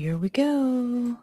Here we go.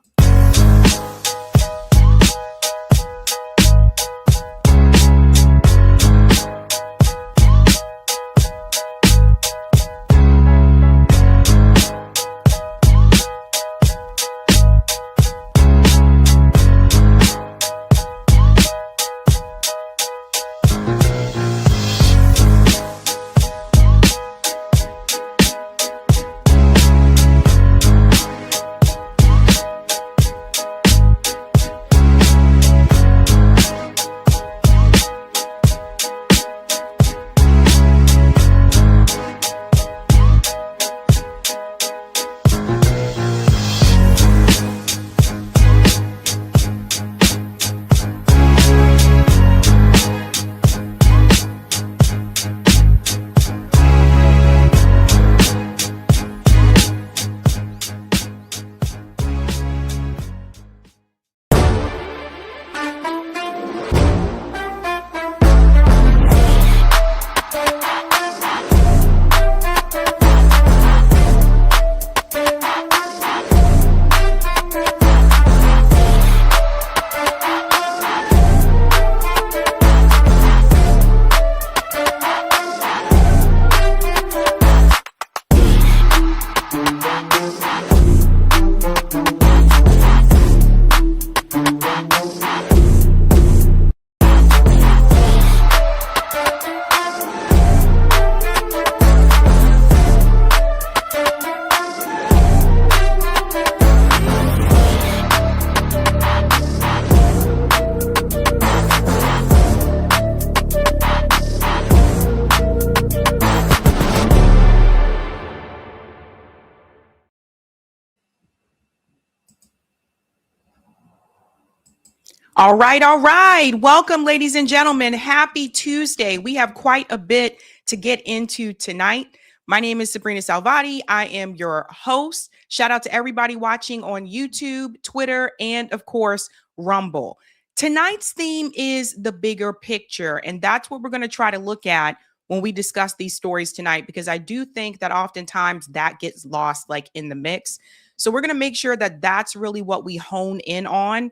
All right. Welcome, ladies and gentlemen. Happy Tuesday. We have quite a bit to get into tonight. My name is sabrinasalvati. I am your host. Shout out to everybody watching on YouTube, Twitter, and of course, Rumble. Tonight's theme is the bigger picture, and that's what we're going to try to look at when we discuss these stories tonight, because I do think that oftentimes that gets lost like in the mix. So we're going to make sure that that's really what we hone in on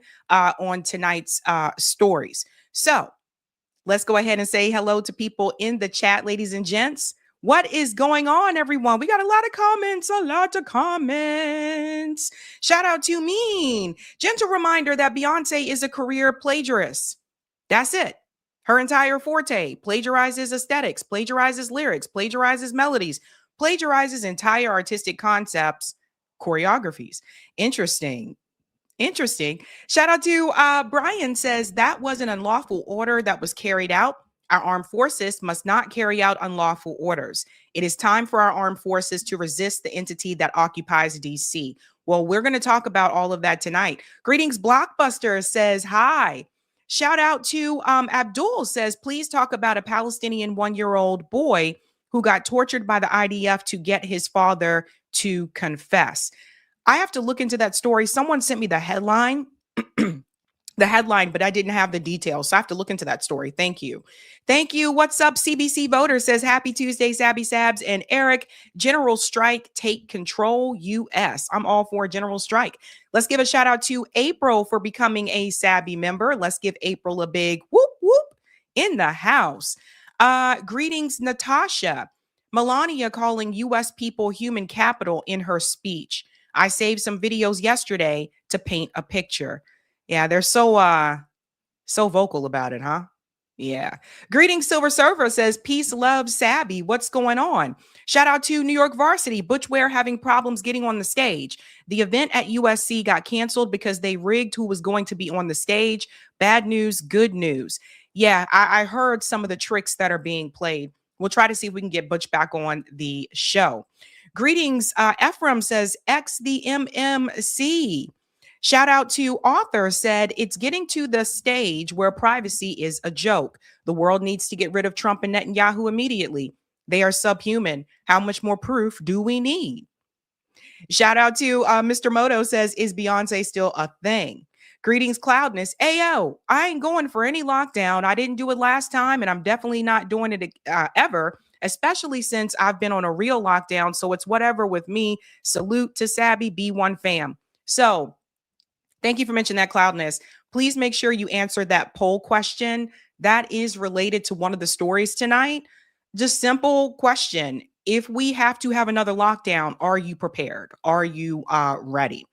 tonight's stories. So let's go ahead and say hello to people in the chat, ladies and gents. What is going on, everyone? We got a lot of comments. Shout out to Mean. Gentle reminder that Beyonce is a career plagiarist. That's it. Her entire forte: plagiarizes aesthetics, plagiarizes lyrics, plagiarizes melodies, plagiarizes entire artistic concepts, choreographies. Interesting. Shout out to Brian, says that was an unlawful order that was carried out. Our armed forces must not carry out unlawful orders. It is time for our armed forces to resist the entity that occupies DC. Well, we're going to talk about all of that tonight. Greetings, Blockbuster says hi. Shout out to Abdul, says please talk about a Palestinian 1-year-old boy who got tortured by the IDF to get his father to confess. I have to look into that story. Someone sent me the headline, but I didn't have the details. So I have to look into that story. Thank you. What's up? CBC Voter says happy Tuesday, Sabby, Sabs, and Eric. General strike, take control, US. I'm all for a general strike. Let's give a shout out to April for becoming a Sabby member. Let's give April a big whoop whoop in the house. Greetings, Natasha. Melania calling US people human capital in her speech. I saved some videos yesterday to paint a picture. Yeah, they're so vocal about it, huh? Yeah. Greetings, Silver Server says peace, love, Sabby. What's going on? Shout out to New York Varsity. Butch Ware having problems getting on the stage. The event at USC got canceled because they rigged who was going to be on the stage. Bad news, good news. Yeah, I heard some of the tricks that are being played. We'll try to see if we can get Butch back on the show. Greetings, Ephraim says X the MMC. Shout out to Author, said it's getting to the stage where privacy is a joke. The world needs to get rid of Trump and Netanyahu immediately. They are subhuman. How much more proof do we need? Shout out to Mr. Moto, says, is Beyonce still a thing? Greetings, Cloudness. Ayo, I ain't going for any lockdown. I didn't do it last time, and I'm definitely not doing it ever. especially since I've been on a real lockdown. So it's whatever with me. Salute to Sabby, B1 fam. So thank you for mentioning that, Cloudness. Please make sure you answer that poll question that is related to one of the stories tonight. Just simple question. If we have to have another lockdown, are you prepared? Are you ready?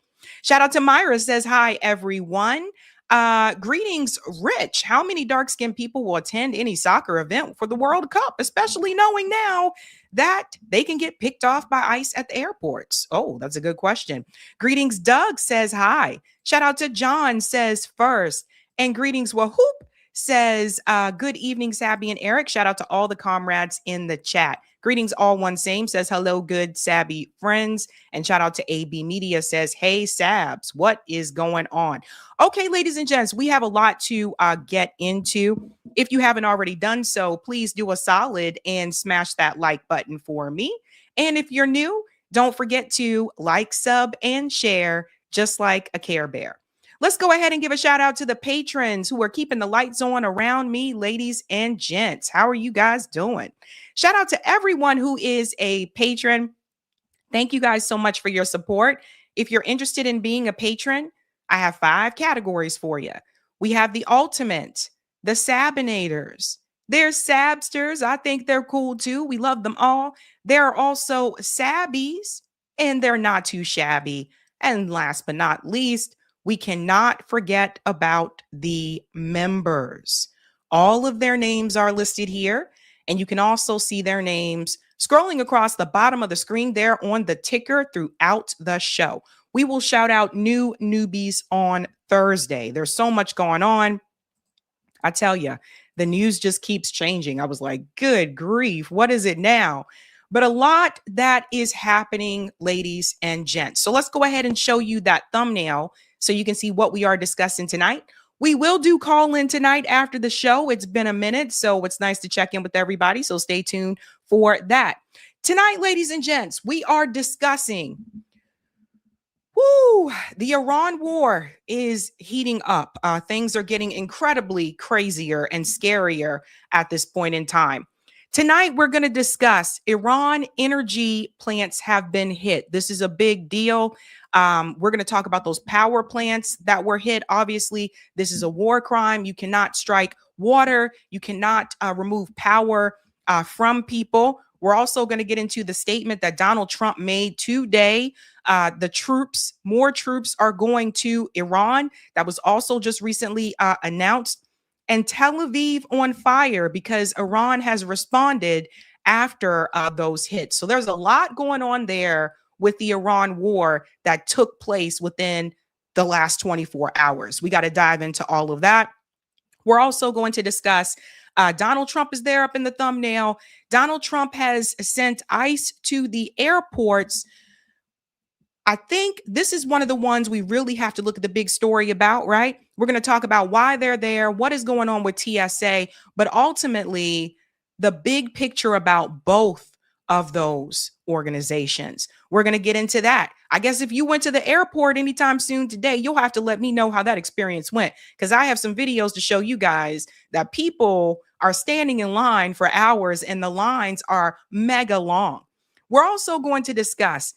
Shout out to Myra, says, hi, everyone. Greetings, Rich. How many dark-skinned people will attend any soccer event for the World Cup, especially knowing now that they can get picked off by ICE at the airports? Oh, that's a good question. Greetings, Doug, says, hi. Shout out to John, says, first. And greetings, Wahoop, says, good evening, Sabby and Eric. Shout out to all the comrades in the chat. Greetings, all one same, says, hello, good Sabby friends. And shout out to AB Media, says, hey, Sabs, what is going on? Okay, ladies and gents, we have a lot to get into. If you haven't already done so, please do a solid and smash that like button for me. And if you're new, don't forget to like, sub, and share, just like a Care Bear. Let's go ahead and give a shout out to the patrons who are keeping the lights on around me, ladies and gents. How are you guys doing? Shout out to everyone who is a patron. Thank you guys so much for your support. If you're interested in being a patron, I have 5 categories for you. We have the ultimate, the Sabinators. There's Sabsters. I think they're cool too. We love them all. There are also Sabbies, and they're not too shabby. And last but not least, we cannot forget about the members. All of their names are listed here, and you can also see their names scrolling across the bottom of the screen there on the ticker throughout the show. We will shout out new newbies on Thursday. There's so much going on. I tell you, the news just keeps changing. I was like, good grief, what is it now? But a lot that is happening, ladies and gents. So let's go ahead and show you that thumbnail so you can see what we are discussing tonight. We will do call in tonight after the show. It's been a minute, so it's nice to check in with everybody. So stay tuned for that. Tonight, ladies and gents, we are discussing the Iran war is heating up. Things are getting incredibly crazier and scarier at this point in time. Tonight, we're going to discuss Iran energy plants have been hit. This is a big deal. We're going to talk about those power plants that were hit. Obviously, this is a war crime. You cannot strike water. You cannot remove power from people. We're also going to get into the statement that Donald Trump made today. More troops are going to Iran. That was also just recently announced. And Tel Aviv on fire because Iran has responded after those hits. So there's a lot going on there with the Iran war that took place within the last 24 hours. We got to dive into all of that. We're also going to discuss Donald Trump is there up in the thumbnail. Donald Trump has sent ICE to the airports. I think this is one of the ones we really have to look at the big story about, right? We're going to talk about why they're there, what is going on with TSA, but ultimately the big picture about both of those organizations. We're going to get into that. I guess if you went to the airport anytime soon today, you'll have to let me know how that experience went, because I have some videos to show you guys that people are standing in line for hours and the lines are mega long. We're also going to discuss,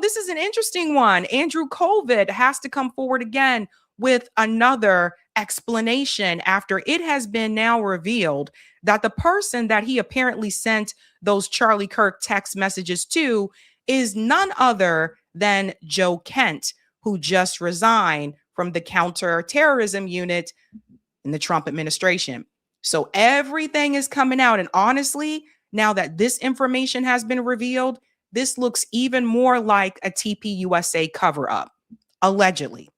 this is an interesting one. Andrew Colvin has to come forward again with another explanation after it has been now revealed that the person that he apparently sent those Charlie Kirk text messages to is none other than Joe Kent, who just resigned from the counterterrorism unit in the Trump administration. So everything is coming out. And honestly, now that this information has been revealed, this looks even more like a TPUSA cover-up, allegedly.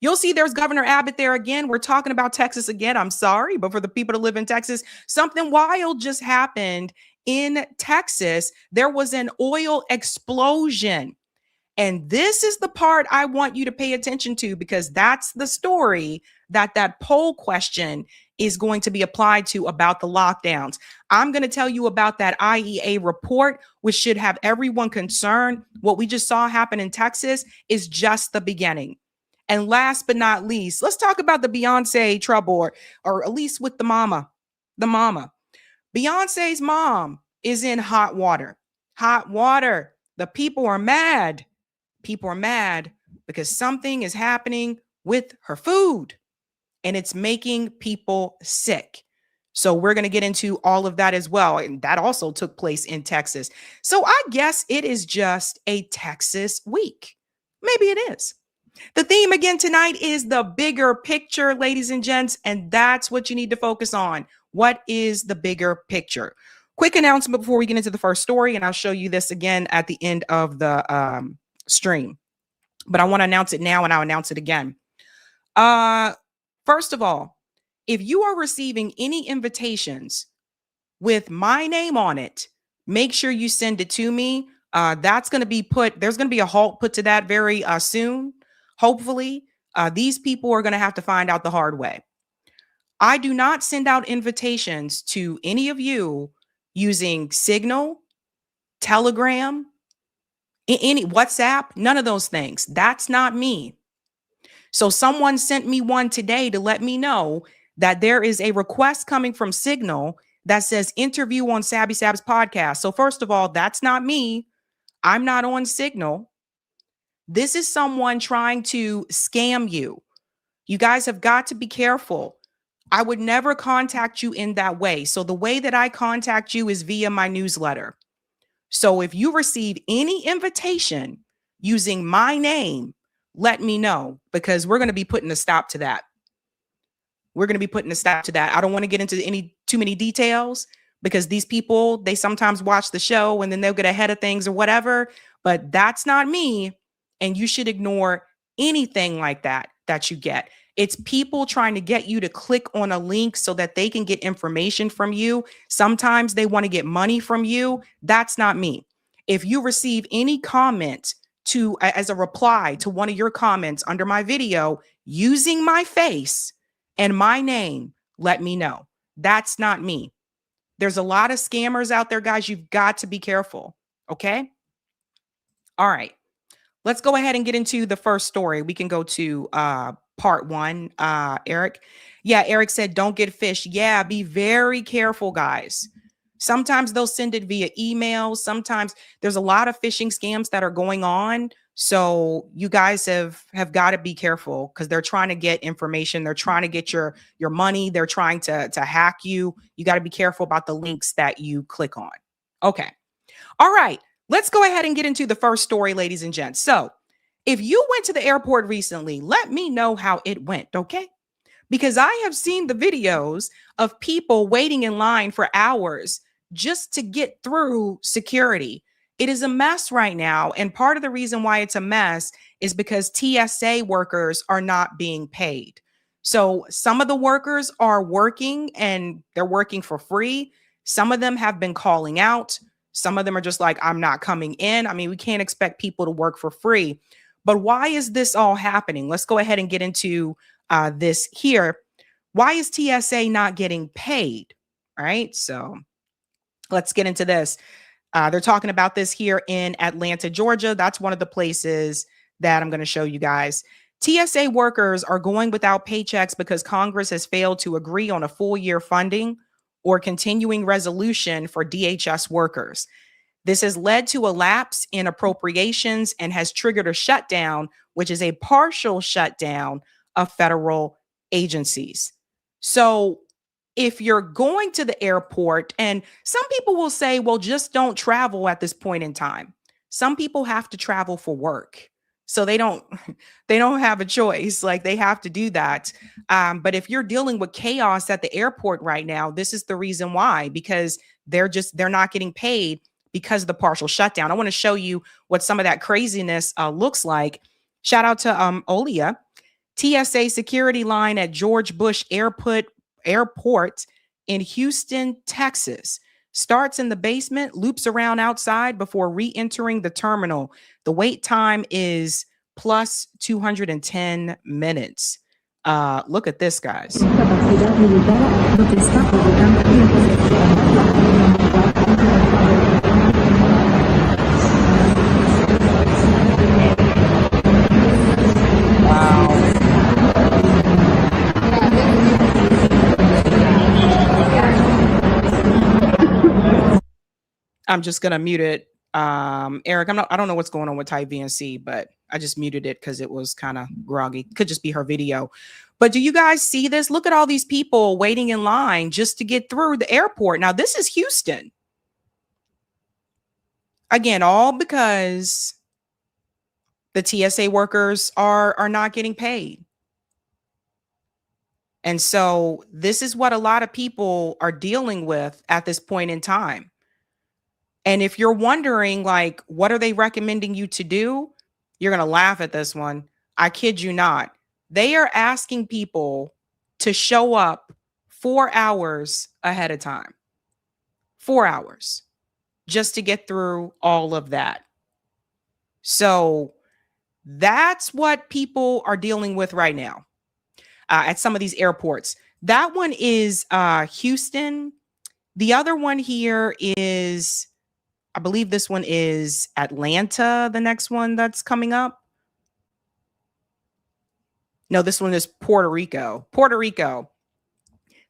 You'll see there's Governor Abbott there again. We're talking about Texas again. I'm sorry, but for the people that live in Texas, something wild just happened in Texas. There was an oil explosion. And this is the part I want you to pay attention to, because that's the story that poll question is going to be applied to about the lockdowns. I'm going to tell you about that IEA report, which should have everyone concerned. What we just saw happen in Texas is just the beginning. And last but not least, let's talk about the Beyonce trouble, or at least with the mama. Beyonce's mom is in hot water. Hot water. The people are mad. People are mad because something is happening with her food and it's making people sick. So we're going to get into all of that as well. And that also took place in Texas. So I guess it is just a Texas week. Maybe it is. The theme again tonight is the bigger picture, ladies and gents, and that's what you need to focus on. What is the bigger picture? Quick announcement before we get into the first story, and I'll show you this again at the end of the stream. But I want to announce it now, and I'll announce it again. First of all, if you are receiving any invitations with my name on it, make sure you send it to me. That's going to be there's going to be a halt put to that very soon. Hopefully, these people are going to have to find out the hard way. I do not send out invitations to any of you using Signal, Telegram, any WhatsApp, none of those things. That's not me. So someone sent me one today to let me know that there is a request coming from Signal that says interview on Sabby Sabs podcast. So first of all, that's not me. I'm not on Signal. This is someone trying to scam you. You guys have got to be careful. I would never contact you in that way. So the way that I contact you is via my newsletter. So if you receive any invitation using my name, let me know, because we're going to be putting a stop to that. We're going to be putting a stop to that. I don't want to get into too many details because these people, they sometimes watch the show and then they'll get ahead of things or whatever, but that's not me. And you should ignore anything like that you get. It's people trying to get you to click on a link so that they can get information from you. Sometimes they want to get money from you. That's not me. If you receive any comment as a reply to one of your comments under my video using my face and my name, let me know. That's not me. There's a lot of scammers out there, guys. You've got to be careful. Okay. All right. Let's go ahead and get into the first story. We can go to part one. Eric. Yeah. Eric said, don't get fished. Yeah. Be very careful, guys. Sometimes they'll send it via email. Sometimes there's a lot of phishing scams that are going on. So you guys have got to be careful because they're trying to get information. They're trying to get your money. They're trying to hack you. You got to be careful about the links that you click on. Okay. All right. Let's go ahead and get into the first story, ladies and gents. So if you went to the airport recently, let me know how it went. Okay. Because I have seen the videos of people waiting in line for hours just to get through security. It is a mess right now. And part of the reason why it's a mess is because TSA workers are not being paid. So some of the workers are working and they're working for free. Some of them have been calling out. Some of them are just like, I'm not coming in. I mean, we can't expect people to work for free. But why is this all happening? Let's go ahead and get into this here. Why is TSA not getting paid? All right. So let's get into this. They're talking about this here in Atlanta, Georgia. That's one of the places that I'm going to show you guys. TSA workers are going without paychecks because Congress has failed to agree on a full year funding or continuing resolution for DHS workers. This has led to a lapse in appropriations and has triggered a shutdown, which is a partial shutdown of federal agencies. So if you're going to the airport, and some people will say, well, just don't travel at this point in time. Some people have to travel for work. So they don't have a choice. Like they have to do that. But if you're dealing with chaos at the airport right now, this is the reason why, because they're not getting paid because of the partial shutdown. I want to show you what some of that craziness looks like. Shout out to Olia. TSA security line at George Bush Airport in Houston, Texas. Starts in the basement, loops around outside before re-entering the terminal. The wait time is plus 210 minutes. Look at this, guys. I'm just gonna mute it. Eric, I don't know what's going on with Type VNC, but I just muted it because it was kind of groggy. Could just be her video. But do you guys see this? Look at all these people waiting in line just to get through the airport. Now, this is Houston. Again, all because the TSA workers are not getting paid. And so this is what a lot of people are dealing with at this point in time. And if you're wondering, like, what are they recommending you to do? You're going to laugh at this one. I kid you not. They are asking people to show up 4 hours ahead of time. 4 hours just to get through all of that. So that's what people are dealing with right now at some of these airports. That one is Houston. The other one here is, I believe this one is Atlanta, the next one that's coming up. No, this one is Puerto Rico. Puerto Rico.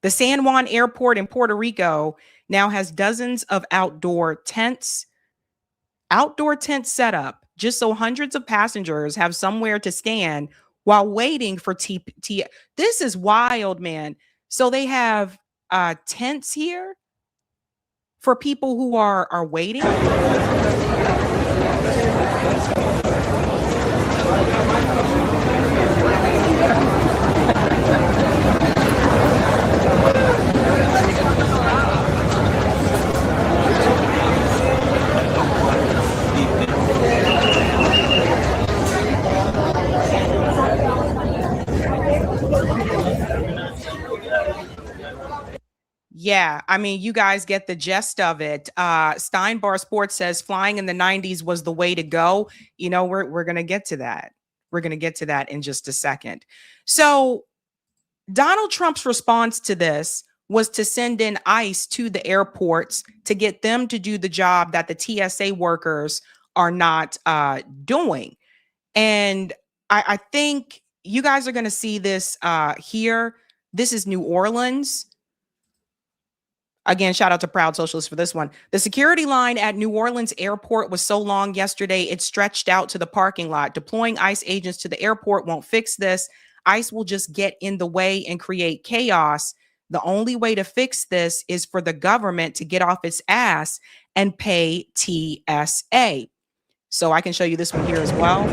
The San Juan Airport in Puerto Rico now has dozens of outdoor tents set up just so hundreds of passengers have somewhere to stand while waiting for This is wild, man. So they have tents here for people who are waiting. Yeah, I mean, you guys get the gist of it. Steinbar Sports says flying in the 90s was the way to go. You know, we're going to get to that. We're going to get to that in just a second. So Donald Trump's response to this was to send in ICE to the airports to get them to do the job that the TSA workers are not doing. And I think you guys are going to see this here. This is New Orleans. Again, shout out to Proud Socialists for this one. The security line at New Orleans airport was so long yesterday, it stretched out to the parking lot. Deploying ICE agents to the airport won't fix this. ICE will just get in the way and create chaos. The only way to fix this is for the government to get off its ass and pay TSA. So I can show you this one here as well.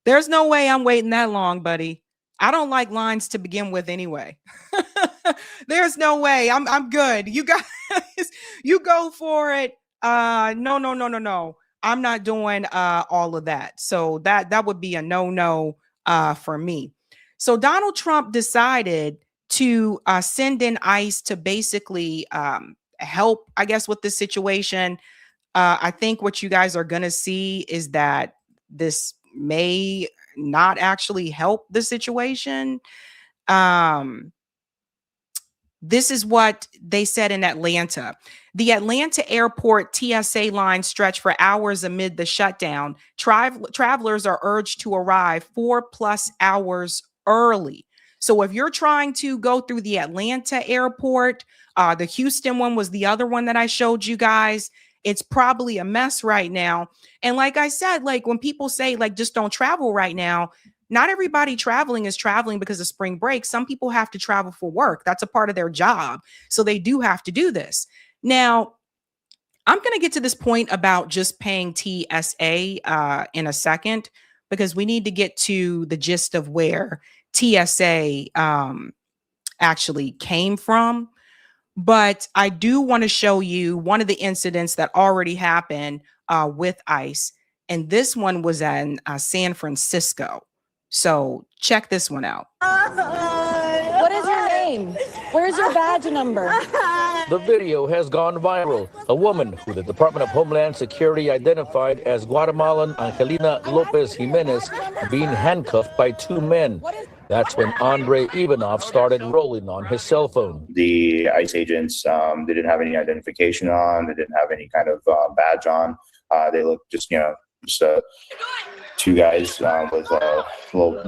There's no way I'm waiting that long, buddy. I don't like lines to begin with anyway. There's no way. I'm good. You guys, you go for it. No. I'm not doing all of that. So that would be a no for me. So Donald Trump decided to send in ICE to basically help, I guess, with this situation. I think what you guys are going to see is that this may not actually help the situation. This is what they said in Atlanta. The Atlanta airport TSA line stretched for hours amid the shutdown. Travelers are urged to arrive 4+ hours early. So if you're trying to go through the Atlanta airport, the Houston one was the other one that I showed you guys. It's probably a mess right now. And like I said, like when people say like just don't travel right now, not everybody traveling is traveling because of spring break. Some people have to travel for work. That's a part of their job. So they do have to do this. Now, I'm going to get to this point about just paying TSA in a second, because we need to get to the gist of where TSA actually came from. But I do want to show you one of the incidents that already happened with ICE. And this one was in San Francisco. So check this one out. What is your name? Where's your badge number? The video has gone viral. A woman who the Department of Homeland Security identified as Guatemalan Angelina Lopez Jimenez being handcuffed by two men. That's when Andrei Ivanov started rolling on his cell phone. The ICE agents, they didn't have any identification on. They didn't have any kind of badge on. They looked just, two guys with little,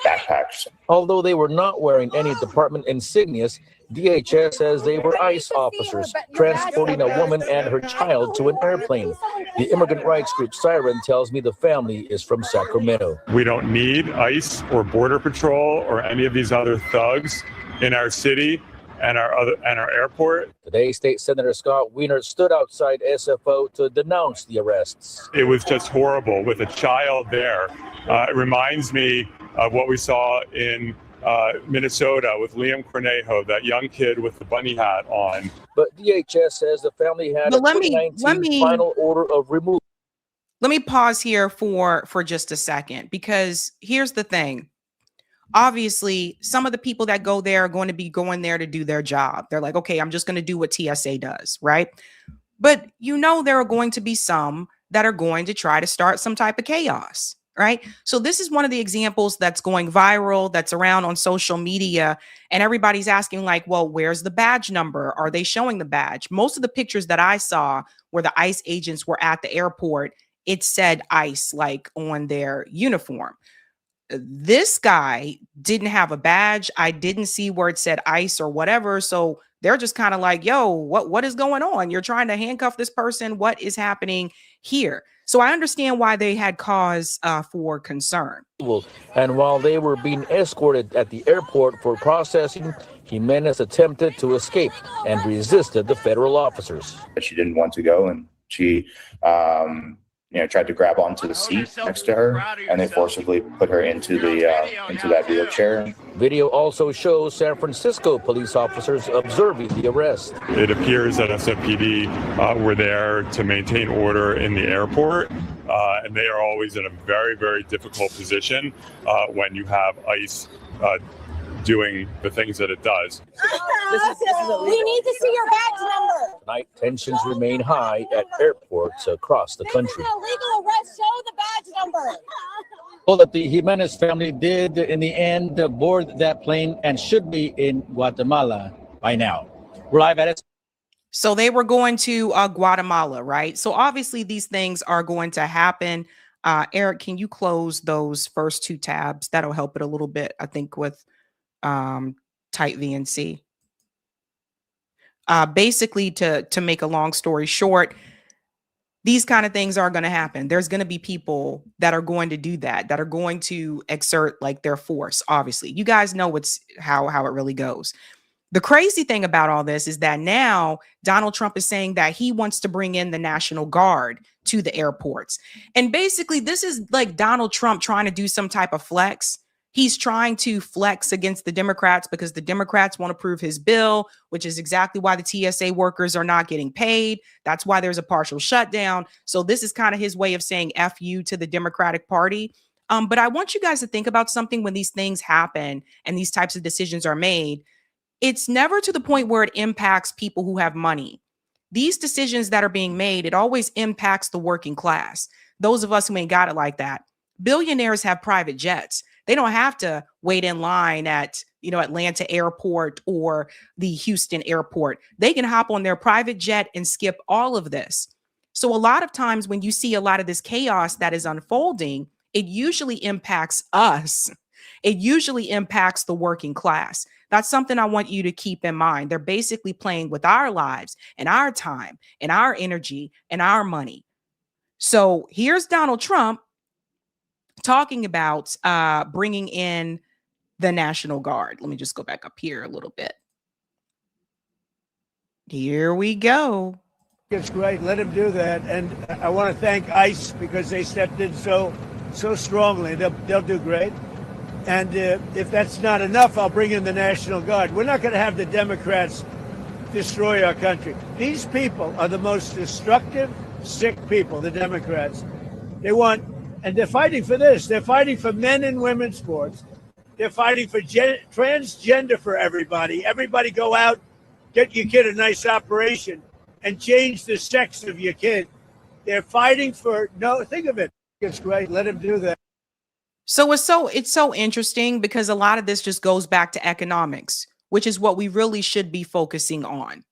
backpacks. Although they were not wearing any department insignias, DHS says they were ICE officers transporting a woman and her child to an airplane. The immigrant rights group Siren tells me the family is from Sacramento. We don't need ICE or Border Patrol or any of these other thugs in our city and our airport. Today, State Senator Scott Wiener stood outside SFO to denounce the arrests. It was just horrible with a child there. It reminds me of what we saw in Minnesota with Liam Cornejo, that young kid with the bunny hat on. But DHS says the family had a 2019 final order of removal. Let me pause here for just a second, because here's the thing. Obviously, some of the people that go there are going to be going there to do their job. They're like, okay, I'm just going to do what TSA does, right? But there are going to be some that are going to try to start some type of chaos, right? So this is one of the examples that's going viral, that's around on social media, and everybody's asking like, well, where's the badge number? Are they showing the badge? Most of the pictures that I saw where the ICE agents were at the airport, it said ICE like on their uniform. This guy didn't have a badge. I didn't see where it said ICE or whatever. So they're just kind of like, yo, what is going on? You're trying to handcuff this person. What is happening here? So I understand why they had cause for concern. And while they were being escorted at the airport for processing, Jimenez attempted to escape and resisted the federal officers. She didn't want to go, and she tried to grab onto the seat next to her, and they forcibly put her into that wheelchair. Video also shows San Francisco police officers observing the arrest. It appears that SFPD were there to maintain order in the airport, and they are always in a very, very difficult position when you have ICE doing the things that it does. We need to see your badge number. Tonight, tensions remain high at airports across the country. This is an illegal arrest. Show the badge number. Well, that the Jimenez family did, in the end, board that plane and should be in Guatemala by now. We're live at it. So they were going to Guatemala, right? So obviously these things are going to happen. Eric, can you close those first two tabs? That'll help it a little bit, I think, with type VNC. Basically, to make a long story short, these kind of things are going to happen. There's going to be people that are going to do that are going to exert like their force. Obviously, you guys know how it really goes. The crazy thing about all this is that now Donald Trump is saying that he wants to bring in the National Guard to the airports. And basically, this is like Donald Trump trying to do some type of flex. He's trying to flex against the Democrats because the Democrats won't approve his bill, which is exactly why the TSA workers are not getting paid. That's why there's a partial shutdown. So this is kind of his way of saying F you to the Democratic Party. But I want you guys to think about something when these things happen and these types of decisions are made. It's never to the point where it impacts people who have money. These decisions that are being made, it always impacts the working class. Those of us who ain't got it like that. Billionaires have private jets. They don't have to wait in line at, Atlanta airport or the Houston airport. They can hop on their private jet and skip all of this. So a lot of times when you see a lot of this chaos that is unfolding, it usually impacts us. It usually impacts the working class. That's something I want you to keep in mind. They're basically playing with our lives and our time and our energy and our money. So here's Donald Trump talking about bringing in the National Guard. Let me just go back up here a little bit. Here we go. It's great. Let him do that. And I want to thank ICE because they stepped in so strongly. They'll do great. And if that's not enough, I'll bring in the National Guard. We're not going to have the Democrats destroy our country. These people are the most destructive, sick people, the Democrats. And they're fighting for this. They're fighting for men and women's sports. They're fighting for transgender for everybody. Everybody go out, get your kid a nice operation, and change the sex of your kid. They're fighting for, think of it. It's great. Let him do that. So it's so interesting because a lot of this just goes back to economics, which is what we really should be focusing on,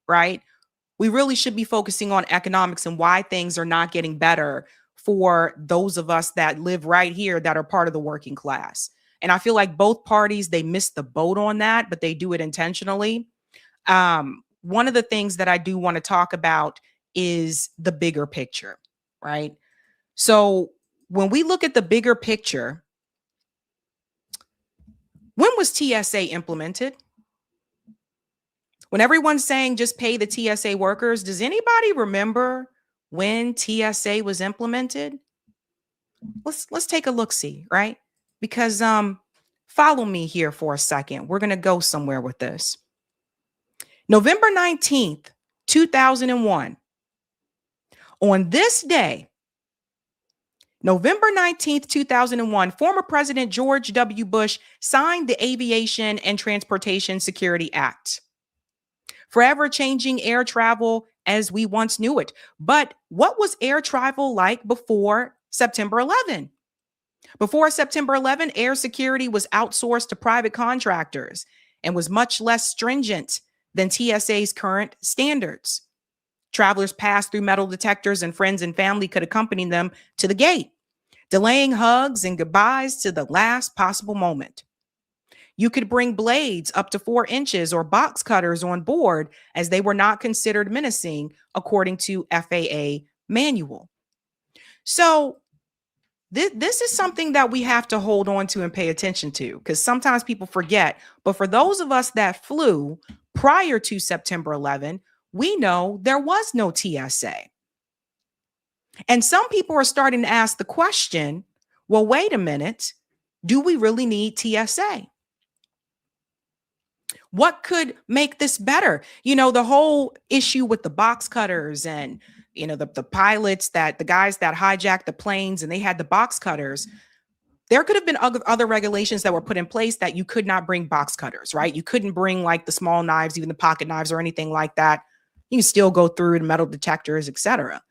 right? We really should be focusing on economics and why things are not getting better for those of us that live right here that are part of the working class. And I feel like both parties, they missed the boat on that, but they do it intentionally. One of the things that I do want to talk about is the bigger picture, right? So when we look at the bigger picture, when was TSA implemented? When everyone's saying just pay the TSA workers, does anybody remember when TSA was implemented? Let's take a look-see, right? Because follow me here for a second. We're going to go somewhere with this. November 19th, 2001. On this day, November 19th, 2001, former President George W. Bush signed the Aviation and Transportation Security Act, forever changing air travel as we once knew it. But what was air travel like before September 11? Before September 11, air security was outsourced to private contractors and was much less stringent than TSA's current standards. Travelers passed through metal detectors and friends and family could accompany them to the gate, delaying hugs and goodbyes to the last possible moment. You could bring blades up to 4 inches or box cutters on board as they were not considered menacing, according to FAA manual. So this is something that we have to hold on to and pay attention to, because sometimes people forget. But for those of us that flew prior to September 11, we know there was no TSA. And some people are starting to ask the question, well, wait a minute, do we really need TSA? What could make this better? You know, the whole issue with the box cutters and, you know, the pilots, that the guys that hijacked the planes and they had the box cutters. There could have been other regulations that were put in place that you could not bring box cutters, right? You couldn't bring like the small knives, even the pocket knives or anything like that. You can still go through the metal detectors, etc.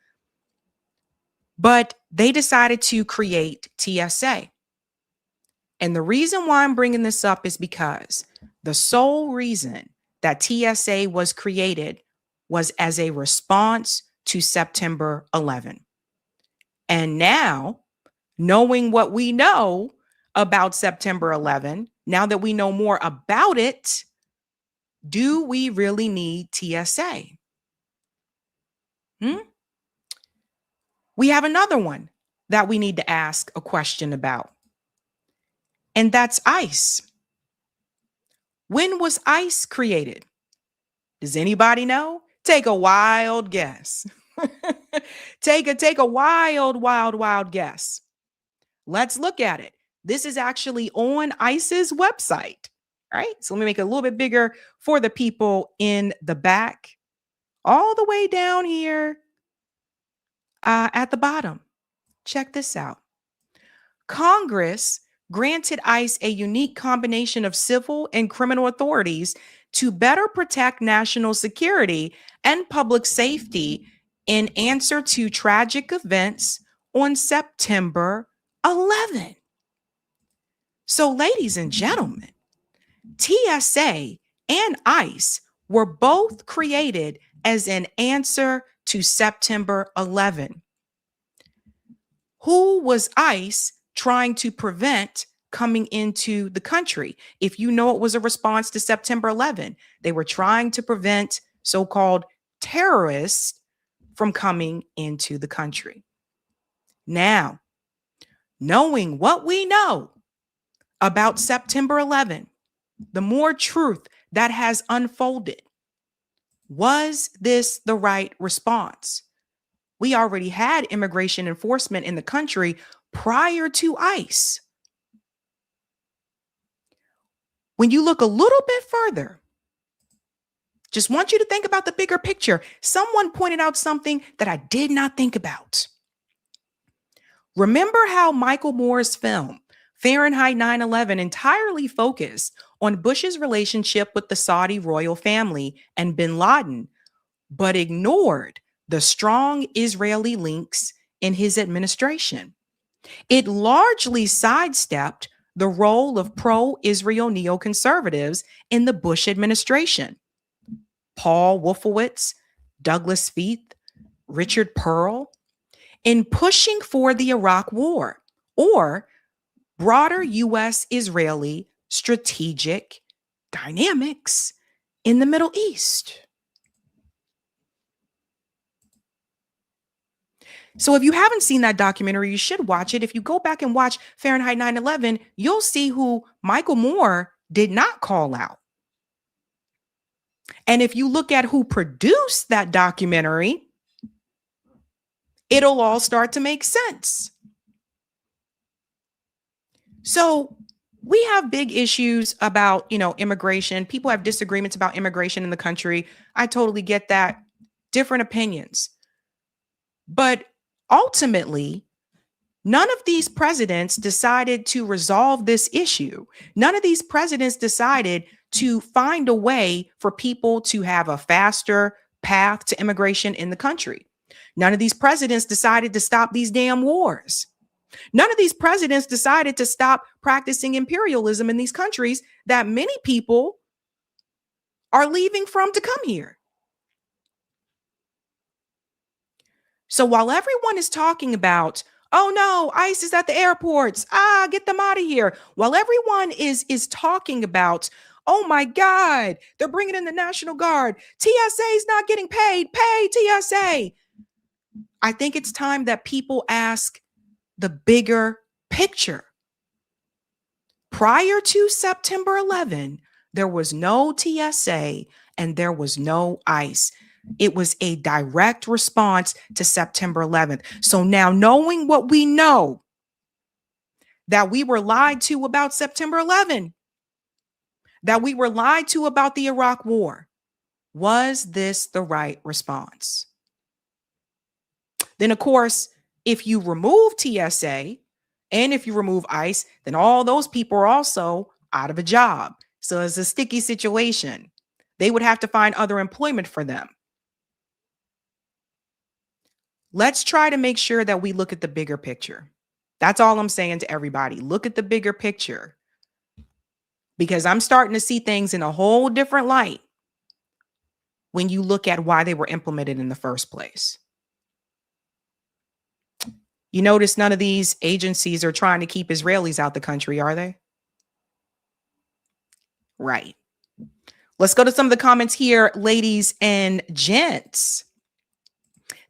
But they decided to create TSA. And the reason why I'm bringing this up is because the sole reason that TSA was created was as a response to September 11. And now, knowing what we know about September 11, now that we know more about it, do we really need TSA? We have another one that we need to ask a question about, and that's ICE. When was ICE created? Does anybody know? Take a wild guess. Take a wild guess. Let's look at it. This is actually on ICE's website, right? So let me make it a little bit bigger for the people in the back, all the way down here at the bottom. Check this out. Congress granted ICE a unique combination of civil and criminal authorities to better protect national security and public safety in answer to tragic events on September 11. So, ladies and gentlemen, TSA and ICE were both created as an answer to September 11. Who was ICE trying to prevent coming into the country? If you know it was a response to September 11, they were trying to prevent so-called terrorists from coming into the country. Now, knowing what we know about September 11, the more truth that has unfolded, was this the right response? We already had immigration enforcement in the country prior to ICE. When you look a little bit further, just want you to think about the bigger picture. Someone pointed out something that I did not think about. Remember how Michael Moore's film, Fahrenheit 9/11, entirely focused on Bush's relationship with the Saudi royal family and bin Laden, but ignored the strong Israeli links in his administration? It largely sidestepped the role of pro-Israel neoconservatives in the Bush administration. Paul Wolfowitz, Douglas Feith, Richard Pearl, in pushing for the Iraq War or broader U.S.-Israeli strategic dynamics in the Middle East. So if you haven't seen that documentary, you should watch it. If you go back and watch Fahrenheit 9/11, you'll see who Michael Moore did not call out. And if you look at who produced that documentary, it'll all start to make sense. So we have big issues about, immigration. People have disagreements about immigration in the country. I totally get that. Different opinions. But ultimately, none of these presidents decided to resolve this issue. None of these presidents decided to find a way for people to have a faster path to immigration in the country. None of these presidents decided to stop these damn wars. None of these presidents decided to stop practicing imperialism in these countries that many people are leaving from to come here. So while everyone is talking about, oh no, ICE is at the airports, get them out of here. While everyone is talking about, oh my God, they're bringing in the National Guard. TSA is not getting paid. Pay TSA. I think it's time that people ask the bigger picture. Prior to September 11, there was no TSA and there was no ICE. It was a direct response to September 11th. So now, knowing what we know, that we were lied to about September 11, that we were lied to about the Iraq War, was this the right response? Then, of course, if you remove TSA and if you remove ICE, then all those people are also out of a job. So it's a sticky situation. They would have to find other employment for them. Let's try to make sure that we look at the bigger picture. That's all I'm saying to everybody. Look at the bigger picture. Because I'm starting to see things in a whole different light when you look at why they were implemented in the first place. You notice none of these agencies are trying to keep Israelis out the country, are they? Right. Let's go to some of the comments here, ladies and gents.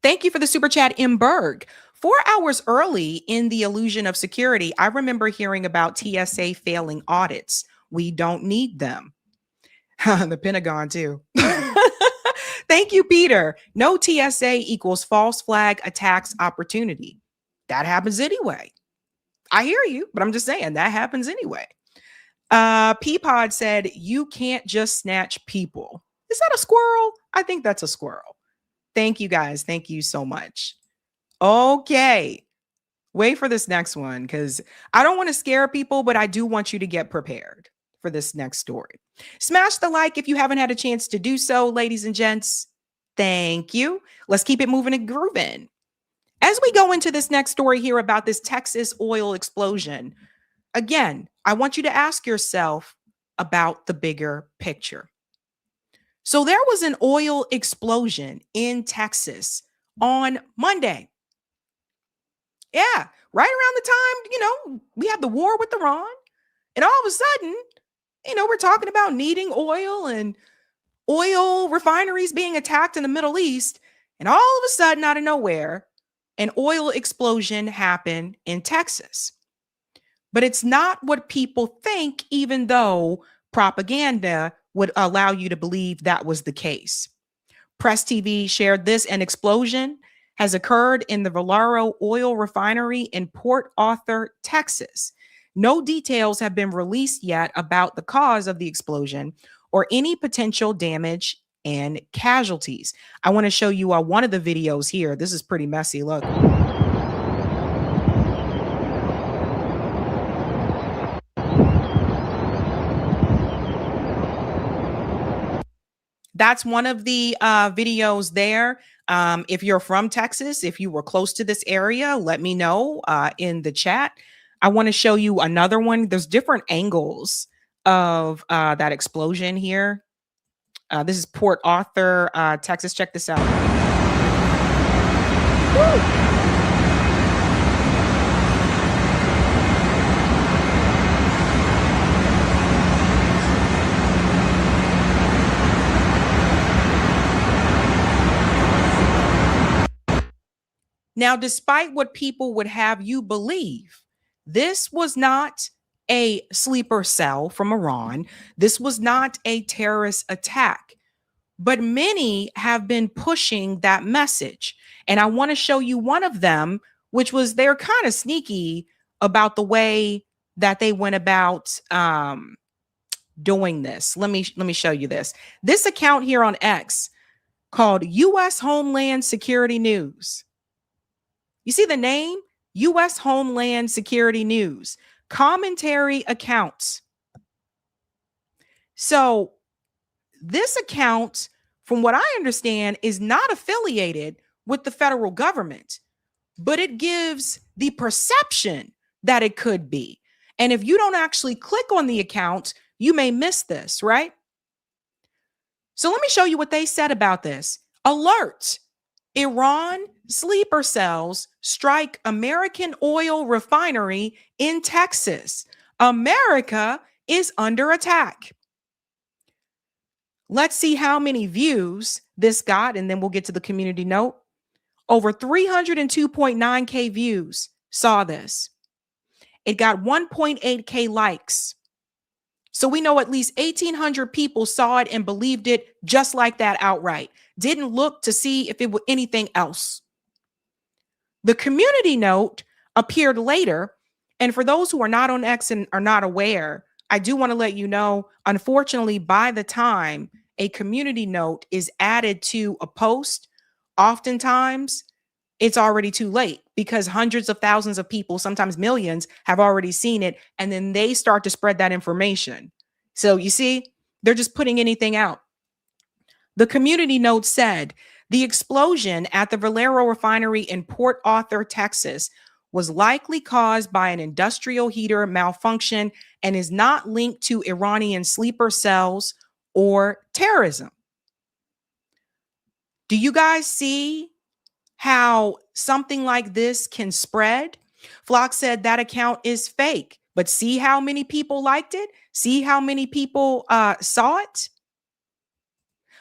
Thank you for the super chat, M. Berg. 4 hours early in the illusion of security, I remember hearing about TSA failing audits. We don't need them. The Pentagon, too. Thank you, Peter. No TSA equals false flag attacks opportunity. That happens anyway. I hear you, but I'm just saying that happens anyway. Peapod said, you can't just snatch people. Is that a squirrel? I think that's a squirrel. Thank you, guys. Thank you so much. Okay. Wait for this next one because I don't want to scare people, but I do want you to get prepared for this next story. Smash the like if you haven't had a chance to do so, ladies and gents. Thank you. Let's keep it moving and grooving. As we go into this next story here about this Texas oil explosion, again, I want you to ask yourself about the bigger picture. So there was an oil explosion in Texas on Monday. Yeah, right around the time, we had the war with Iran. And all of a sudden, we're talking about needing oil and oil refineries being attacked in the Middle East. And all of a sudden, out of nowhere, an oil explosion happened in Texas. But it's not what people think, even though propaganda would allow you to believe that was the case. Press TV shared this: an explosion has occurred in the Valero oil refinery in Port Arthur, Texas. No details have been released yet about the cause of the explosion or any potential damage and casualties. I want to show you one of the videos here. This is pretty messy. Look. That's one of the videos there. If you're from Texas, if you were close to this area, let me know in the chat. I want to show you another one. There's different angles of that explosion here. This is Port Arthur, Texas. Check this out. Woo! Now, despite what people would have you believe, this was not a sleeper cell from Iran. This was not a terrorist attack. But many have been pushing that message. And I want to show you one of them, which was they're kind of sneaky about the way that they went about doing this. Let me show you this. This account here on X called U.S. Homeland Security News. You see the name? U.S. Homeland Security News. Commentary accounts. So this account, from what I understand, is not affiliated with the federal government, but it gives the perception that it could be. And if you don't actually click on the account, you may miss this, right? So let me show you what they said about this. Alert. Iran sleeper cells strike American oil refinery in Texas. America is under attack. Let's see how many views this got, and then we'll get to the community note. Over 302.9K views saw this. It got 1.8K likes. So we know at least 1,800 people saw it and believed it just like that outright. Didn't look to see if it was anything else. The community note appeared later. And for those who are not on X and are not aware, I do want to let you know, unfortunately, by the time a community note is added to a post, oftentimes it's already too late because hundreds of thousands of people, sometimes millions, have already seen it. And then they start to spread that information. So you see, they're just putting anything out. The community note said the explosion at the Valero refinery in Port Arthur, Texas, was likely caused by an industrial heater malfunction and is not linked to Iranian sleeper cells or terrorism. Do you guys see how something like this can spread? Flock said that account is fake, but see how many people liked it? See how many people saw it?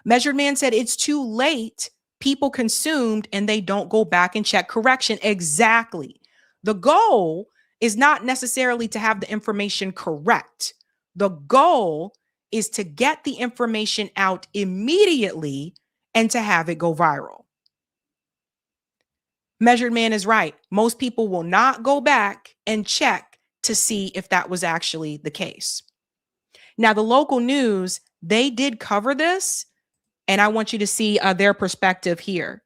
Measured Man said it's too late. People consumed and they don't go back and check correction. Exactly. The goal is not necessarily to have the information correct. The goal is to get the information out immediately and to have it go viral. Measured Man is right. Most people will not go back and check to see if that was actually the case. Now, the local news, they did cover this, and I want you to see their perspective here.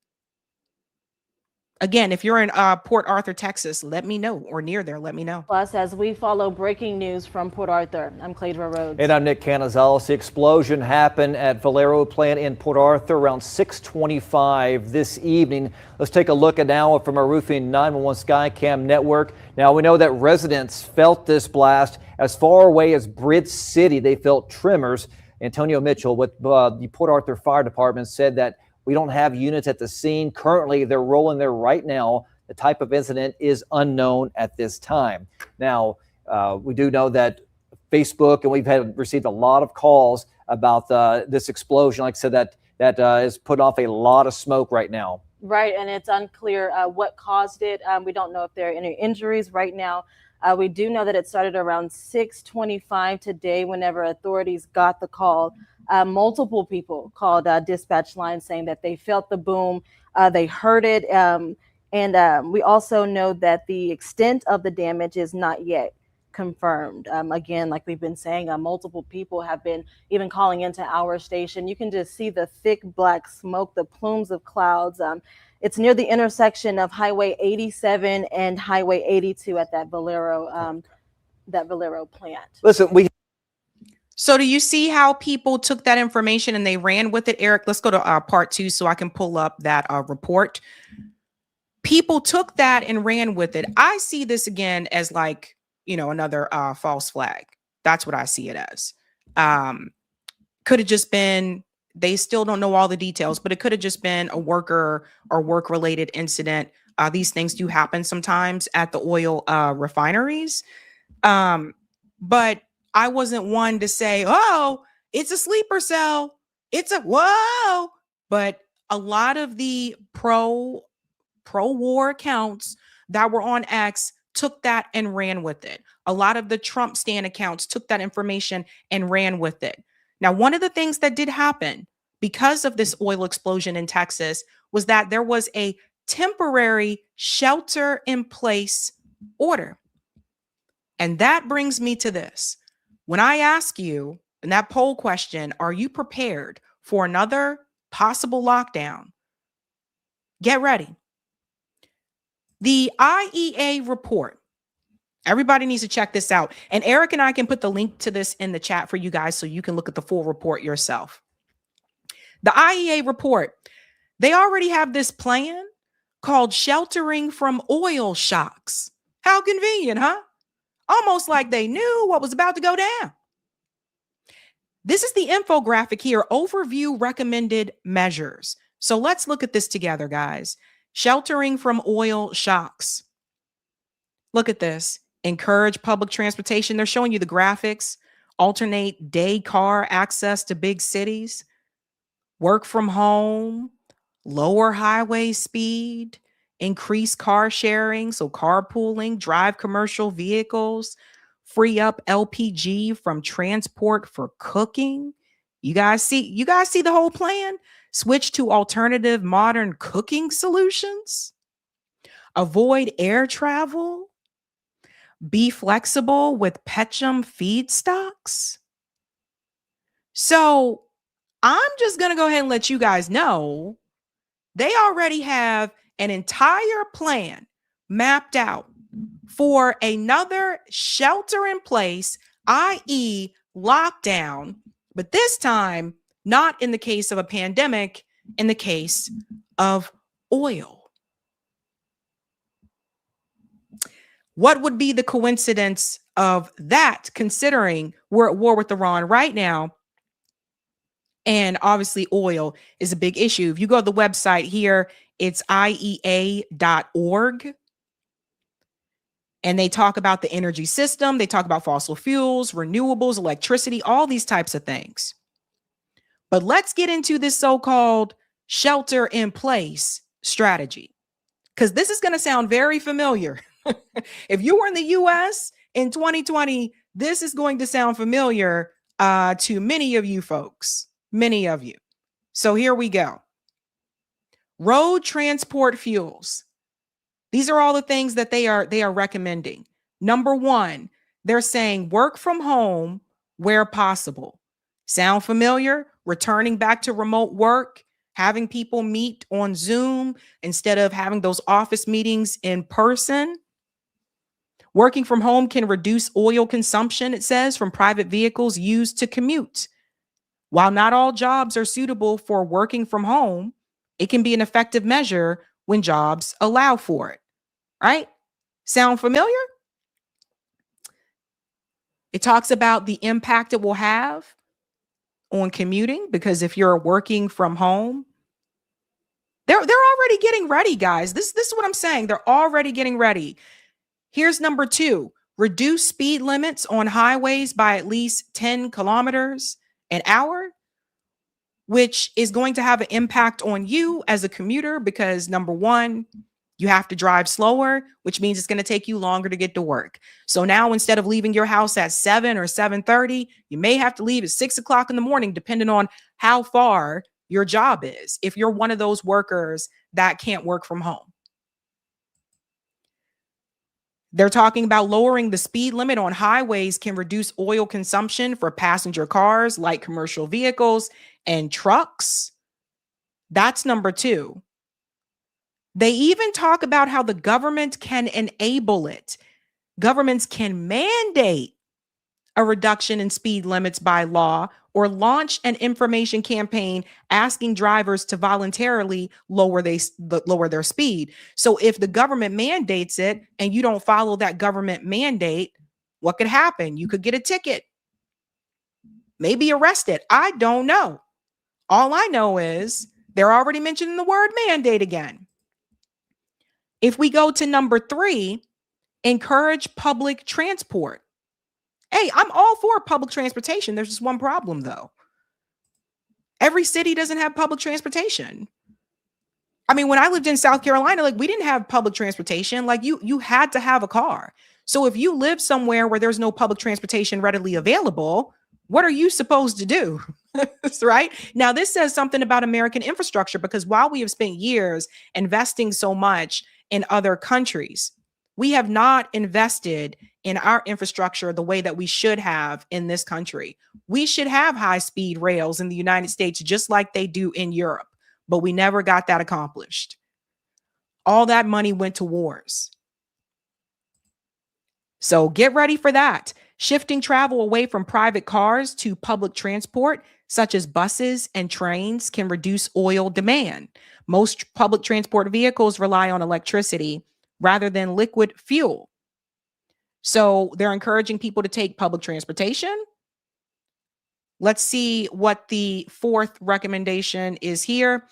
Again, if you're in Port Arthur, Texas, let me know, or near there, let me know. Plus, as we follow breaking news from Port Arthur, I'm Cladra Rhodes. And I'm Nick Canizales. The explosion happened at Valero plant in Port Arthur around 6:25 this evening. Let's take a look at now from our Roofing 911 Skycam network. Now, we know that residents felt this blast as far away as Bridge City. They felt tremors. Antonio Mitchell with the Port Arthur Fire Department said that we don't have units at the scene. Currently, they're rolling there right now. The type of incident is unknown at this time. Now, we do know that Facebook, and we've received a lot of calls about this explosion. Like I said, that is put off a lot of smoke right now. Right, and it's unclear what caused it. We don't know if there are any injuries right now. We do know that it started around 6:25 today whenever authorities got the call. Multiple people called dispatch line saying that they felt the boom, they heard it, and we also know that the extent of the damage is not yet confirmed. Again, like we've been saying, multiple people have been even calling into our station. You can just see the thick black smoke, the plumes of clouds. It's near the intersection of Highway 87 and Highway 82 at that Valero plant. Listen, So do you see how people took that information and they ran with it? Eric, let's go to part 2 so I can pull up that report. People took that and ran with it. I see this again as like, another false flag. That's what I see it as. Could have just been, they still don't know all the details, but it could have just been a worker or work-related incident. These things do happen sometimes at the oil refineries. But I wasn't one to say, oh, it's a sleeper cell. It's a whoa. But a lot of the pro-war accounts that were on X took that and ran with it. A lot of the Trump stan accounts took that information and ran with it. Now, one of the things that did happen because of this oil explosion in Texas was that there was a temporary shelter in place order. And that brings me to this. When I ask you in that poll question, are you prepared for another possible lockdown? Get ready. The IEA report. Everybody needs to check this out. And Eric and I can put the link to this in the chat for you guys so you can look at the full report yourself. The IEA report, they already have this plan called sheltering from oil shocks. How convenient, huh? Almost like they knew what was about to go down. This is the infographic here, overview recommended measures. So let's look at this together, guys. Sheltering from oil shocks. Look at this. Encourage public transportation. They're showing you the graphics. Alternate day car access to big cities. Work from home. Lower highway speed. Increase car sharing, so carpooling, drive commercial vehicles, free up LPG from transport for cooking. You guys see the whole plan? Switch to alternative modern cooking solutions. Avoid air travel. Be flexible with petchem feedstocks. So I'm just going to go ahead and let you guys know they already have an entire plan mapped out for another shelter in place, i.e. lockdown, but this time not in the case of a pandemic, in the case of oil. What would be the coincidence of that, considering we're at war with Iran right now? And obviously oil is a big issue. If you go to the website here, it's IEA.org. And they talk about the energy system. They talk about fossil fuels, renewables, electricity, all these types of things. But let's get into this so-called shelter in place strategy, because this is going to sound very familiar. If you were in the US in 2020, this is going to sound familiar to many of you folks, many of you. So here we go. Road transport fuels. These are all the things that they are recommending. Number one, they're saying work from home where possible. Sound familiar? Returning back to remote work, having people meet on Zoom instead of having those office meetings in person. Working from home can reduce oil consumption, it says, from private vehicles used to commute. While not all jobs are suitable for working from home, it can be an effective measure when jobs allow for it, right? Sound familiar? It talks about the impact it will have on commuting, because if you're working from home, they're already getting ready, guys. This is what I'm saying. They're already getting ready. Here's number two, reduce speed limits on highways by at least 10 kilometers an hour, which is going to have an impact on you as a commuter because number one, you have to drive slower, which means it's going to take you longer to get to work. So now instead of leaving your house at 7 or 7:30, you may have to leave at 6 o'clock in the morning, depending on how far your job is, if you're one of those workers that can't work from home. They're talking about lowering the speed limit on highways can reduce oil consumption for passenger cars, light commercial vehicles, and trucks. That's number two. They even talk about how the government can enable it. Governments can mandate a reduction in speed limits by law or launch an information campaign asking drivers to voluntarily lower their speed. So if the government mandates it and you don't follow that government mandate, what could happen? You could get a ticket, maybe arrested. I don't know. All I know is they're already mentioning the word mandate again. If we go to number 3, encourage public transport. Hey, I'm all for public transportation. There's just one problem, though. Every city doesn't have public transportation. I mean, when I lived in South Carolina, like, we didn't have public transportation. Like, you had to have a car. So if you live somewhere where there's no public transportation readily available, what are you supposed to do? Right? Now, this says something about American infrastructure, because while we have spent years investing so much in other countries, we have not invested in our infrastructure the way that we should have in this country. We should have high-speed rails in the United States just like they do in Europe, but we never got that accomplished. All that money went to wars. So get ready for that. Shifting travel away from private cars to public transport, such as buses and trains, can reduce oil demand. Most public transport vehicles rely on electricity rather than liquid fuel. So they're encouraging people to take public transportation. Let's see what the 4th recommendation is here.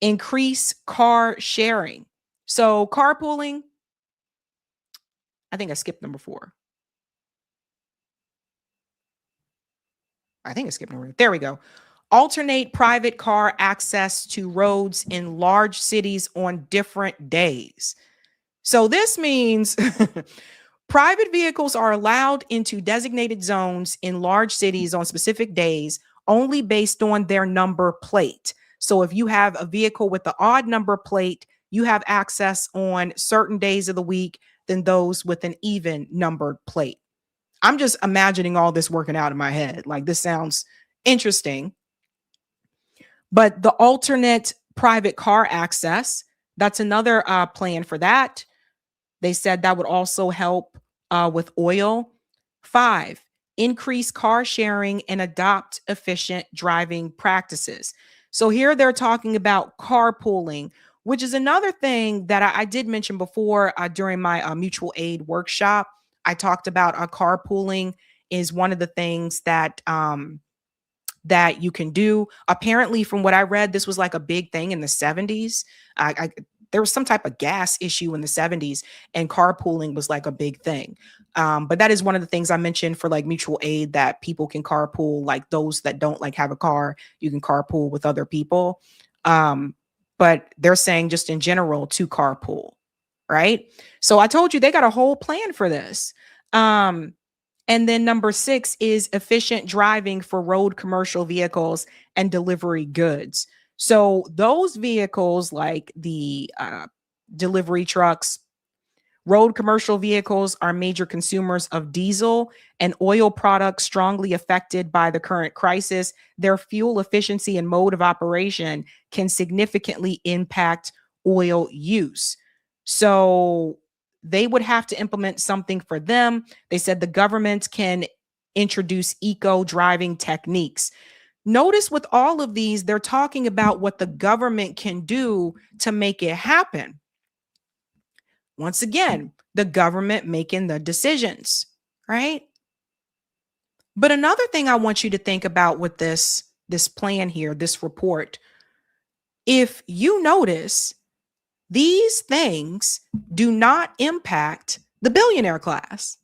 Increase car sharing. So carpooling, I think I skipped number 4. There we go. Alternate private car access to roads in large cities on different days. So this means private vehicles are allowed into designated zones in large cities on specific days only based on their number plate. So if you have a vehicle with the odd number plate, you have access on certain days of the week than those with an even numbered plate. I'm just imagining all this working out in my head. Like, this sounds interesting. But the alternate private car access, that's another plan for that. They said that would also help with oil. 5, increase car sharing and adopt efficient driving practices. So here they're talking about carpooling, which is another thing that I did mention before during my mutual aid workshop. I talked about carpooling is one of the things that that you can do. Apparently, from what I read, this was like a big thing in the 70s. There was some type of gas issue in the 70s, and carpooling was like a big thing. But that is one of the things I mentioned for like mutual aid, that people can carpool, like those that don't like have a car, you can carpool with other people. But they're saying just in general to carpool, right? So I told you they got a whole plan for this. And then number 6 is efficient driving for road commercial vehicles and delivery goods. So those vehicles, like the delivery trucks, road commercial vehicles, are major consumers of diesel and oil products strongly affected by the current crisis. Their fuel efficiency and mode of operation can significantly impact oil use. So they would have to implement something for them. They said the government can introduce eco driving techniques. Notice with all of these, they're talking about what the government can do to make it happen. Once again, the government making the decisions, right? But another thing I want you to think about with this plan here, this report, if you notice, these things do not impact the billionaire class.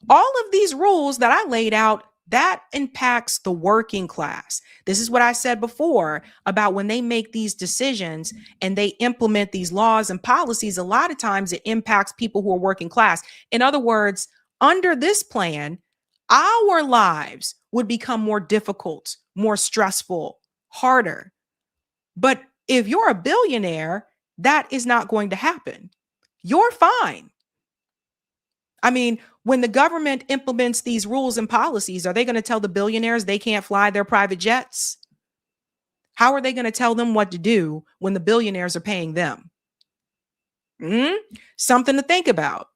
All of these rules that I laid out, that impacts the working class. This is what I said before about when they make these decisions and they implement these laws and policies, a lot of times it impacts people who are working class. In other words, under this plan, our lives would become more difficult, more stressful, harder. But if you're a billionaire, that is not going to happen. You're fine. I mean, when the government implements these rules and policies, are they going to tell the billionaires they can't fly their private jets? How are they going to tell them what to do when the billionaires are paying them? Something to think about.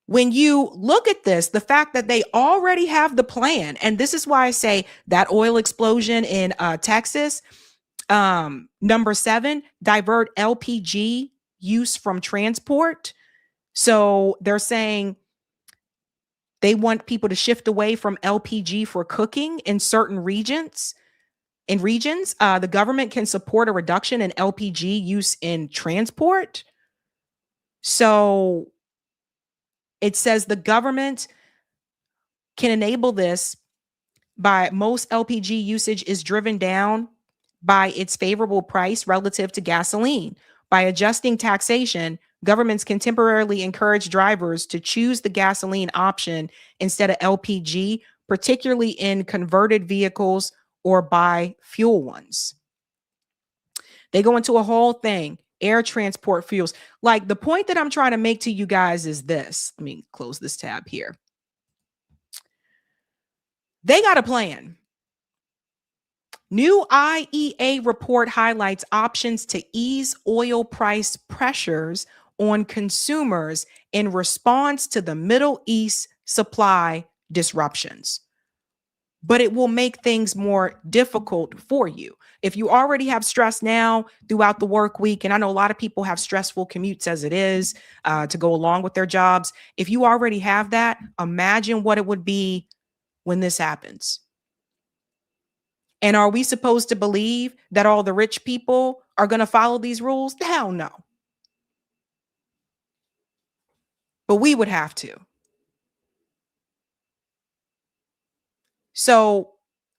when you look at this, the fact that they already have the plan, and this is why I say that oil explosion in Texas, number 7, divert LPG use from transport. So they're saying they want people to shift away from LPG for cooking in certain regions. The government can support a reduction in LPG use in transport. So it says the government can enable this by most LPG usage is driven down by its favorable price relative to gasoline. By adjusting taxation, governments can temporarily encourage drivers to choose the gasoline option instead of LPG, particularly in converted vehicles or bi-fuel ones. They go into a whole thing, air transport fuels. Like, the point that I'm trying to make to you guys is this. Let me close this tab here. They got a plan. New IEA report highlights options to ease oil price pressures on consumers in response to the Middle East supply disruptions. But it will make things more difficult for you. If you already have stress now throughout the work week, and I know a lot of people have stressful commutes as it is to go along with their jobs. If you already have that, imagine what it would be when this happens. And are we supposed to believe that all the rich people are going to follow these rules? Hell no. But we would have to. So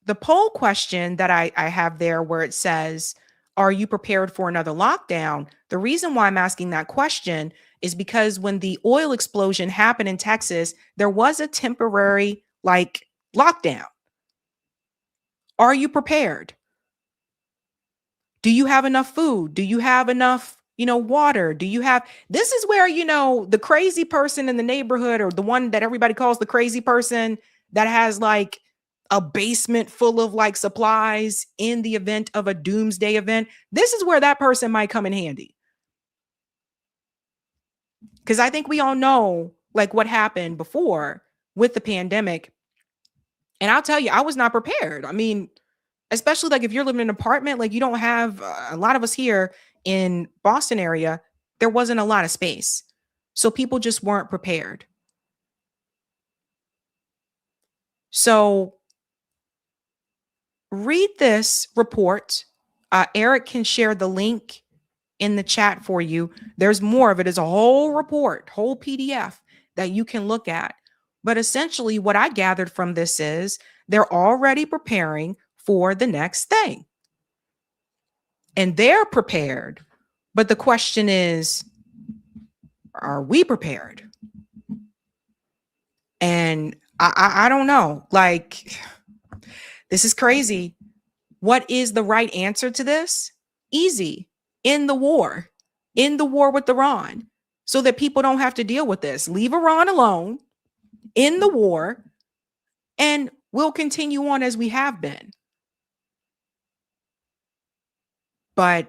the poll question that I have there where it says, are you prepared for another lockdown? The reason why I'm asking that question is because when the oil explosion happened in Texas, there was a temporary lockdown. Are you prepared? Do you have enough food? Do you have enough, water? This is where, the crazy person in the neighborhood, or the one that everybody calls the crazy person that has a basement full of supplies in the event of a doomsday event. This is where that person might come in handy. Because I think we all know what happened before with the pandemic. And I'll tell you, I was not prepared. I mean, especially if you're living in an apartment, you don't have a lot of us here in Boston area, there wasn't a lot of space. So people just weren't prepared. So read this report. Eric can share the link in the chat for you. There's more of it. It's a whole report, whole PDF that you can look at. But essentially what I gathered from this is they're already preparing for the next thing. And they're prepared. But the question is, are we prepared? And I don't know. This is crazy. What is the right answer to this? Easy. End the war. End the war with Iran so that people don't have to deal with this. Leave Iran alone. End the war. And we'll continue on as we have been. But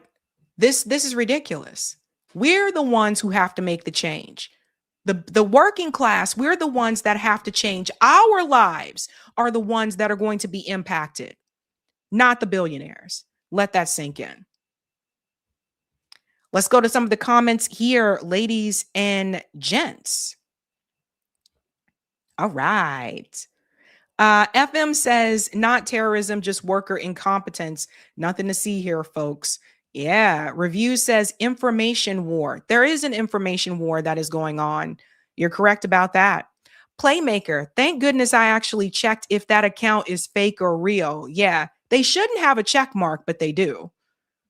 this is ridiculous. We're the ones who have to make the change. The working class, we're the ones that have to change. Our lives are the ones that are going to be impacted, not the billionaires. Let that sink in. Let's go to some of the comments here, ladies and gents. All right. FM says, not terrorism, just worker incompetence. Nothing to see here, folks. Yeah. Review says information war. There is an information war that is going on. You're correct about that. Playmaker, thank goodness I actually checked if that account is fake or real. Yeah. They shouldn't have a check mark, but they do.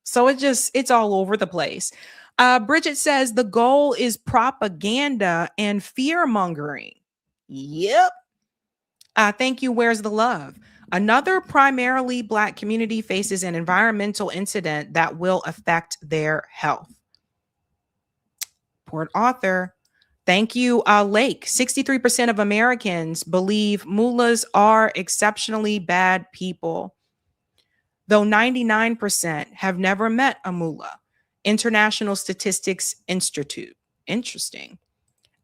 So it's all over the place. Bridget says the goal is propaganda and fear mongering. Yep. Thank you. Where's the love? Another primarily Black community faces an environmental incident that will affect their health. Port author. Thank you, Lake. 63% of Americans believe mullahs are exceptionally bad people, though 99% have never met a mullah. International Statistics Institute. Interesting.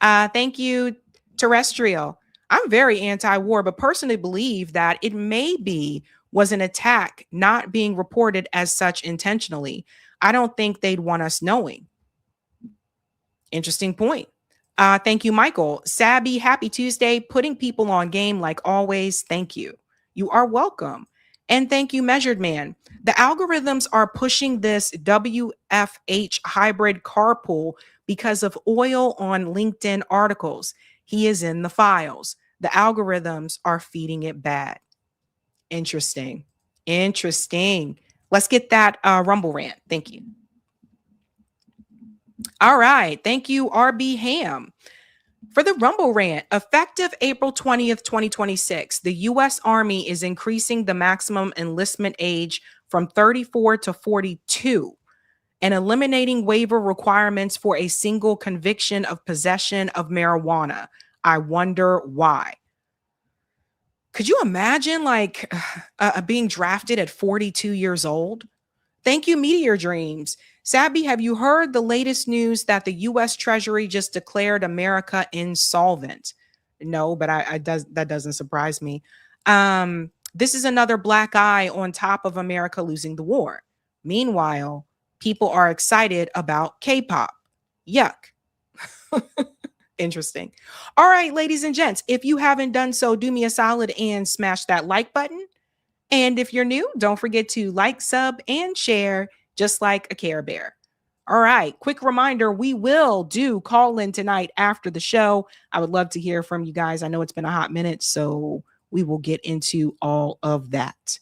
Thank you, Terrestrial. I'm very anti-war, but personally believe that it was an attack not being reported as such intentionally. I don't think they'd want us knowing. Interesting point. Thank you, Michael. Sabby, happy Tuesday. Putting people on game like always. Thank you. You are welcome. And thank you, Measured Man. The algorithms are pushing this WFH hybrid carpool because of oil on LinkedIn articles. He is in the files. The algorithms are feeding it bad. Interesting. Interesting. Let's get that Rumble rant. Thank you. All right. Thank you, RB Ham. For the Rumble rant, effective April 20th, 2026, the U.S. Army is increasing the maximum enlistment age from 34 to 42 and eliminating waiver requirements for a single conviction of possession of marijuana. I wonder why. Could you imagine being drafted at 42 years old? Thank you, Meteor Dreams. Sabby, have you heard the latest news that the U.S. Treasury just declared America insolvent? No, but that doesn't surprise me. This is another black eye on top of America losing the war. Meanwhile, people are excited about K-pop. Yuck. Interesting. All right, ladies and gents, if you haven't done so, do me a solid and smash that like button. And if you're new, don't forget to like, sub, and share, just like a Care Bear. All right, quick reminder, we will do call in tonight after the show. I would love to hear from you guys. I know it's been a hot minute, so we will get into all of that.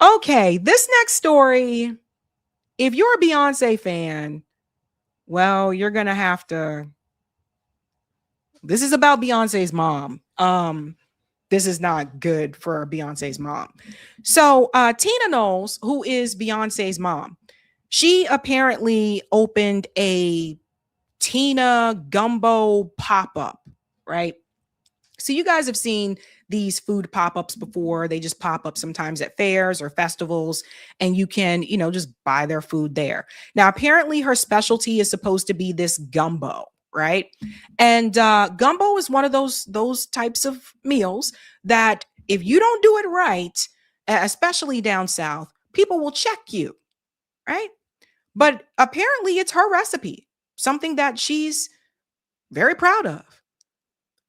Okay, this next story, if you're a Beyonce fan, well, you're going to have to... This is about Beyonce's mom. This is not good for Beyonce's mom. So Tina Knowles, who is Beyonce's mom, she apparently opened a Tina gumbo pop-up, right? So you guys have seen these food pop-ups before. They just pop up sometimes at fairs or festivals, and you can, just buy their food there. Now, apparently her specialty is supposed to be this gumbo, right? And gumbo is one of those types of meals that if you don't do it right, especially down south, people will check you, right? But apparently it's her recipe, something that she's very proud of.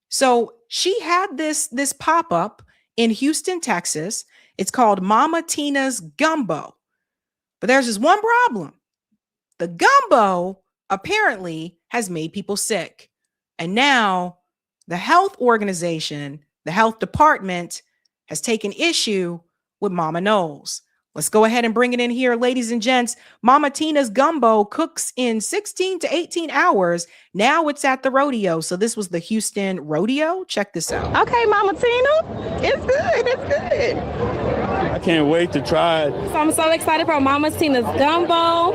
So she had this pop-up in Houston, Texas. It's called Mama Tina's Gumbo. But there's just one problem. The gumbo apparently has made people sick. And now the health organization, the health department, has taken issue with Mama Knowles. Let's go ahead and bring it in here, ladies and gents. Mama Tina's Gumbo cooks in 16 to 18 hours. Now it's at the rodeo. So this was the Houston rodeo. Check this out. Okay, Mama Tina, it's good. It's good. I can't wait to try it. So I'm so excited for Mama Tina's Gumbo.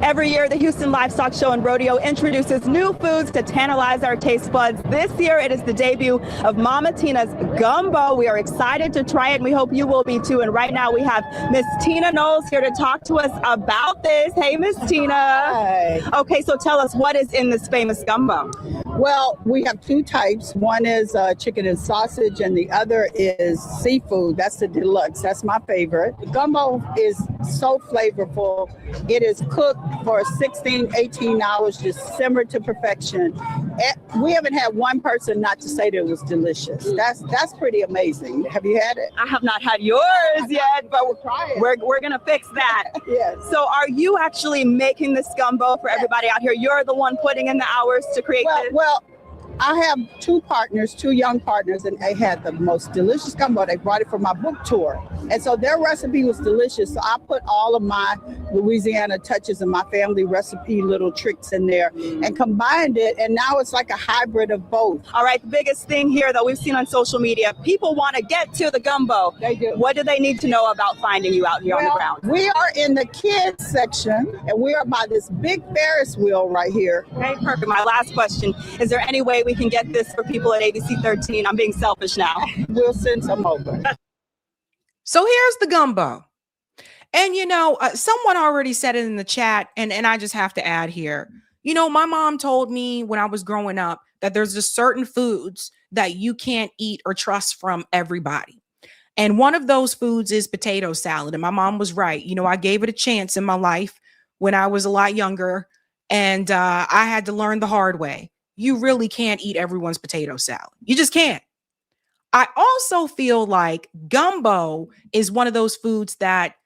Every year, the Houston Livestock Show and Rodeo introduces new foods to tantalize our taste buds. This year, it is the debut of Mama Tina's Gumbo. We are excited to try it, and we hope you will be too. And right now, we have Miss Tina Knowles here to talk to us about this. Hey, Miss Tina. Hi. Okay, so tell us, what is in this famous gumbo? Well, we have two types. One is chicken and sausage, and the other is seafood. That's the deluxe. That's my favorite. Gumbo is so flavorful. It is cooked for 16, 18 hours, just simmered to perfection. We haven't had one person not to say that it was delicious. That's pretty amazing. Have you had it? I have not had yours yet, but we're gonna fix that. Yes. So are you actually making this gumbo for everybody out here? You're the one putting in the hours to create this? Well, I have two young partners, and they had the most delicious gumbo. They brought it for my book tour. And so their recipe was delicious. So I put all of my Louisiana touches and my family recipe little tricks in there and combined it. And now it's like a hybrid of both. All right. The biggest thing here that we've seen on social media, people want to get to the gumbo. They do. What do they need to know about finding you out here on the ground? We are in the kids section, and we are by this big Ferris wheel right here. Okay, perfect. My last question, is there any way we can get this for people at ABC 13? I'm being selfish now. We'll send some over. So here's the gumbo. And, someone already said it in the chat, and I just have to add here, You know, my mom told me when I was growing up that there's just certain foods that you can't eat or trust from everybody. And one of those foods is potato salad. And my mom was right. You know, I gave it a chance in my life when I was a lot younger. And I had to learn the hard way. You really can't eat everyone's potato salad. You just can't. I also feel like gumbo is one of those foods that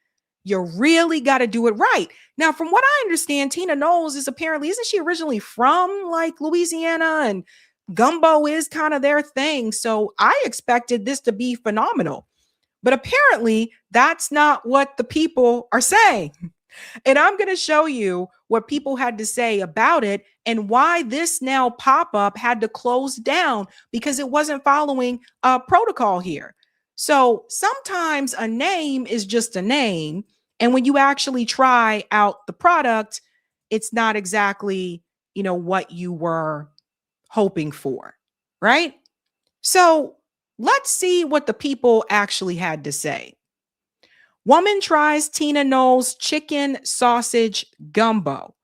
you really got to do it right. Now, from what I understand, Tina Knowles is apparently, isn't she originally from like Louisiana? And gumbo is kind of their thing. So I expected this to be phenomenal. But apparently, that's not what the people are saying. And I'm going to show you what people had to say about it and why this now pop-up had to close down because it wasn't following protocol here. So sometimes a name is just a name. And when you actually try out the product, it's not exactly, you know, what you were hoping for, right? So let's see what the people actually had to say. Woman tries Tina Knowles chicken sausage gumbo.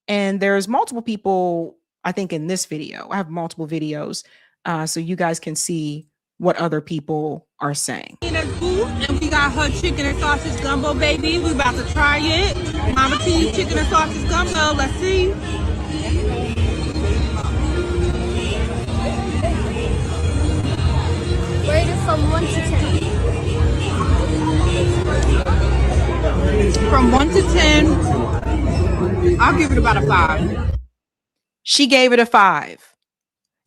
And there's multiple people, I think, in this video. I have multiple videos so you guys can see what other people are saying. Tina's food, and we got her chicken and sausage gumbo, baby. We about to try it. Mama T chicken and sausage gumbo. Let's see. Rated from 1 to 10. From 1 to 10, I'll give it about a 5. She gave it a 5.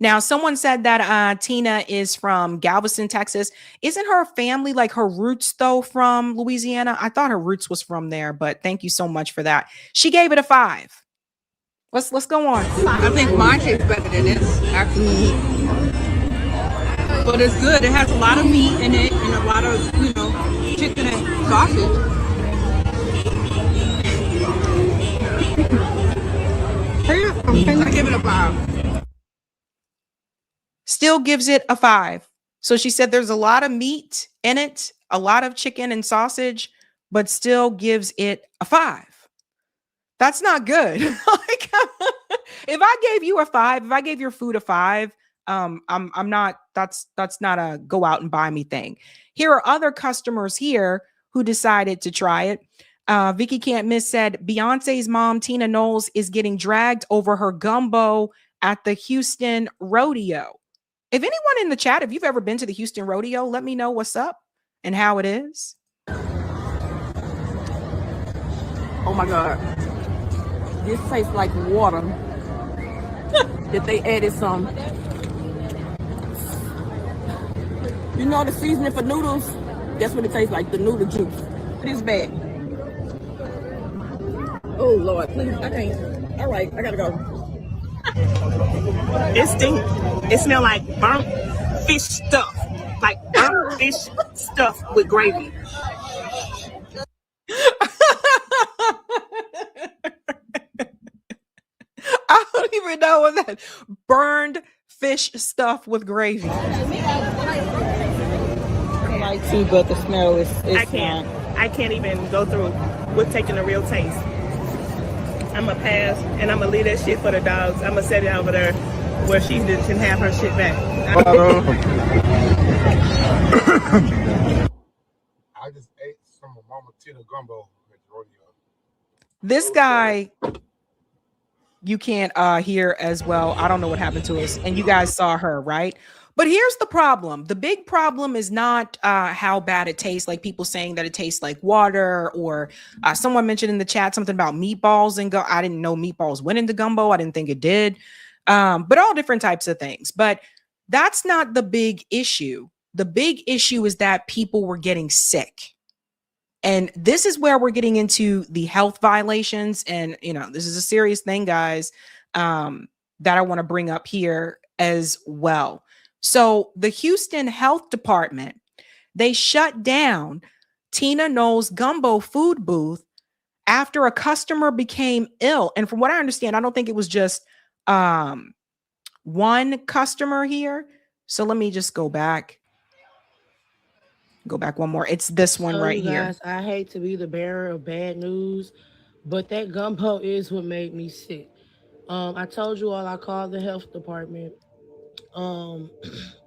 Now, someone said that Tina is from Galveston, Texas. Isn't her family, like her roots, though, from Louisiana? I thought her roots was from there, but thank you so much for that. She gave it a 5. Let's go on. I think mine tastes better than this, actually. But it's good. It has a lot of meat in it and a lot of, you know, chicken and sausage. I give it a 5. Still gives it a 5. So she said there's a lot of meat in it, a lot of chicken and sausage, but still gives it a 5. That's not good. Like, if I gave you a 5, if I gave your food a 5, I'm not, that's not a go out and buy me thing. Here are other customers here who decided to try it. Vicky Can't Miss said Beyonce's mom, Tina Knowles, is getting dragged over her gumbo at the Houston rodeo. If anyone in the chat, if you've ever been to the Houston rodeo, let me know what's up and how it is. Oh my God. This tastes like water. That they added some. You know the seasoning for noodles? That's what it tastes like, the noodle juice. It is bad. Oh Lord, please, I can't. All right, I gotta go. It stinks. It smells like burnt fish stuff. Like burnt fish stuff with gravy. I don't even know what that burned fish stuff with gravy. I like to, but the smell is I can't even go through with taking a real taste. I'm going to pass, and I'm going to leave that shit for the dogs. I'm going to set it over there where she can have her shit back. I just ate some of Mama Tina gumbo at the rodeo. This guy, you can't hear as well. I don't know what happened to us. And you guys saw her, right? But here's the problem. The big problem is not how bad it tastes, like people saying that it tastes like water, or someone mentioned in the chat something about meatballs and I didn't know meatballs went into gumbo. I didn't think it did. But all different types of things. But that's not the big issue. The big issue is that people were getting sick. And this is where we're getting into the health violations. And, you know, this is a serious thing, guys, that I want to bring up here as well. So the Houston Health Department, they shut down Tina Knowles' gumbo food booth after a customer became ill. And from what I understand, I don't think it was just one customer here. So let me just go back. Go back one more. It's this one right here. I hate to be the bearer of bad news, but that gumbo is what made me sick. I told you all I called the health department. Um,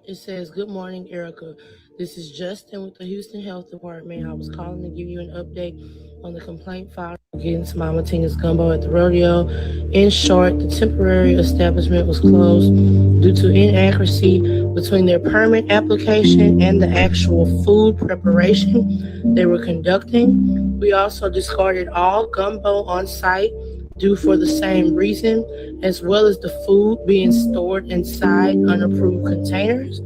it says, "Good morning, Erica. This is Justin with the Houston Health Department. I was calling to give you an update on the complaint filed against Mama Tina's Gumbo at the rodeo. In short, the temporary establishment was closed due to inaccuracy between their permit application and the actual food preparation they were conducting. We also discarded all gumbo on site due for the same reason, as well as the food being stored inside unapproved containers."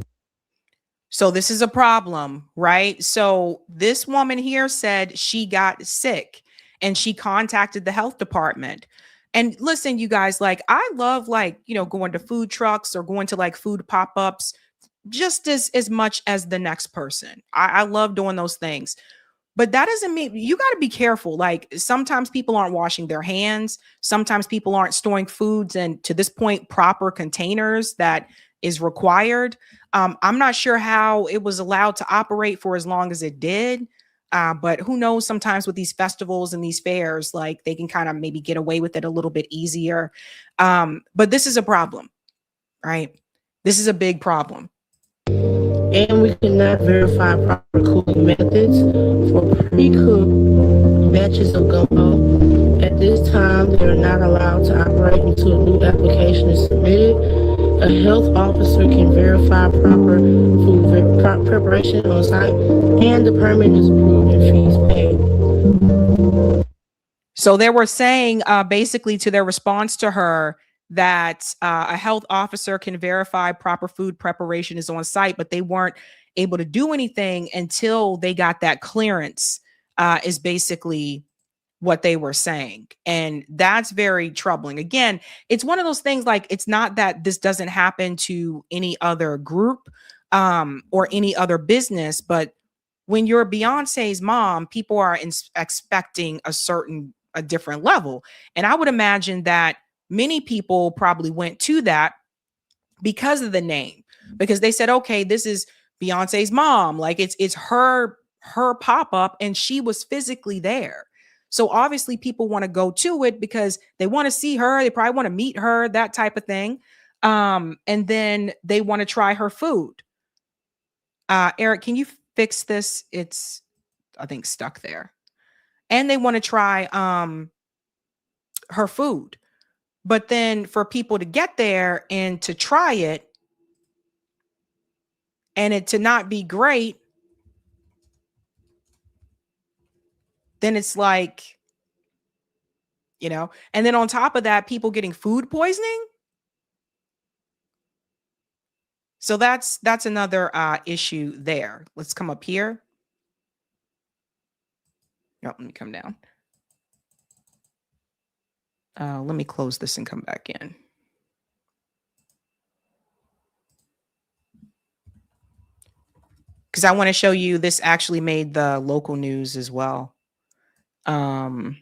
So this is a problem, right? So this woman here said she got sick and she contacted the health department. And listen, you guys, like I love like, going to food trucks or going to like food pop-ups just as much as the next person. I love doing those things. But that doesn't mean you got to be careful. Like sometimes people aren't washing their hands. Sometimes people aren't storing foods and to this point, proper containers that is required. I'm not sure how it was allowed to operate for as long as it did. But who knows, sometimes with these festivals and these fairs, like they can kind of maybe get away with it a little bit easier. But this is a problem, right? This is a big problem. And we cannot verify proper cooking methods for pre-cooked batches of gumbo. At this time, they are not allowed to operate until a new application is submitted. A health officer can verify proper food preparation on site, and the permit is approved and fees paid. So they were saying basically to their response to her that a health officer can verify proper food preparation is on site, but they weren't able to do anything until they got that clearance, is basically what they were saying. And that's very troubling. Again, it's one of those things like it's not that this doesn't happen to any other group or any other business, but when you're Beyonce's mom, people are expecting a different level. And I would imagine that many people probably went to that because of the name, because they said, okay, this is Beyonce's mom. Like it's her pop-up and she was physically there. So obviously people want to go to it because they want to see her. They probably want to meet her, that type of thing. And then they want to try her food. Eric, can you fix this? It's, I think, stuck there. And they want to try her food. But then for people to get there and to try it and it to not be great, then it's like, and then on top of that, people getting food poisoning. So that's another issue there. Let's come up here. Oh, let me come down. Let me close this and come back in. Because I want to show you this actually made the local news as well. Oh,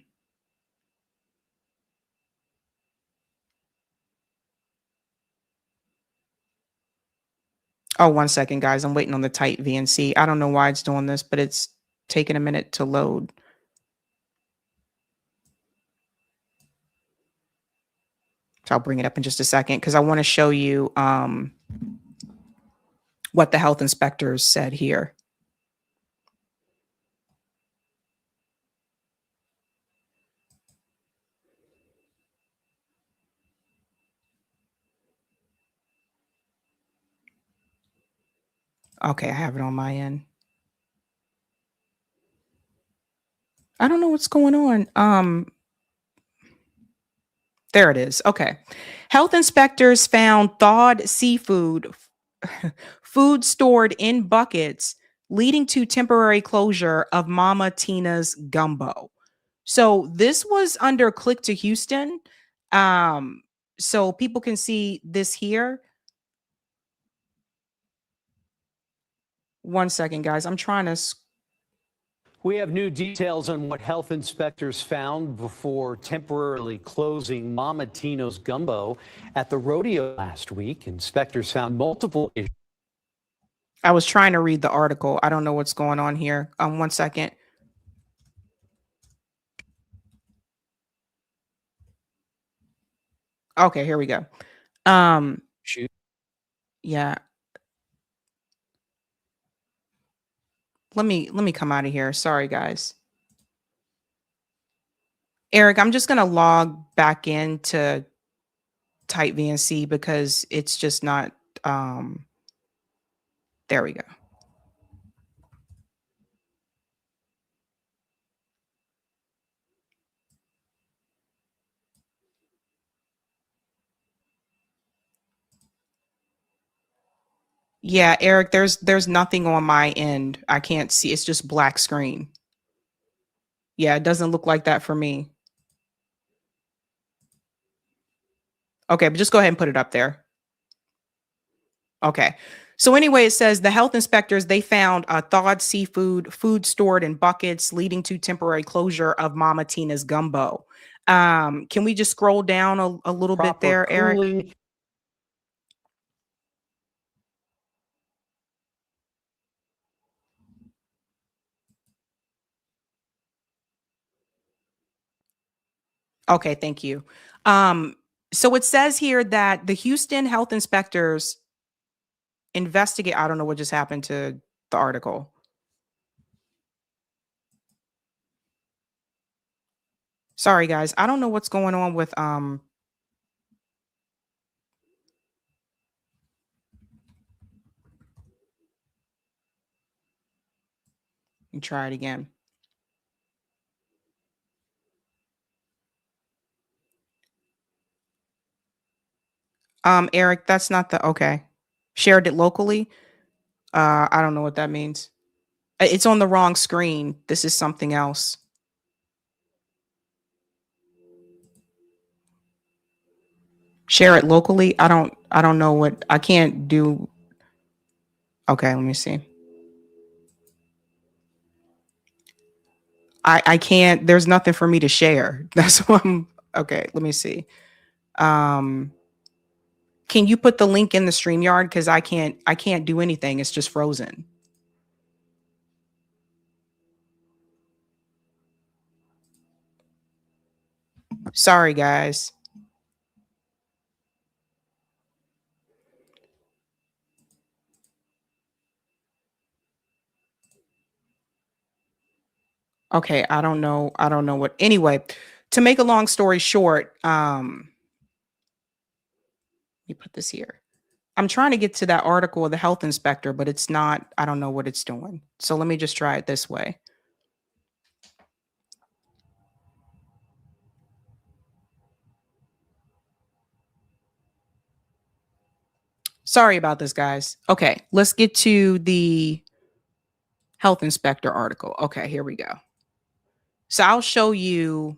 1 second, guys. I'm waiting on the tight VNC. I don't know why it's doing this, but it's taking a minute to load. So I'll bring it up in just a second because I want to show you what the health inspectors said here. Okay, I have it on my end. I don't know what's going on. There it is. Okay. Health inspectors found thawed seafood, food stored in buckets, leading to temporary closure of Mama Tina's Gumbo. So this was under Click to Houston. So people can see this here. 1 second, guys. I'm trying to. We have new details on what health inspectors found before temporarily closing Mama Tina's Gumbo at the rodeo last week. Inspectors found multiple issues. I was trying to read the article. I don't know what's going on here. 1 second. Okay, here we go. Shoot. Yeah. Let me come out of here. Sorry, guys. Eric, I'm just gonna log back into Type VNC because it's just not there we go. Yeah, Eric, there's nothing on my end. I can't see. It's just black screen. Yeah, it doesn't look like that for me. Okay, but just go ahead and put it up there. Okay. So anyway, it says the health inspectors, they found thawed seafood, food stored in buckets, leading to temporary closure of Mama Tina's gumbo. Can we just scroll down a little bit there, Eric? Cooling. Okay, thank you. So it says here that the Houston health inspectors investigate. I don't know what just happened to the article. Sorry, guys. I don't know what's going on with Let me try it again. Eric, that's not the okay. Shared it locally. I don't know what that means. It's on the wrong screen. This is something else. Share it locally. I don't know what I can't do. Okay, let me see. I can't, there's nothing for me to share. That's what I'm okay. Let me see. Can you put the link in the StreamYard? Because I can't do anything. It's just frozen. Sorry, guys. Okay, I don't know what. Anyway, to make a long story short, let me put this here. I'm trying to get to that article of the health inspector, but it's not, I don't know what it's doing. So let me just try it this way. Sorry about this, guys. Okay, let's get to the health inspector article. Okay, here we go. So I'll show you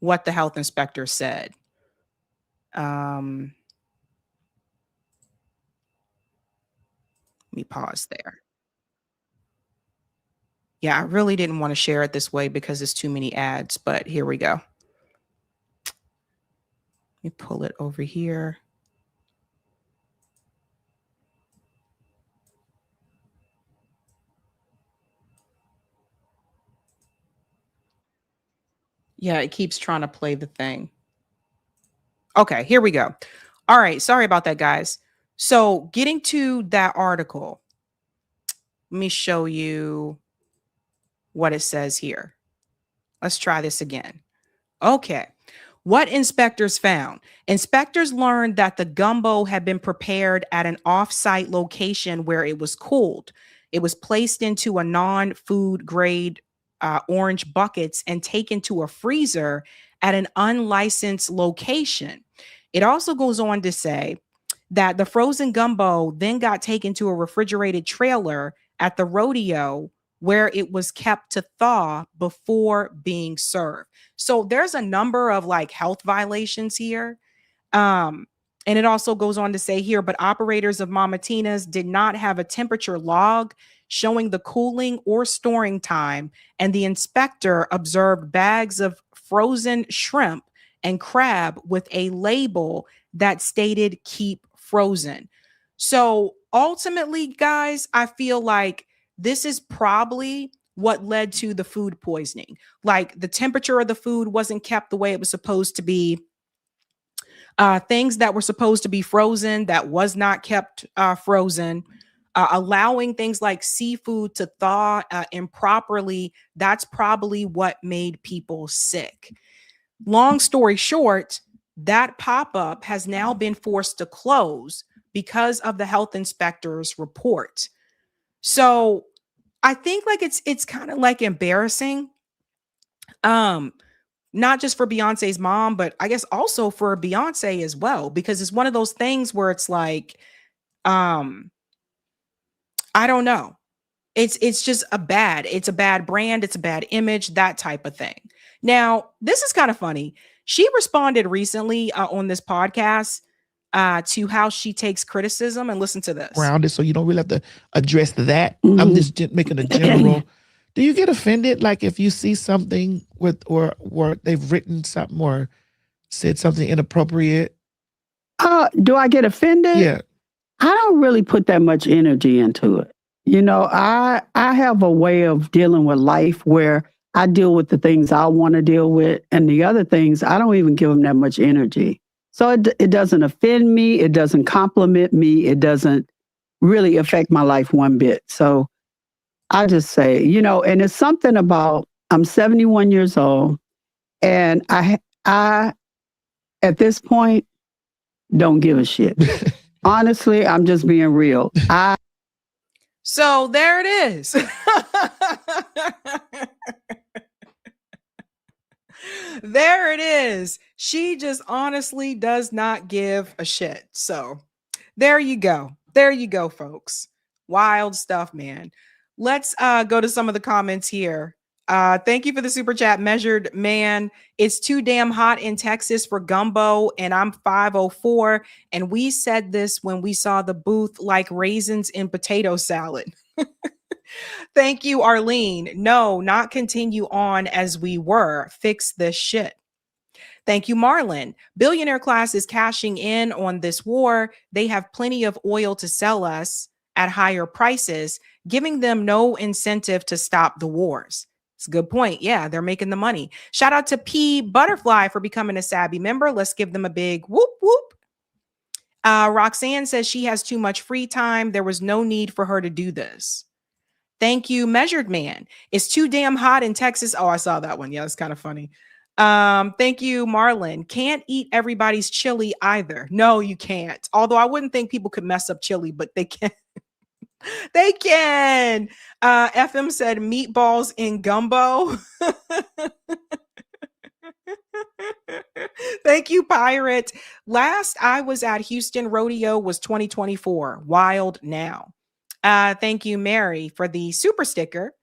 what the health inspector said. Let me pause there. Yeah, I really didn't want to share it this way because it's too many ads, but here we go. Let me pull it over here. Yeah, it keeps trying to play the thing. Okay, here we go. All right, sorry about that, guys. So getting to that article, let me show you what it says here. Let's try this again. Okay. What inspectors found? Inspectors learned that the gumbo had been prepared at an off-site location where it was cooled. It was placed into a non-food grade orange buckets and taken to a freezer at an unlicensed location. It also goes on to say that the frozen gumbo then got taken to a refrigerated trailer at the rodeo where it was kept to thaw before being served. So there's a number of like health violations here. And it also goes on to say here, but operators of Mama Tina's did not have a temperature log showing the cooling or storing time. And the inspector observed bags of frozen shrimp and crab with a label that stated keep frozen. So ultimately, guys, I feel like this is probably what led to the food poisoning. Like the temperature of the food wasn't kept the way it was supposed to be. things that were supposed to be frozen that was not kept frozen, allowing things like seafood to thaw improperly. That's probably what made people sick. Long story short, that pop-up has now been forced to close because of the health inspector's report. So I think like it's kind of like embarrassing. Not just for Beyonce's mom, but I guess also for Beyonce as well, because it's one of those things where it's like, I don't know. It's just it's a bad brand, it's a bad image, that type of thing. Now, this is kind of funny. She responded recently on this podcast to how she takes criticism, and listen to this. Grounded, so you don't really have to address that. I'm just making a general. Do you get offended, like if you see something with or they've written something or said something inappropriate? Do I get offended? Yeah. I don't really put that much energy into it. You know, I have a way of dealing with life where I deal with the things I want to deal with, and the other things I don't even give them that much energy. So it doesn't offend me. It doesn't compliment me. It doesn't really affect my life one bit. So I just say, you know, and it's something about, I'm 71 years old, and I at this point don't give a shit. Honestly, I'm just being real. So there it is. There it is. She just honestly does not give a shit. So there you go. There you go, folks. Wild stuff, man. Let's go to some of the comments here. Thank you for the super chat, Measured Man. It's too damn hot in Texas for gumbo, and I'm 504. And we said this when we saw the booth like raisins in potato salad. Thank you, Arlene. No, not continue on as we were. Fix this shit. Thank you, Marlon. Billionaire class is cashing in on this war. They have plenty of oil to sell us at higher prices, giving them no incentive to stop the wars. It's a good point. Yeah, they're making the money. Shout out to P Butterfly for becoming a Sabby member. Let's give them a big whoop whoop. Roxanne says she has too much free time. There was no need for her to do this. Thank you, Measured Man. It's too damn hot in Texas. Oh, I saw that one. Yeah, that's kind of funny. Thank you, Marlon. Can't eat everybody's chili either. No, you can't. Although I wouldn't think people could mess up chili, but they can. They can. FM said meatballs in gumbo. Thank you, Pirate. Last I was at Houston Rodeo was 2024. Wild now. Thank you, Mary, for the super sticker.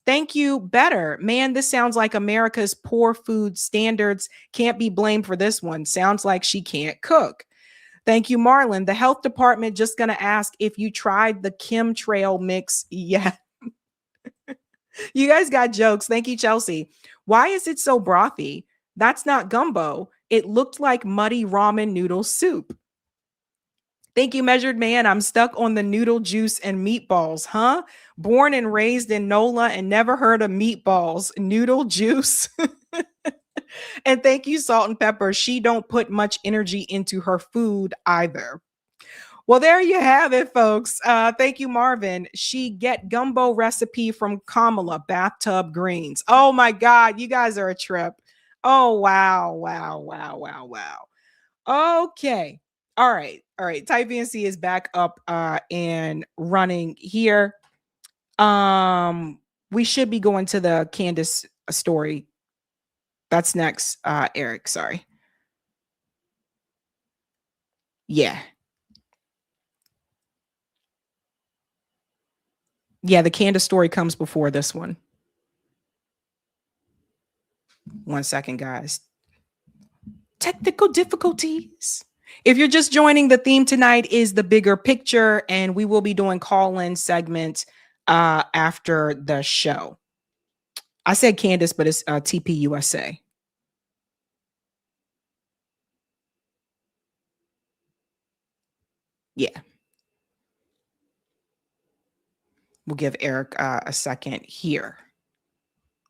Thank you, Better. Man, this sounds like America's poor food standards. Can't be blamed for this one. Sounds like she can't cook. Thank you, Marlon. The health department just going to ask if you tried the chemtrail mix yet. You guys got jokes. Thank you, Chelsea. Why is it so brothy? That's not gumbo. It looked like muddy ramen noodle soup. Thank you, Measured Man. I'm stuck on the noodle juice and meatballs, huh? Born and raised in NOLA and never heard of meatballs. Noodle juice. And thank you, Salt and Pepper. She don't put much energy into her food either. Well, there you have it, folks. Thank you, Marvin. She get gumbo recipe from Kamala, bathtub greens. Oh my God, you guys are a trip. Oh, wow, wow, wow, wow, wow. Okay. All right. All right. Type VNC is back up and running here. We should be going to the Candace story. That's next, Eric. Sorry. Yeah. Yeah, the Candace story comes before this one. 1 second, guys. Technical difficulties. If you're just joining, the theme tonight is the bigger picture, and we will be doing call-in segment after the show. I said Candace, but it's TPUSA. Yeah. We'll give Eric a second here.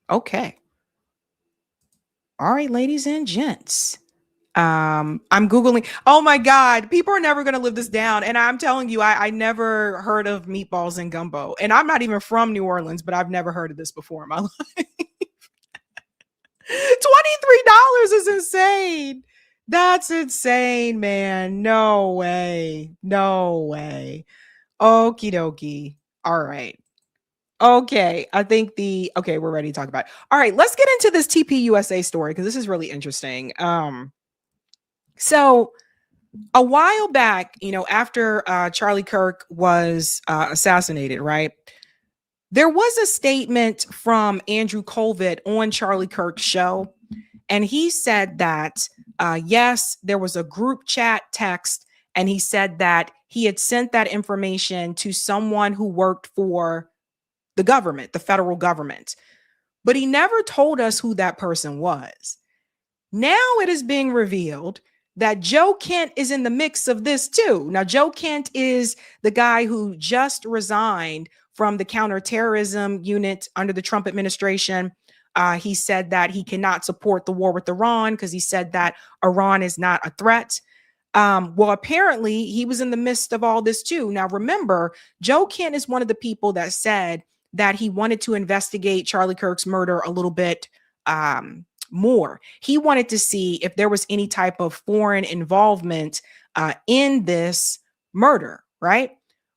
Okay. All right, ladies and gents. I'm Googling. Oh my God. People are never going to live this down. And I'm telling you, I never heard of meatballs and gumbo. And I'm not even from New Orleans, but I've never heard of this before in my life. $23 is insane. That's insane, man. No way. No way. Okie dokie. All right. Okay. I think okay, we're ready to talk about it. All right, let's get into this TPUSA story because this is really interesting. So a while back, after Charlie Kirk was assassinated, right? There was a statement from Andrew Colvett on Charlie Kirk's show, and he said that, yes, there was a group chat text, and he said that he had sent that information to someone who worked for the government, the federal government, but he never told us who that person was. Now it is being revealed that Joe Kent is in the mix of this too. Now, Joe Kent is the guy who just resigned from the counterterrorism unit under the Trump administration. He said that he cannot support the war with Iran because he said that Iran is not a threat. Well, apparently he was in the midst of all this too. Now, remember, Joe Kent is one of the people that said that he wanted to investigate Charlie Kirk's murder a little bit more. He wanted to see if there was any type of foreign involvement in this murder, right?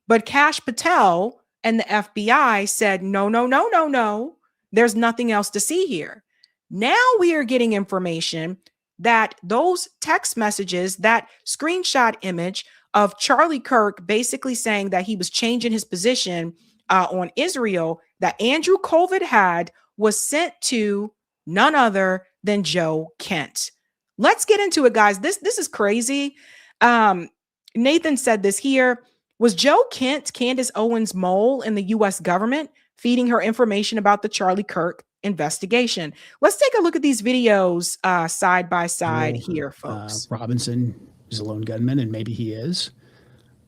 But Kash Patel and the FBI said, no. There's nothing else to see here. Now we are getting information that those text messages, that screenshot image of Charlie Kirk basically saying that he was changing his position on Israel that Andrew Colvett had was sent to none other than Joe Kent. Let's get into it, guys. This is crazy. Nathan said this here. Was Joe Kent Candace Owens' mole in the U.S. government feeding her information about the Charlie Kirk investigation? Let's take a look at these videos side by side here, folks. Robinson is a lone gunman, and maybe he is.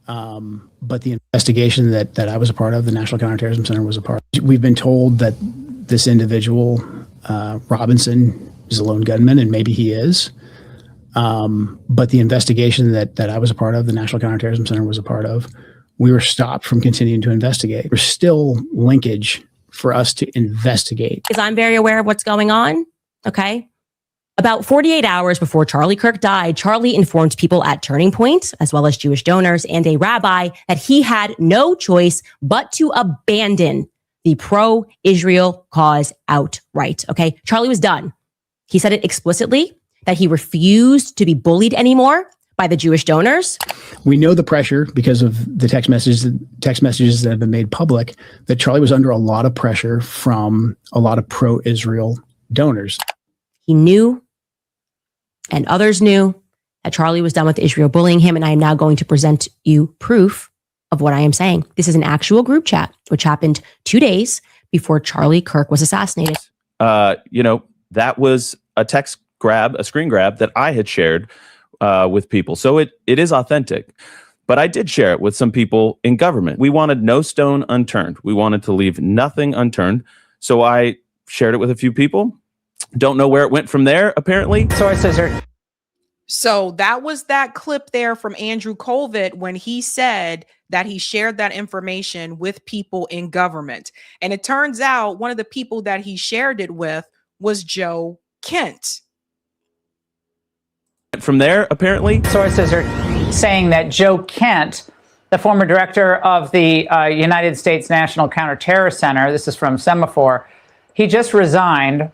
But the investigation that I was a part of, the National Counterterrorism Center was a part of. We've been told that this individual, Robinson, is a lone gunman, and maybe he is. But the investigation that I was a part of, the National Counterterrorism Center was a part of, we were stopped from continuing to investigate. There's still linkage for us to investigate. Because I'm very aware of what's going on, okay? About 48 hours before Charlie Kirk died, Charlie informed people at Turning Point, as well as Jewish donors and a rabbi, that he had no choice but to abandon the pro-Israel cause outright, okay? Charlie was done. He said it explicitly, that he refused to be bullied anymore by the Jewish donors. We know the pressure because of the text messages that have been made public, that Charlie was under a lot of pressure from a lot of pro-Israel donors. He knew, and others knew, that Charlie was done with Israel bullying him, and I am now going to present you proof of what I am saying. This is an actual group chat, which happened 2 days before Charlie Kirk was assassinated. That was a screen grab that I had shared with people. So it is authentic. But I did share it with some people in government. We wanted no stone unturned. We wanted to leave nothing unturned. So I shared it with a few people. Don't know where it went from there, apparently. So that was that clip there from Andrew Colvett when he said that he shared that information with people in government. And it turns out one of the people that he shared it with was Joe Kent. From there, apparently. Sources are saying that Joe Kent, the former director of the United States National Counterterror Center, this is from Semaphore, he just resigned.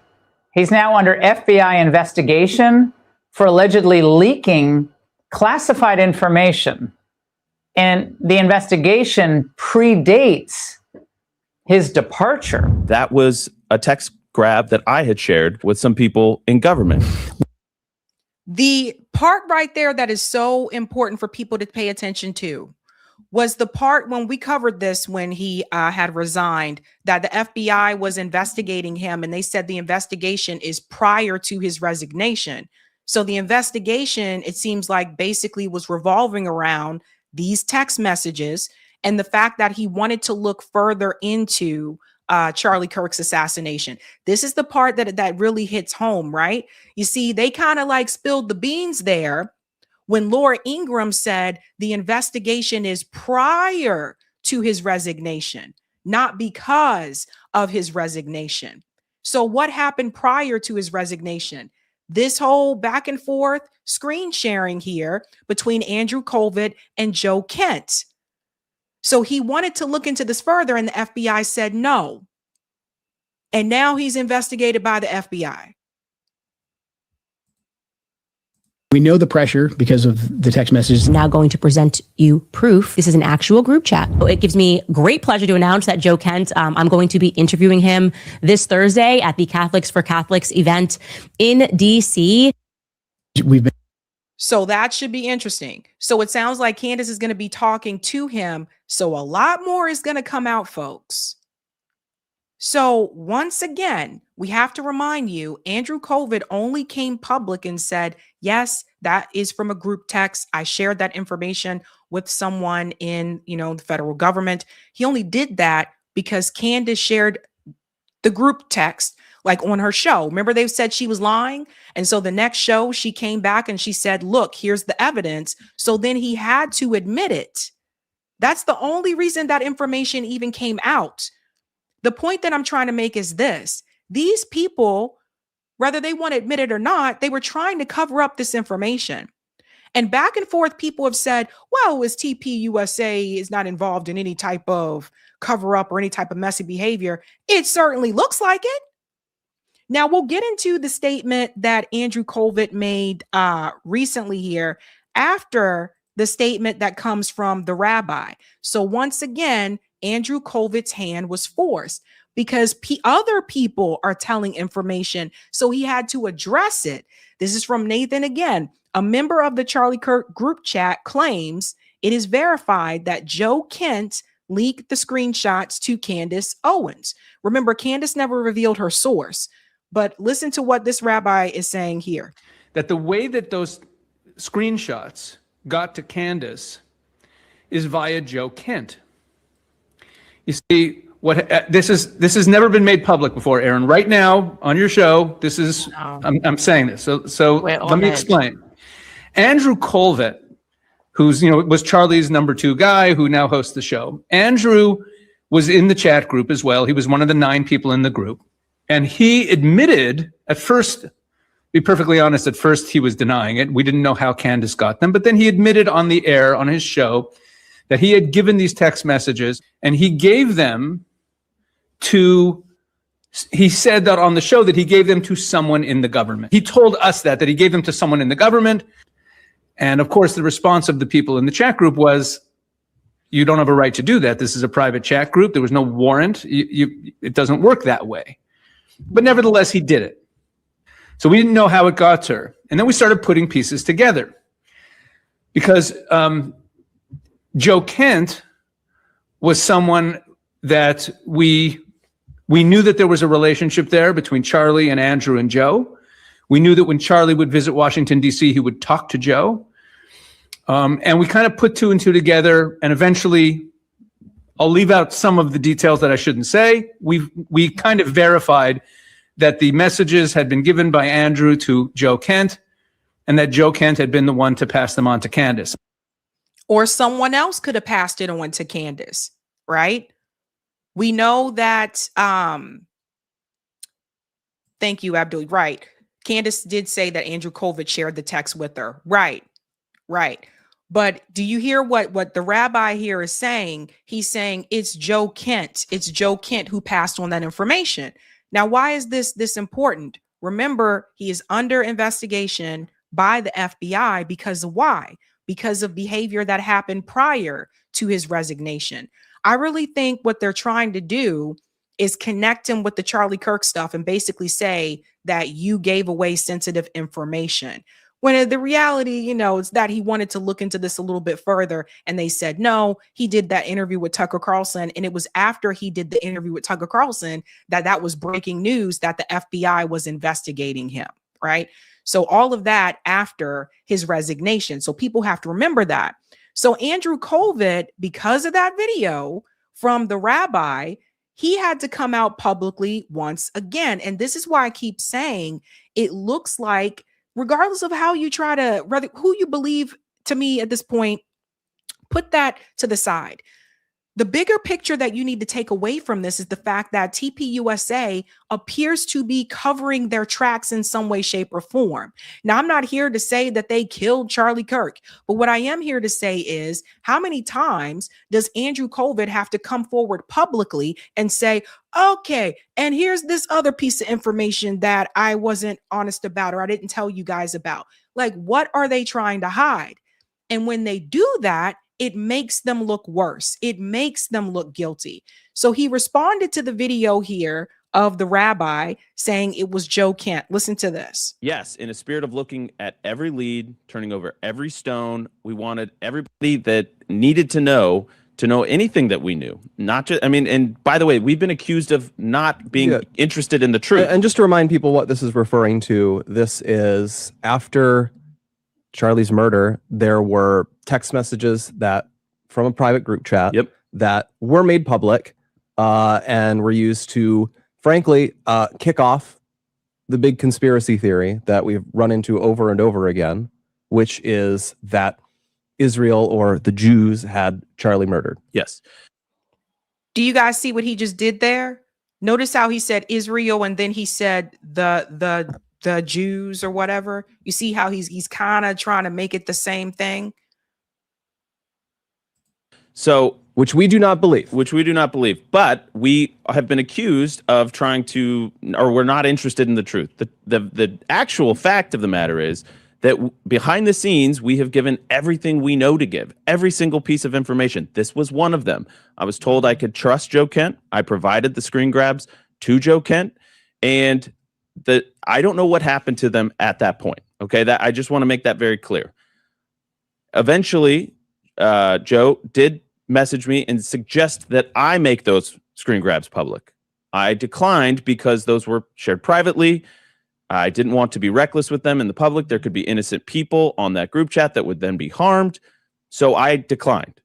He's now under FBI investigation for allegedly leaking classified information. And the investigation predates his departure. That was a text grab that I had shared with some people in government. The part right there that is so important for people to pay attention to was the part when we covered this when he had resigned, that the FBI was investigating him, and they said the investigation is prior to his resignation. So the investigation, it seems like, basically was revolving around these text messages and the fact that he wanted to look further into Charlie Kirk's assassination. This is the part that really hits home, right? You see, they kind of like spilled the beans there when Laura Ingraham said the investigation is prior to his resignation, not because of his resignation. So what happened prior to his resignation? This whole back and forth screen sharing here between Andrew Colvett and Joe Kent. So he wanted to look into this further, and the FBI said no. And now he's investigated by the FBI. We know the pressure because of the text messages. Now going to present you proof. This is an actual group chat. It gives me great pleasure to announce that Joe Kent, I'm going to be interviewing him this Thursday at the Catholics for Catholics event in DC. So that should be interesting. So it sounds like Candace is going to be talking to him. So a lot more is going to come out, folks. So once again, we have to remind you, Andrew Colvett only came public and said, yes, that is from a group text. I shared that information with someone in, the federal government. He only did that because Candace shared the group text like on her show. Remember, they said she was lying. And so the next show she came back and she said, look, here's the evidence. So then he had to admit it. That's the only reason that information even came out. The point that I'm trying to make is this. These people, whether they want to admit it or not, they were trying to cover up this information. And back and forth, people have said, well, as TPUSA is not involved in any type of cover up or any type of messy behavior. It certainly looks like it. Now, we'll get into the statement that Andrew Colvett made recently here after the statement that comes from the rabbi. So once again, Andrew Colvett's hand was forced because other people are telling information. So he had to address it. This is from Nathan again. A member of the Charlie Kirk group chat claims it is verified that Joe Kent leaked the screenshots to Candace Owens. Remember, Candace never revealed her source, but listen to what this rabbi is saying here. That the way that those screenshots got to Candace is via Joe Kent. You see, this has never been made public before, Aaron. Right now on your show, this is I'm saying this. So let me explain. Andrew Colvett, who's was Charlie's number 2 guy, who now hosts the show. Andrew was in the chat group as well. He was one of the 9 people in the group, and he admitted at first. Be perfectly honest, at first he was denying it. We didn't know how Candace got them, but then he admitted on the air on his show that he had given these text messages and he gave them he said that on the show that he gave them to someone in the government. He told us that he gave them to someone in the government. And of course, the response of the people in the chat group was, you don't have a right to do that. This is a private chat group. There was no warrant. It doesn't work that way. But nevertheless, he did it. So we didn't know how it got to her. And then we started putting pieces together because Joe Kent was someone that we knew that there was a relationship there between Charlie and Andrew and Joe. We knew that when Charlie would visit Washington, D.C., he would talk to Joe. And we kind of put 2 and 2 together, and eventually, I'll leave out some of the details that I shouldn't say. We kind of verified that the messages had been given by Andrew to Joe Kent, and that Joe Kent had been the one to pass them on to Candace. Or someone else could have passed it on to Candace, right? We know that, thank you, Abdul, right. Candace did say that Andrew Colvett shared the text with her. Right. But do you hear what the rabbi here is saying? He's saying it's Joe Kent. It's Joe Kent who passed on that information. Now, why is this important? Remember, he is under investigation by the FBI because of why? Because of behavior that happened prior to his resignation. I really think what they're trying to do is connect him with the Charlie Kirk stuff and basically say that you gave away sensitive information. When the reality, it's that he wanted to look into this a little bit further. And they said, no, he did that interview with Tucker Carlson. And it was after he did the interview with Tucker Carlson that was breaking news that the FBI was investigating him, right? So all of that after his resignation. So people have to remember that. So Andrew Colvett, because of that video from the rabbi, he had to come out publicly once again. And this is why I keep saying it looks like, regardless of how you try to, rather who you believe, to me at this point, put that to the side. The bigger picture that you need to take away from this is the fact that TPUSA appears to be covering their tracks in some way, shape, or form. Now, I'm not here to say that they killed Charlie Kirk, but what I am here to say is, how many times does Andrew Covid have to come forward publicly and say, okay, and here's this other piece of information that I wasn't honest about or I didn't tell you guys about? Like, what are they trying to hide? And when they do that, it makes them look worse. It makes them look guilty. So he responded to the video here of the rabbi saying it was Joe Kent. Listen to this. Yes, in a spirit of looking at every lead, turning over every stone, we wanted everybody that needed to know anything that we knew. Not just, I mean, and by the way, we've been accused of not being interested in the truth. And just to remind people what this is referring to, this is after Charlie's murder, there were text messages that from a private group chat that were made public and were used to, frankly, kick off the big conspiracy theory that we've run into over and over again, which is that Israel or the Jews had Charlie murdered. Yes. Do you guys see what he just did there? Notice how he said Israel and then he said the Jews or whatever. You see how he's kind of trying to make it the same thing. So, which we do not believe. But we have been accused of trying to, or we're not interested in the truth. The actual fact of the matter is that behind the scenes, we have given everything we know to give, every single piece of information. This was one of them. I was told I could trust Joe Kent. I provided the screen grabs to Joe Kent, and I don't know what happened to them at that point. Okay, that I just want to make that very clear. Eventually, Joe did message me and suggest that I make those screen grabs public. I declined because those were shared privately. I didn't want to be reckless with them in the public. There could be innocent people on that group chat that would then be harmed. So I declined.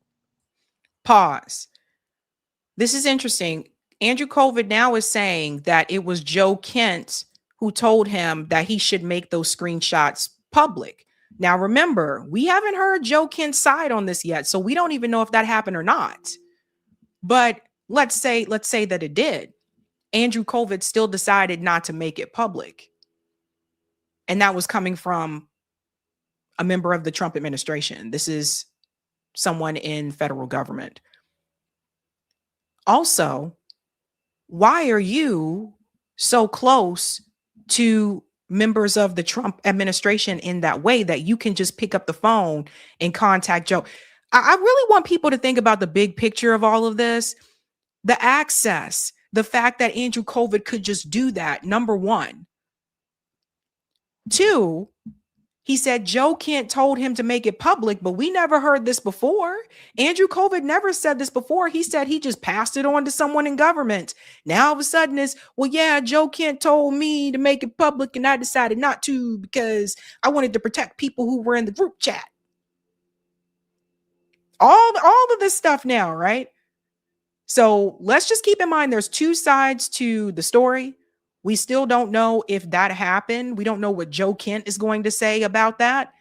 Pause. This is interesting. Andrew Covid now is saying that it was Joe Kent who told him that he should make those screenshots public. Now, remember, we haven't heard Joe Kent's side on this yet, so we don't even know if that happened or not. But let's say that it did. Andrew Covid still decided not to make it public. And that was coming from a member of the Trump administration. This is someone in federal government. Also, why are you so close to members of the Trump administration in that way that you can just pick up the phone and contact Joe? I really want people to think about the big picture of all of this. The access, the fact that Andrew Covid could just do that, number one. Two, he said Joe Kent told him to make it public, but we never heard this before. Andrew Covid never said this before. He said he just passed it on to someone in government. Now all of a sudden it's, well, yeah, Joe Kent told me to make it public and I decided not to because I wanted to protect people who were in the group chat. All of this stuff now, right? So let's just keep in mind there's two sides to the story. We still don't know if that happened. We don't know what Joe Kent is going to say about that.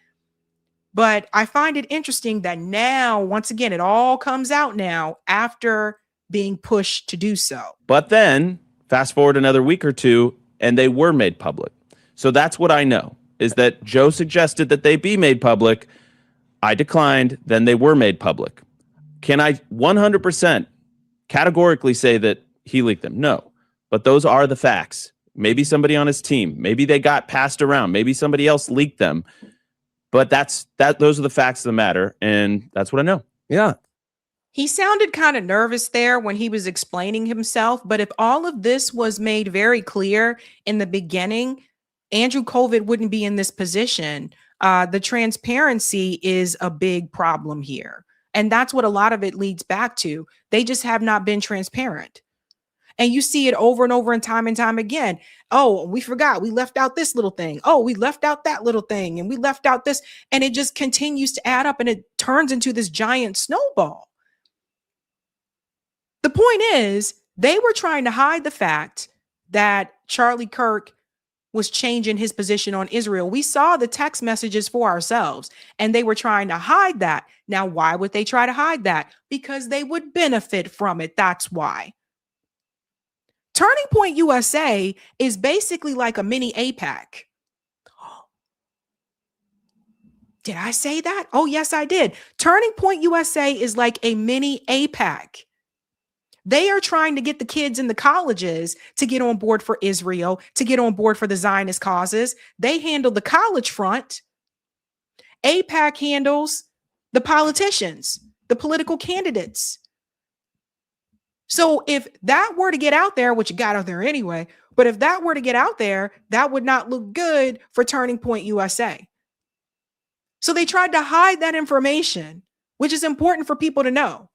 But I find it interesting that now, once again, it all comes out now after being pushed to do so. But then fast forward another week or two, and they were made public. So that's what I know, is that Joe suggested that they be made public. I declined. Then they were made public. Can I 100% categorically say that he leaked them? No. But those are the facts. Maybe somebody on his team, maybe they got passed around, maybe somebody else leaked them. But those are the facts of the matter, and that's what I know. Yeah. He sounded kind of nervous there when he was explaining himself, but if all of this was made very clear in the beginning, Andrew Covid wouldn't be in this position. The transparency is a big problem here. And that's what a lot of it leads back to. They just have not been transparent. And you see it over and over and time again. Oh, we forgot. We left out this little thing. Oh, we left out that little thing. And we left out this. And it just continues to add up and it turns into this giant snowball. The point is, They were trying to hide the fact that Charlie Kirk was changing his position on Israel. We saw the text messages for ourselves, and they were trying to hide that. Now, why would they try to hide that? Because they would benefit from it. That's why. Turning Point USA is basically like a mini AIPAC. Did I say that? Oh, yes, I did. Turning Point USA is like a mini AIPAC. They are trying to get the kids in the colleges to get on board for Israel, to get on board for the Zionist causes. They handle the college front. AIPAC handles the politicians, the political candidates. So if that were to get out there, which it got out there anyway, but if that were to get out there, that would not look good for Turning Point USA. So they tried to hide that information, which is important for people to know.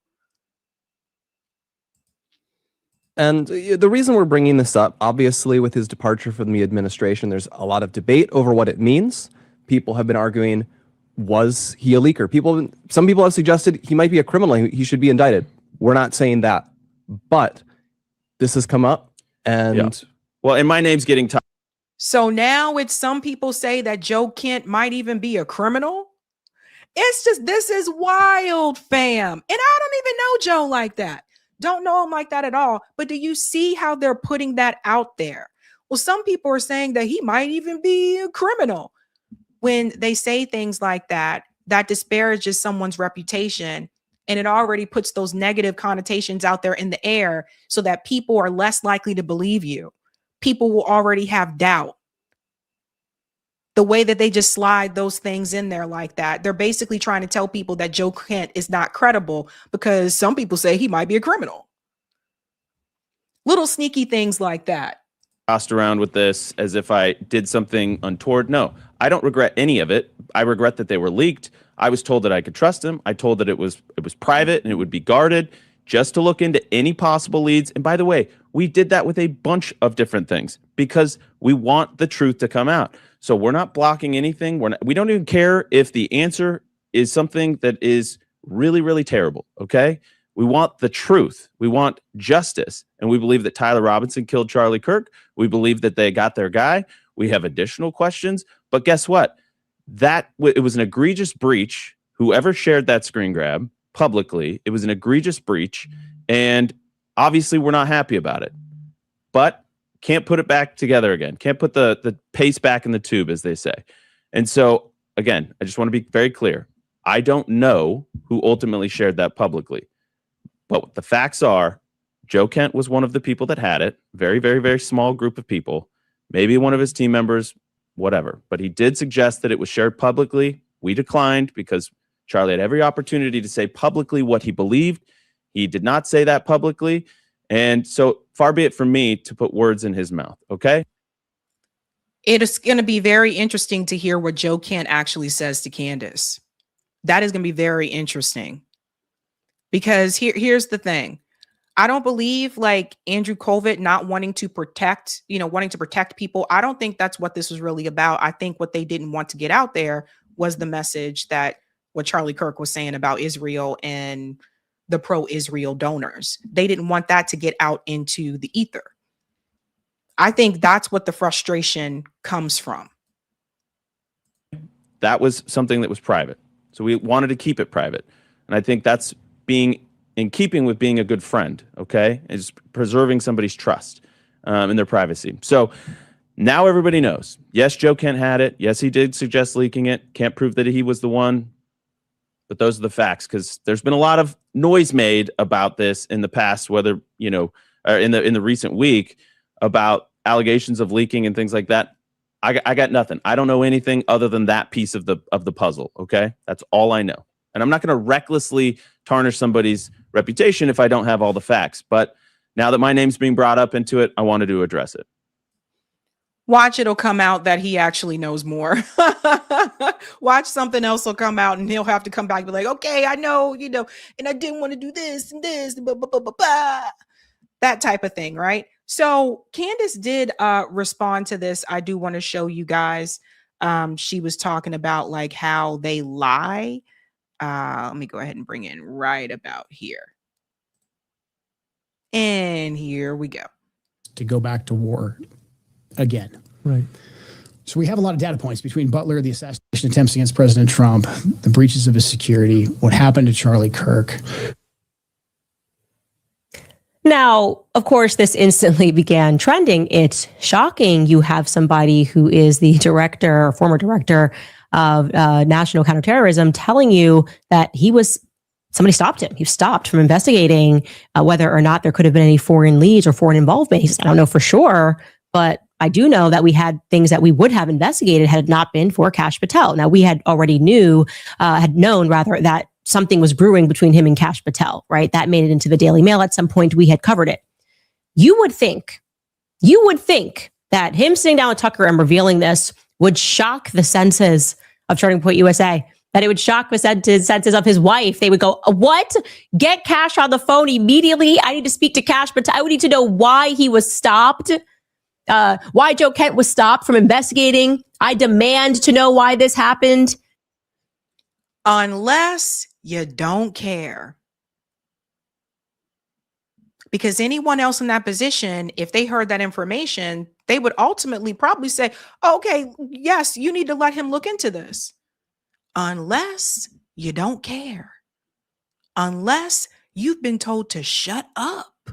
And the reason we're bringing this up, obviously, with his departure from the administration, there's a lot of debate over what it means. People have been arguing, was he a leaker? Some people have suggested he might be a criminal. He should be indicted. We're not saying that, but this has come up, and well, and my name's getting tired. So now it's some people say that Joe Kent might even be a criminal. It's just, this is wild, fam. And I don't even know Joe like that. Don't know him like that at all. But do you see how they're putting that out there? Well, some people are saying that he might even be a criminal. When they say things like that, that disparages someone's reputation, and it already puts those negative connotations out there in the air so that people are less likely to believe you. People will already have doubt. The way that they just slide those things in there like that, they're basically trying to tell people that Joe Kent is not credible because some people say he might be a criminal. Little sneaky things like that. Tossed around with this as if I did something untoward. No, I don't regret any of it. I regret that they were leaked. I was told that I could trust him. I told that it was private and it would be guarded just to look into any possible leads. And by the way, we did that with a bunch of different things because we want the truth to come out. So we're not blocking anything. We don't even care if the answer is something that is really, really terrible. Okay. We want the truth. We want justice. And we believe that Tyler Robinson killed Charlie Kirk. We believe that they got their guy. We have additional questions. But guess what? It was an egregious breach. Whoever shared that screen grab publicly, it was an egregious breach. And obviously we're not happy about it. But can't put it back together again. Can't put the paste back in the tube, as they say. And so, again, I just want to be very clear. I don't know who ultimately shared that publicly. But the facts are, Joe Kent was one of the people that had it. Very, very, very small group of people. Maybe one of his team members, whatever. But he did suggest that it was shared publicly. We declined because Charlie had every opportunity to say publicly what he believed. He did not say that publicly. And so far be it from me to put words in his mouth. Okay. It is going to be very interesting to hear what Joe Kent actually says to Candace. That is going to be very interesting. Because here's the thing. I don't believe like Andrew Colvett not wanting to protect people. I don't think that's what this was really about. I think what they didn't want to get out there was the message that what Charlie Kirk was saying about Israel and the pro-Israel donors. They didn't want that to get out into the ether. I think that's what the frustration comes from. That was something that was private. So we wanted to keep it private. And I think that's being in keeping with being a good friend, okay? Is preserving somebody's trust in their privacy. So now everybody knows. Yes, Joe Kent had it. Yes, he did suggest leaking it. Can't prove that he was the one. But those are the facts, because there's been a lot of noise made about this in the past, whether, in the recent week, about allegations of leaking and things like that. I got nothing. I don't know anything other than that piece of the puzzle, okay? That's all I know. And I'm not going to recklessly tarnish somebody's reputation if I don't have all the facts. But now that my name's being brought up into it, I wanted to address it. Watch, it'll come out that he actually knows more. Watch, something else will come out and he'll have to come back and be like, okay, I know, and I didn't want to do this and this, blah, blah, blah, blah, blah. That type of thing, right? So Candace did respond to this. I do want to show you guys. She was talking about like how they lie. Let me go ahead and bring it in right about here. And here we go. To go back to war again. Right. So we have a lot of data points between Butler, the assassination attempts against President Trump, the breaches of his security, what happened to Charlie Kirk. Now, of course, this instantly began trending. It's shocking you have somebody who is the director, or former director of national counterterrorism, telling you that somebody stopped him. He was stopped from investigating whether or not there could have been any foreign leads or foreign involvement. He says, I don't know for sure, but I do know that we had things that we would have investigated had it not been for Kash Patel. Now, we had already known that something was brewing between him and Kash Patel, right? That made it into the Daily Mail at some point. We had covered it. You would think that him sitting down with Tucker and revealing this would shock the senses of Turning Point USA, that it would shock the senses of his wife. They would go, what? Get Kash on the phone immediately. I need to speak to Kash Patel. I would need to know why he was stopped, why Joe Kent was stopped from investigating. I demand to know why this happened. Unless you don't care. Because anyone else in that position, if they heard that information, they would ultimately probably say, okay, yes, you need to let him look into this. Unless you don't care. Unless you've been told to shut up.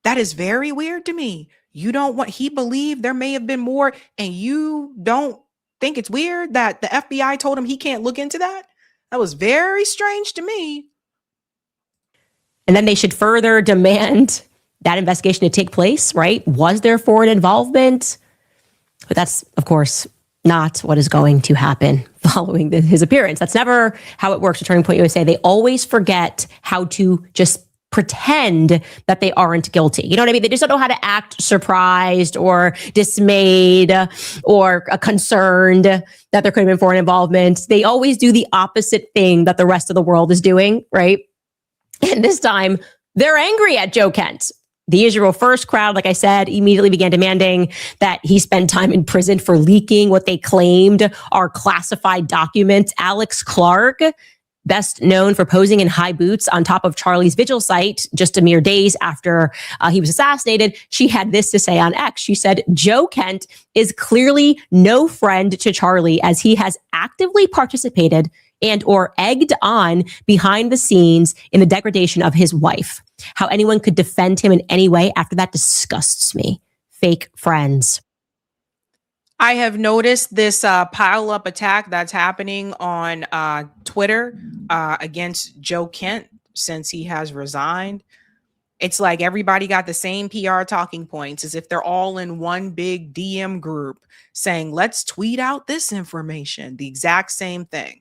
That is very weird to me. He believed there may have been more, and you don't think it's weird that the FBI told him he can't look into that? That was very strange to me. And then they should further demand that investigation to take place, right? Was there foreign involvement? But that's, of course, not what is going to happen following his appearance. That's never how it works at Turning Point USA. They always forget how to just pretend that they aren't guilty. You know what I mean? They just don't know how to act surprised or dismayed or concerned that there could have been foreign involvement. They always do the opposite thing that the rest of the world is doing, right? And this time, they're angry at Joe Kent. The Israel First crowd, like I said, immediately began demanding that he spend time in prison for leaking what they claimed are classified documents. Alex Clark, best known for posing in high boots on top of Charlie's vigil site just a mere days after he was assassinated, she had this to say on X. She said, Joe Kent is clearly no friend to Charlie, as he has actively participated and or egged on behind the scenes in the degradation of his wife. How anyone could defend him in any way after that disgusts me. Fake friends. I have noticed this pile-up attack that's happening on Twitter against Joe Kent since he has resigned. It's like everybody got the same PR talking points, as if they're all in one big DM group saying, let's tweet out this information. The exact same thing.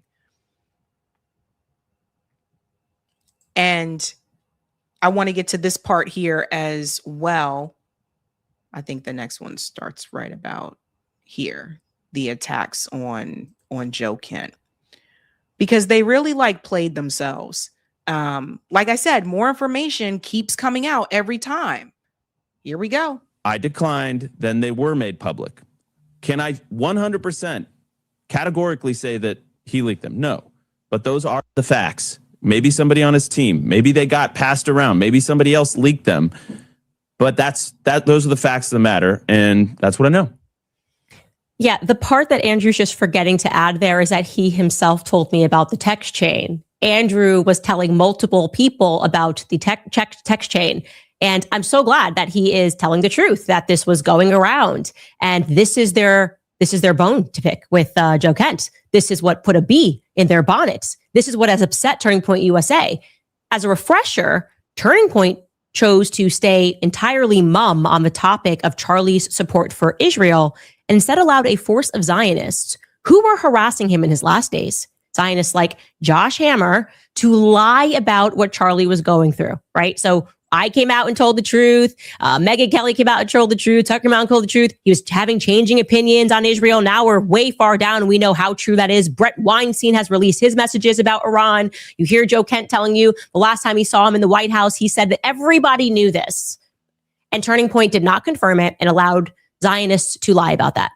And I want to get to this part here as well. I think the next one starts right about here, the attacks on Joe Kent, because they really played themselves. Like I said, more information keeps coming out every time. Here we go. I declined, then they were made public. Can I 100% categorically say that he leaked them? No, but those are the facts. Maybe somebody on his team, maybe they got passed around, maybe somebody else leaked them, but those are the facts of the matter, and that's what I know. Yeah, the part that Andrew's just forgetting to add there is that he himself told me about the text chain. Andrew was telling multiple people about the text chain. And I'm so glad that he is telling the truth, that this was going around. And this is their bone to pick with Joe Kent. This is what put a bee in their bonnets. This is what has upset Turning Point USA. As a refresher, Turning Point chose to stay entirely mum on the topic of Charlie's support for Israel, and instead allowed a force of Zionists who were harassing him in his last days, Zionists like Josh Hammer, to lie about what Charlie was going through, right? So I came out and told the truth. Megyn Kelly came out and told the truth. Tucker Mountain told the truth. He was having changing opinions on Israel. Now we're way far down and we know how true that is. Brett Weinstein has released his messages about Iran. You hear Joe Kent telling you the last time he saw him in the White House, he said that everybody knew this. And Turning Point did not confirm it and allowed Zionists to lie about that.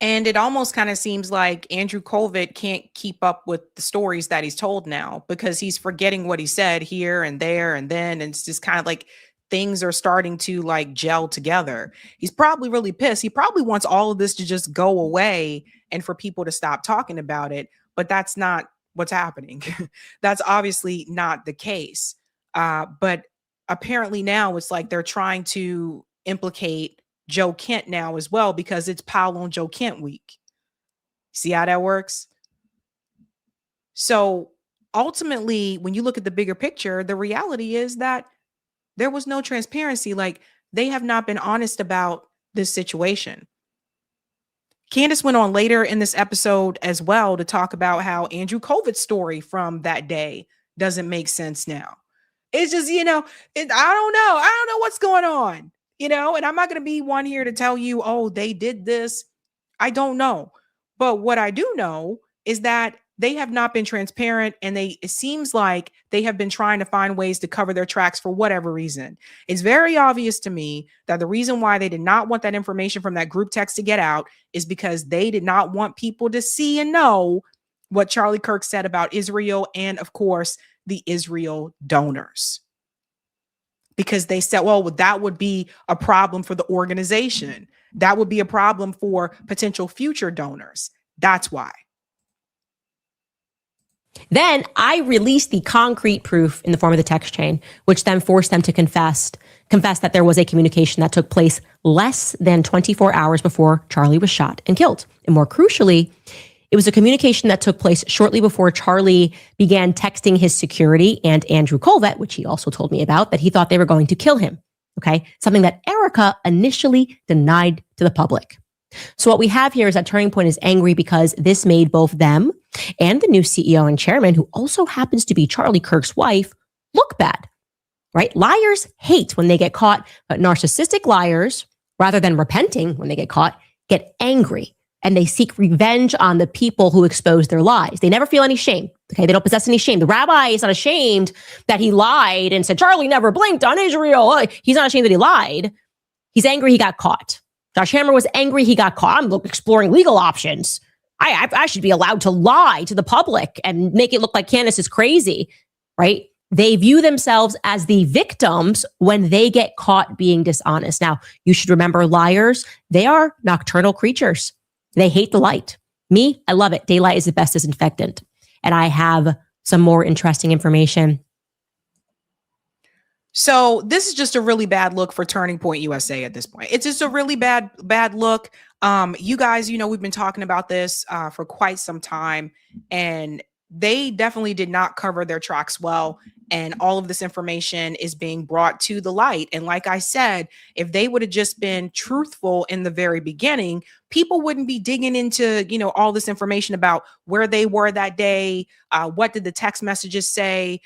And it almost kind of seems like Andrew Colvett can't keep up with the stories that he's told now, because he's forgetting what he said here and there and then. And it's just kind of like things are starting to like gel together. He's probably really pissed. He probably wants all of this to just go away and for people to stop talking about it. But that's not what's happening. That's obviously not the case. But apparently now it's like they're trying to implicate Joe Kent now as well, because it's Powell on Joe Kent week. See how that works? So ultimately, when you look at the bigger picture, the reality is that there was no transparency. Like, they have not been honest about this situation. Candace went on later in this episode as well to talk about how Andrew Colvett's story from that day doesn't make sense now. It's just, I don't know. I don't know what's going on, and I'm not going to be one here to tell you, oh, they did this. I don't know. But what I do know is that they have not been transparent, and it seems like they have been trying to find ways to cover their tracks for whatever reason. It's very obvious to me that the reason why they did not want that information from that group text to get out is because they did not want people to see and know what Charlie Kirk said about Israel and, of course, the Israel donors. Because they said, well, that would be a problem for the organization. That would be a problem for potential future donors. That's why. Then I released the concrete proof in the form of the text chain, which then forced them to confess that there was a communication that took place less than 24 hours before Charlie was shot and killed. And more crucially, it was a communication that took place shortly before Charlie began texting his security and Andrew Colvett, which he also told me about, that he thought they were going to kill him. Okay. Something that Erica initially denied to the public. So what we have here is that Turning Point is angry because this made both them and the new CEO and chairman, who also happens to be Charlie Kirk's wife, look bad, right? Liars hate when they get caught, but narcissistic liars, rather than repenting when they get caught, get angry and they seek revenge on the people who expose their lies. They never feel any shame. Okay, they don't possess any shame. The rabbi is not ashamed that he lied and said, Charlie never blinked on Israel. He's not ashamed that he lied. He's angry he got caught. Josh Hammer was angry he got caught. I'm exploring legal options. I should be allowed to lie to the public and make it look like Candace is crazy, right? They view themselves as the victims when they get caught being dishonest. Now, you should remember, liars, they are nocturnal creatures. They hate the light. Me, I love it. Daylight is the best disinfectant. And I have some more interesting information. So this is just a really bad look for Turning Point USA at this point. It's just a really bad look. You guys, we've been talking about this for quite some time, and they definitely did not cover their tracks well. And all of this information is being brought to the light. And like I said, if they would have just been truthful in the very beginning, people wouldn't be digging into, all this information about where they were that day. What did the text messages say?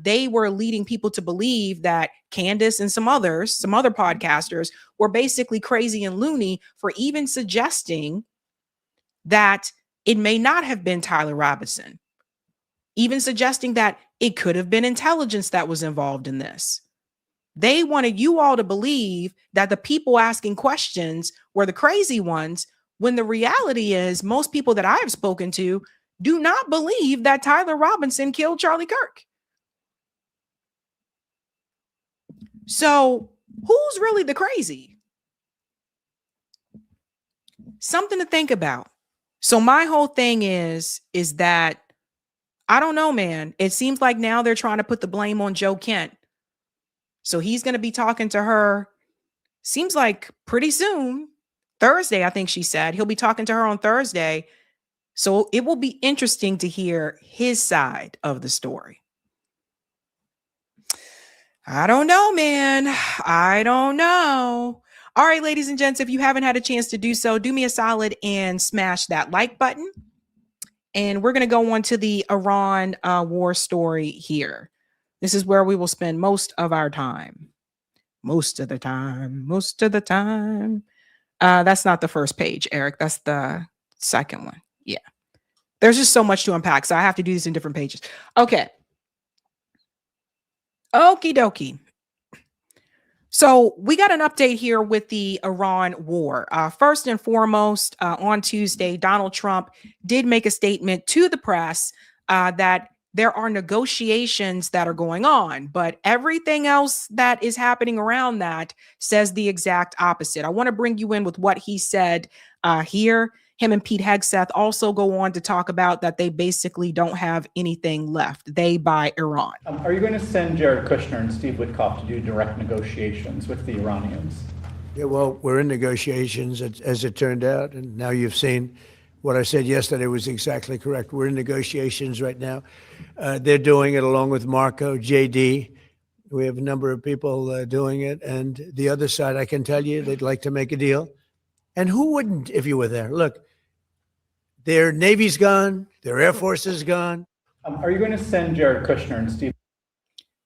They were leading people to believe that Candace and some other podcasters were basically crazy and loony for even suggesting that it may not have been Tyler Robinson, even suggesting that it could have been intelligence that was involved in this. They wanted you all to believe that the people asking questions were the crazy ones, when the reality is most people that I have spoken to do not believe that Tyler Robinson killed Charlie Kirk. So who's really the crazy? Something to think about. So my whole thing is that, I don't know, man. It seems like now they're trying to put the blame on Joe Kent. So he's going to be talking to her, seems like pretty soon. Thursday, I think she said. He'll be talking to her on Thursday. So it will be interesting to hear his side of the story. I don't know, man. I don't know. All right, ladies and gents, if you haven't had a chance to do so, do me a solid and smash that like button. And we're going to go on to the Iran war story here. This is where we will spend most of our time. Most of the time. That's not the first page, Eric. That's the second one. Yeah. There's just so much to unpack, so I have to do this in different pages. Okay. Okie dokie. So So we got an update here with the Iran war. First and foremost, on Tuesday, Donald Trump did make a statement to the press that there are negotiations that are going on, but everything else that is happening around that says the exact opposite. I want to bring you in with what he said here. Him and Pete Hegseth also go on to talk about that they basically don't have anything left. They by Iran. Are you going to send Jared Kushner and Steve Witkoff to do direct negotiations with the Iranians? Yeah, well, we're in negotiations, as it turned out, and now you've seen what I said yesterday was exactly correct. We're in negotiations right now. They're doing it along with Marco, JD. We have a number of people doing it, and the other side, I can tell you, they'd like to make a deal. And who wouldn't if you were there? Look, their Navy's gone, their Air Force is gone. Are you going to send Jared Kushner and Steve?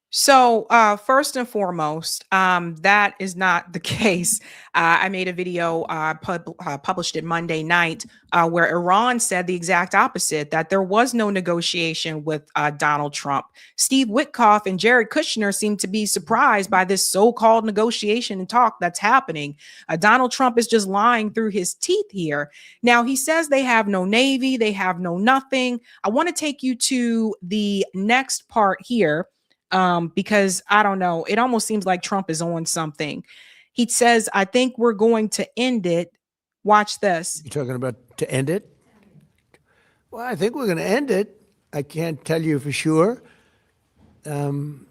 So first and foremost, that is not the case. I made a video published it Monday night where Iran said the exact opposite, that there was no negotiation with Donald Trump. Steve Witkoff and Jared Kushner seem to be surprised by this so-called negotiation and talk that's happening. Donald Trump is just lying through his teeth here. Now, he says they have no Navy, they have no nothing. I want to take you to the next part here. Because I don't know, it almost seems like Trump is on something. He says, I think we're going to end it. Watch this. You're talking about to end it? Well, I think we're going to end it. I can't tell you for sure. I don't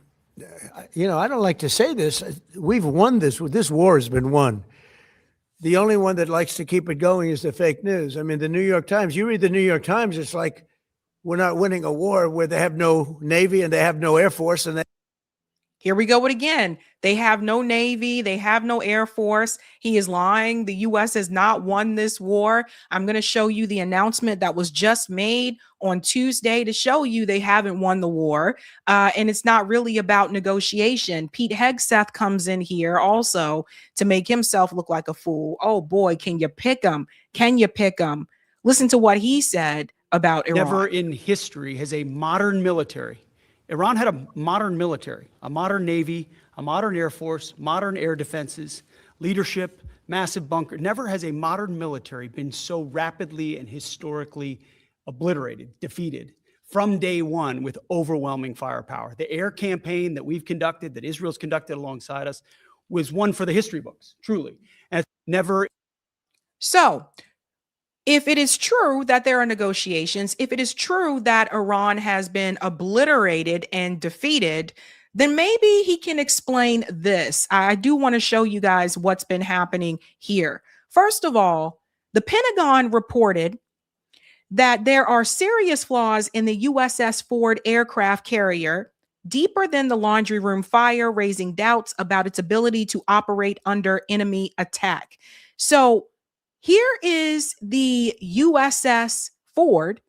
like to say this. We've won this. This war has been won. The only one that likes to keep it going is the fake news. I mean, the New York Times, you read the New York Times, it's like, we're not winning a war where they have no Navy and they have no Air Force. And here we go again. They have no Navy. They have no Air Force. He is lying. The U.S. has not won this war. I'm going to show you the announcement that was just made on Tuesday to show you they haven't won the war. And it's not really about negotiation. Pete Hegseth comes in here also to make himself look like a fool. Oh, boy, can you pick him? Can you pick him? Listen to what he said about Iran. Never in history has a modern military. Iran had a modern military, a modern Navy, a modern Air Force, modern air defenses, leadership, massive bunker. Never has a modern military been so rapidly and historically obliterated, defeated from day one with overwhelming firepower. The air campaign that we've conducted, that Israel's conducted alongside us, was one for the history books, truly. And never. So, if it is true that there are negotiations, if it is true that Iran has been obliterated and defeated, then maybe he can explain this. I do want to show you guys what's been happening here. First of all, the Pentagon reported that there are serious flaws in the USS Ford aircraft carrier, deeper than the laundry room fire, raising doubts about its ability to operate under enemy attack. So, here is the USS Ford,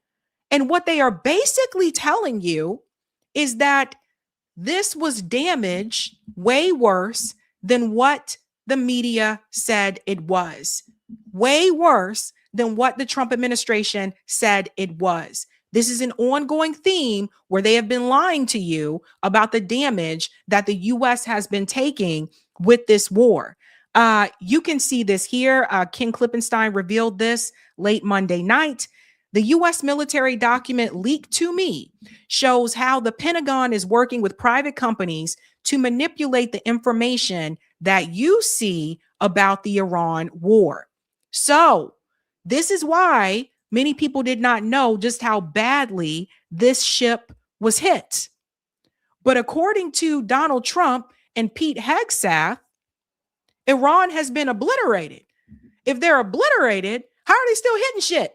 and what they are basically telling you is that this was damaged way worse than what the media said it was. Way worse than what the Trump administration said it was. This is an ongoing theme where they have been lying to you about the damage that the U.S. has been taking with this war. You can see this here. Ken Klippenstein revealed this late Monday night. The U.S. military document leaked to me shows how the Pentagon is working with private companies to manipulate the information that you see about the Iran war. So this is why many people did not know just how badly this ship was hit. But according to Donald Trump and Pete Hegseth, Iran has been obliterated. If they're obliterated, how are they still hitting shit?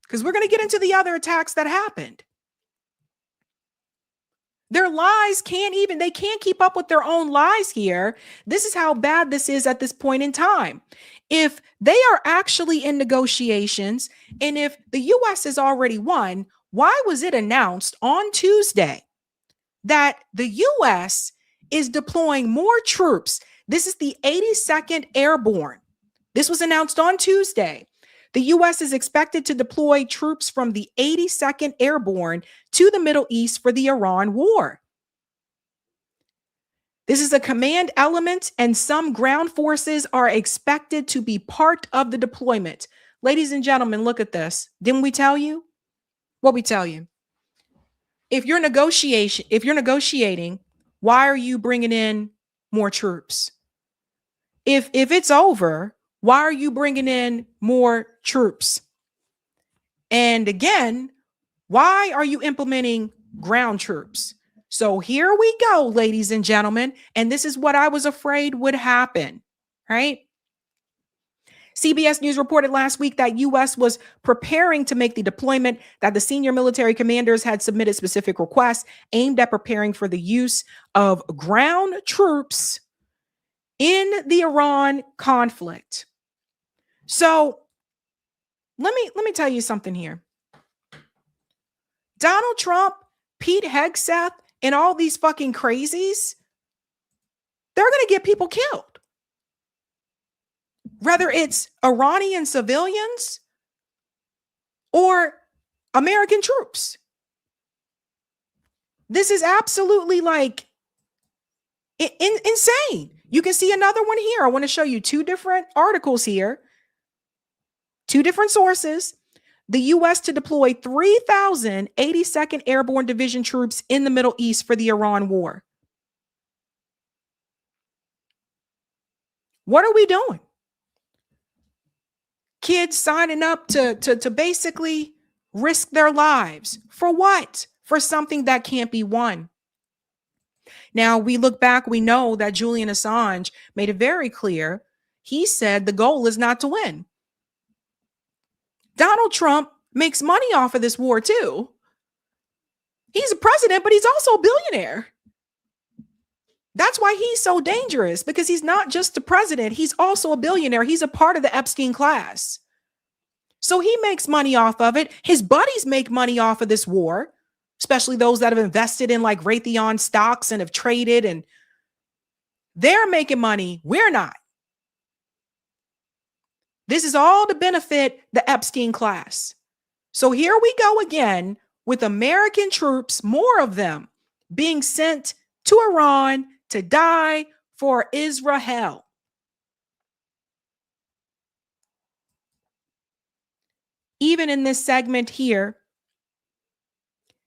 Because we're going to get into the other attacks that happened. Their lies they can't keep up with their own lies here. This is how bad this is at this point in time. If they are actually in negotiations, and if the U.S. has already won, why was it announced on Tuesday that the U.S. is deploying more troops? This is the 82nd Airborne. This was announced on Tuesday. The U.S. is expected to deploy troops from the 82nd Airborne to the Middle East for the Iran war. This is a command element, and some ground forces are expected to be part of the deployment. Ladies and gentlemen, look at this. Didn't we tell you? What we tell you? If you're negotiating, why are you bringing in more troops? If it's over, why are you bringing in more troops? And again, why are you implementing ground troops? So here we go, ladies and gentlemen. And this is what I was afraid would happen, right? CBS News reported last week that U.S. was preparing to make the deployment, that the senior military commanders had submitted specific requests aimed at preparing for the use of ground troops in the Iran conflict. So let me tell you something here. Donald Trump, Pete Hegseth, and all these fucking crazies, they're going to get people killed. Whether it's Iranian civilians or American troops. This is absolutely like insane. You can see another one here. I want to show you two different articles here, two different sources. The U.S. to deploy 3,000 82nd Airborne Division troops in the Middle East for the Iran war. What are we doing? Kids signing up to basically risk their lives. For what? For something that can't be won. Now, we look back, we know that Julian Assange made it very clear. He said the goal is not to win. Donald Trump makes money off of this war too. He's a president, but he's also a billionaire. That's why he's so dangerous, because he's not just the president. He's also a billionaire. He's a part of the Epstein class. So he makes money off of it. His buddies make money off of this war, especially those that have invested in like Raytheon stocks and have traded, and they're making money. We're not. This is all to benefit the Epstein class. So here we go again with American troops, more of them being sent to Iran to die for Israel. Even in this segment here,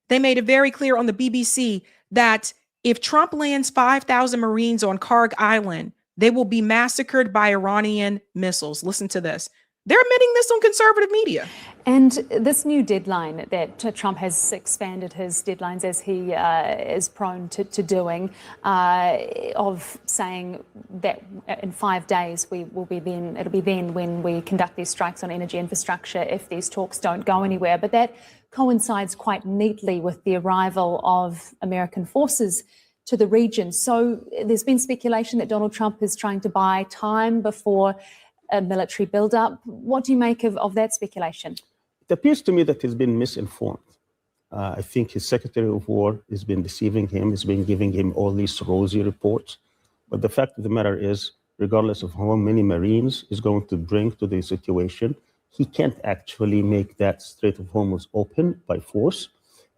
they made it very clear on the BBC that if Trump lands 5,000 Marines on Karg Island, they will be massacred by Iranian missiles. Listen to this. They're admitting this on conservative media. And this new deadline that Trump has expanded his deadlines, as he is prone to doing, of saying that in 5 days it'll be then when we conduct these strikes on energy infrastructure if these talks don't go anywhere. But that coincides quite neatly with the arrival of American forces to the region. So there's been speculation that Donald Trump is trying to buy time before a military buildup. What do you make of that speculation? It appears to me that he's been misinformed. I think his Secretary of War has been deceiving him, has been giving him all these rosy reports. But the fact of the matter is, regardless of how many Marines he's going to bring to the situation, he can't actually make that Strait of Hormuz open by force.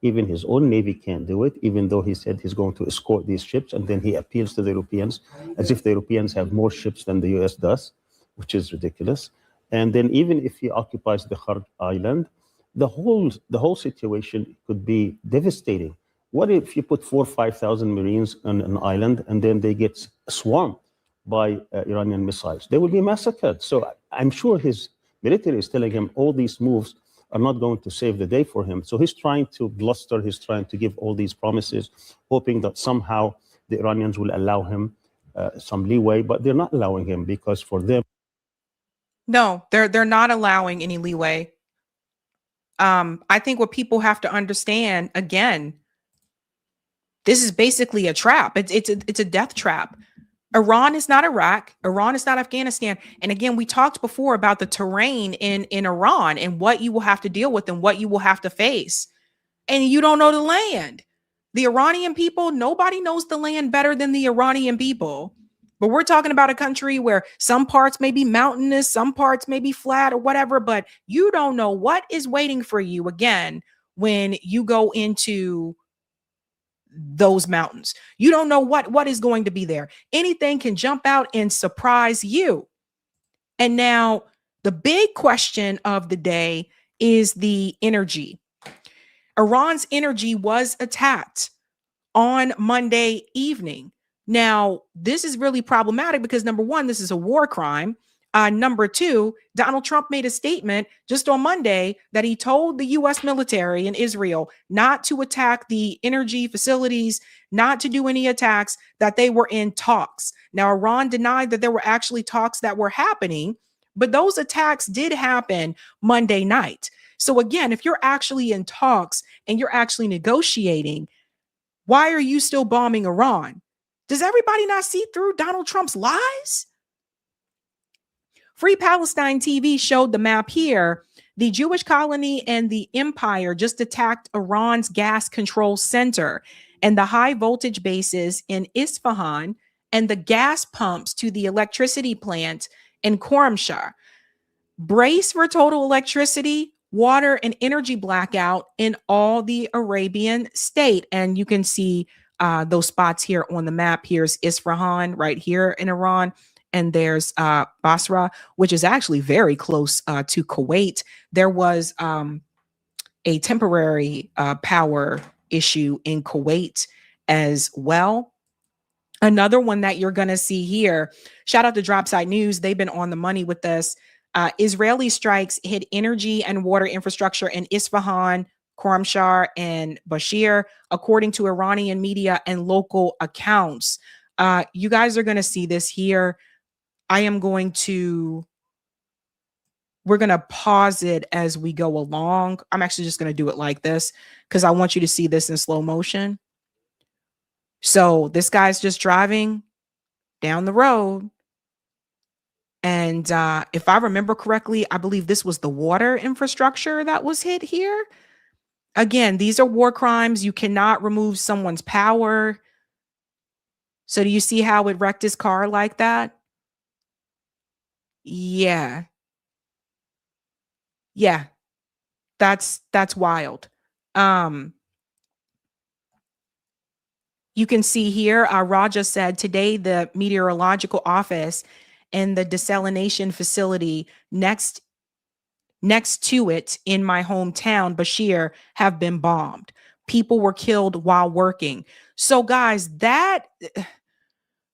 Even his own Navy can't do it, even though he said he's going to escort these ships. And then he appeals to the Europeans as if the Europeans have more ships than the US does, which is ridiculous. And then even if he occupies the Karg Island, the whole situation could be devastating. What if you put 4,000 or 5,000 Marines on an island and then they get swarmed by Iranian missiles? They will be massacred. So I'm sure his military is telling him all these moves are not going to save the day for him. So he's trying to bluster, he's trying to give all these promises, hoping that somehow the Iranians will allow him some leeway, but they're not allowing him, because for them, no, they're not allowing any leeway. I think what people have to understand, again, this is basically a trap. It's a death trap. Iran is not Iraq. Iran is not Afghanistan. And again, we talked before about the terrain in Iran and what you will have to deal with and what you will have to face. And you don't know the land. The Iranian people, nobody knows the land better than the Iranian people. But we're talking about a country where some parts may be mountainous, some parts may be flat or whatever, but you don't know what is waiting for you again when you go into those mountains. You don't know what is going to be there. Anything can jump out and surprise you. And now the big question of the day is the energy. Iran's energy was attacked on Monday evening. Now, this is really problematic because number one, this is a war crime. Number two, Donald Trump made a statement just on Monday that he told the U.S. military in Israel not to attack the energy facilities, not to do any attacks, that they were in talks. Now, Iran denied that there were actually talks that were happening, but those attacks did happen Monday night. So again, if you're actually in talks and you're actually negotiating, why are you still bombing Iran? Does everybody not see through Donald Trump's lies? Free Palestine TV showed the map here. The Jewish colony and the empire just attacked Iran's gas control center and the high voltage bases in Isfahan and the gas pumps to the electricity plant in Khorramshahr. Brace for total electricity, water, and energy blackout in all the Arabian state. And you can see those spots here on the map. Here's Isfahan right here in Iran. And there's Basra, which is actually very close to Kuwait. There was a temporary power issue in Kuwait as well. Another one that you're going to see here, shout out to Dropside News. They've been on the money with this. Israeli strikes hit energy and water infrastructure in Isfahan, Khorramshahr, and Bashir, according to Iranian media and local accounts. You guys are going to see this here. We're going to pause it as we go along. I'm actually just going to do it like this because I want you to see this in slow motion. So this guy's just driving down the road. And if I remember correctly, I believe this was the water infrastructure that was hit here. Again, these are war crimes. You cannot remove someone's power. So do you see how it wrecked his car like that? Yeah. Yeah. That's wild. You can see here, Raja said today the meteorological office and the desalination facility next to it in my hometown, Bashir, have been bombed. People were killed while working. So guys, that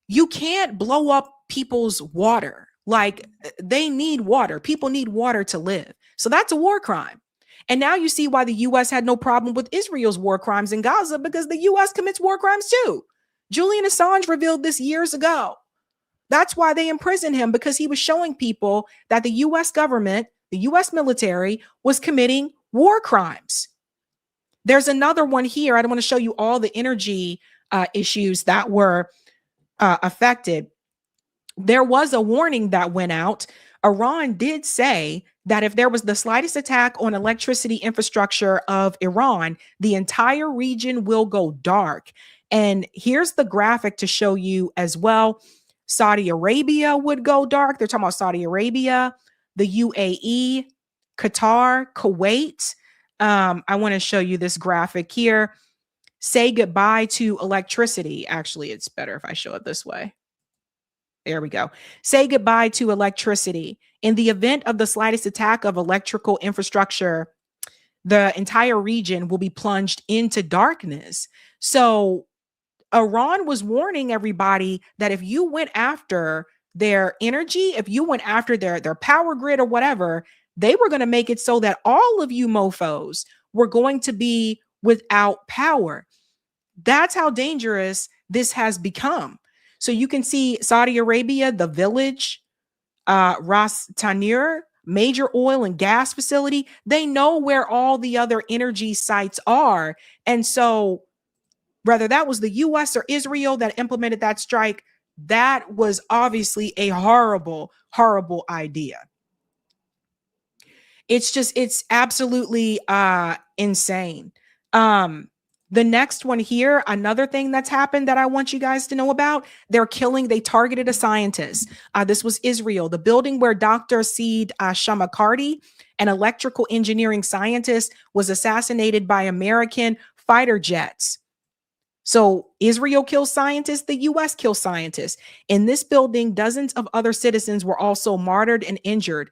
you can't blow up people's water. Like, they need water. People need water to live. So that's a war crime. And now you see why the U.S. had no problem with Israel's war crimes in Gaza, because the U.S. commits war crimes too. Julian Assange revealed this years ago. That's why they imprisoned him, because he was showing people that the U.S. government, the U.S. military, was committing war crimes. There's another one here. I don't want to show you all the energy issues that were affected. There was a warning that went out. Iran did say that if there was the slightest attack on electricity infrastructure of Iran, the entire region will go dark. And here's the graphic to show you as well. Saudi Arabia would go dark. They're talking about Saudi Arabia, the UAE, Qatar, Kuwait. I want to show you this graphic here. Say goodbye to electricity. Actually, it's better if I show it this way. There we go. Say goodbye to electricity. In the event of the slightest attack of electrical infrastructure, the entire region will be plunged into darkness. So Iran was warning everybody that if you went after their energy, if you went after their power grid or whatever, they were going to make it so that all of you mofos were going to be without power. That's how dangerous this has become. So you can see Saudi Arabia, the village, Ras Tanir, major oil and gas facility. They know where all the other energy sites are. And so whether that was the US or Israel that implemented that strike, that was obviously a horrible, horrible idea. It's absolutely insane. The next one here, another thing that's happened that I want you guys to know about, they targeted a scientist. This was Israel, the building where Dr. Seed Shamakardi, an electrical engineering scientist, was assassinated by American fighter jets. So Israel kills scientists, the US kills scientists. In this building, dozens of other citizens were also martyred and injured.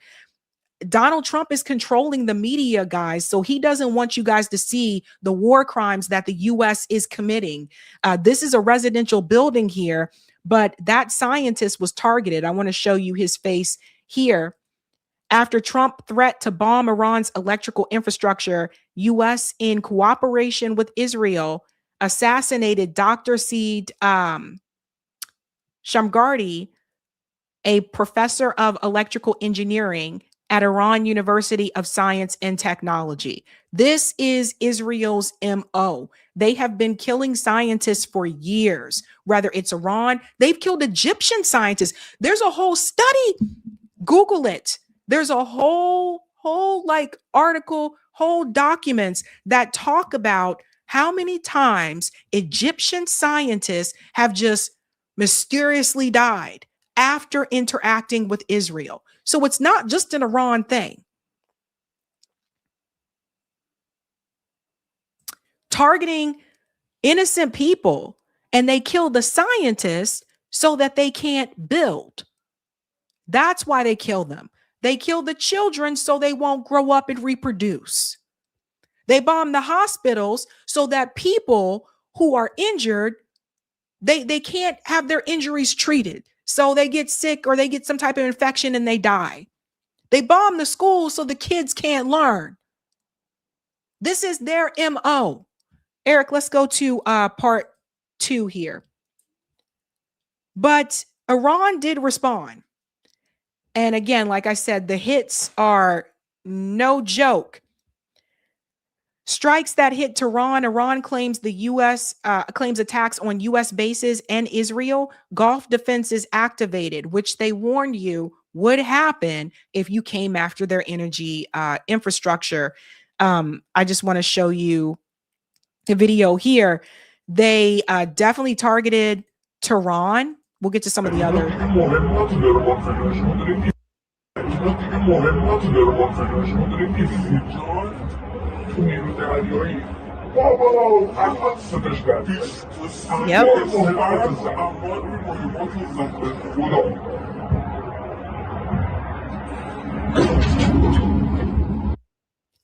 Donald Trump is controlling the media, guys, so he doesn't want you guys to see the war crimes that the US is committing. This is a residential building here, but that scientist was targeted. I want to show you his face here. After Trump threat to bomb Iran's electrical infrastructure, US, in cooperation with Israel, assassinated Dr. Saeed Shamgardi, a professor of electrical engineering at Iran University of Science and Technology. This is Israel's MO. They have been killing scientists for years. Whether it's Iran, they've killed Egyptian scientists. There's a whole study. Google it. There's a whole like article, whole documents that talk about how many times Egyptian scientists have just mysteriously died after interacting with Israel. So it's not just an Iran thing. Targeting innocent people, and they kill the scientists so that they can't build. That's why they kill them. They kill the children so they won't grow up and reproduce. They bomb the hospitals so that people who are injured, they can't have their injuries treated. So they get sick or they get some type of infection and they die. They bomb the schools so the kids can't learn. This is their MO. Eric, let's go to part 2 here. But Iran did respond. And again, like I said, the hits are no joke. Strikes that hit Tehran. Iran claims the U.S. Claims attacks on U.S. bases and Israel. Gulf defenses activated, which they warned you would happen if you came after their energy infrastructure. I just want to show you the video here. They definitely targeted Tehran. We'll get to some of the others. Yep.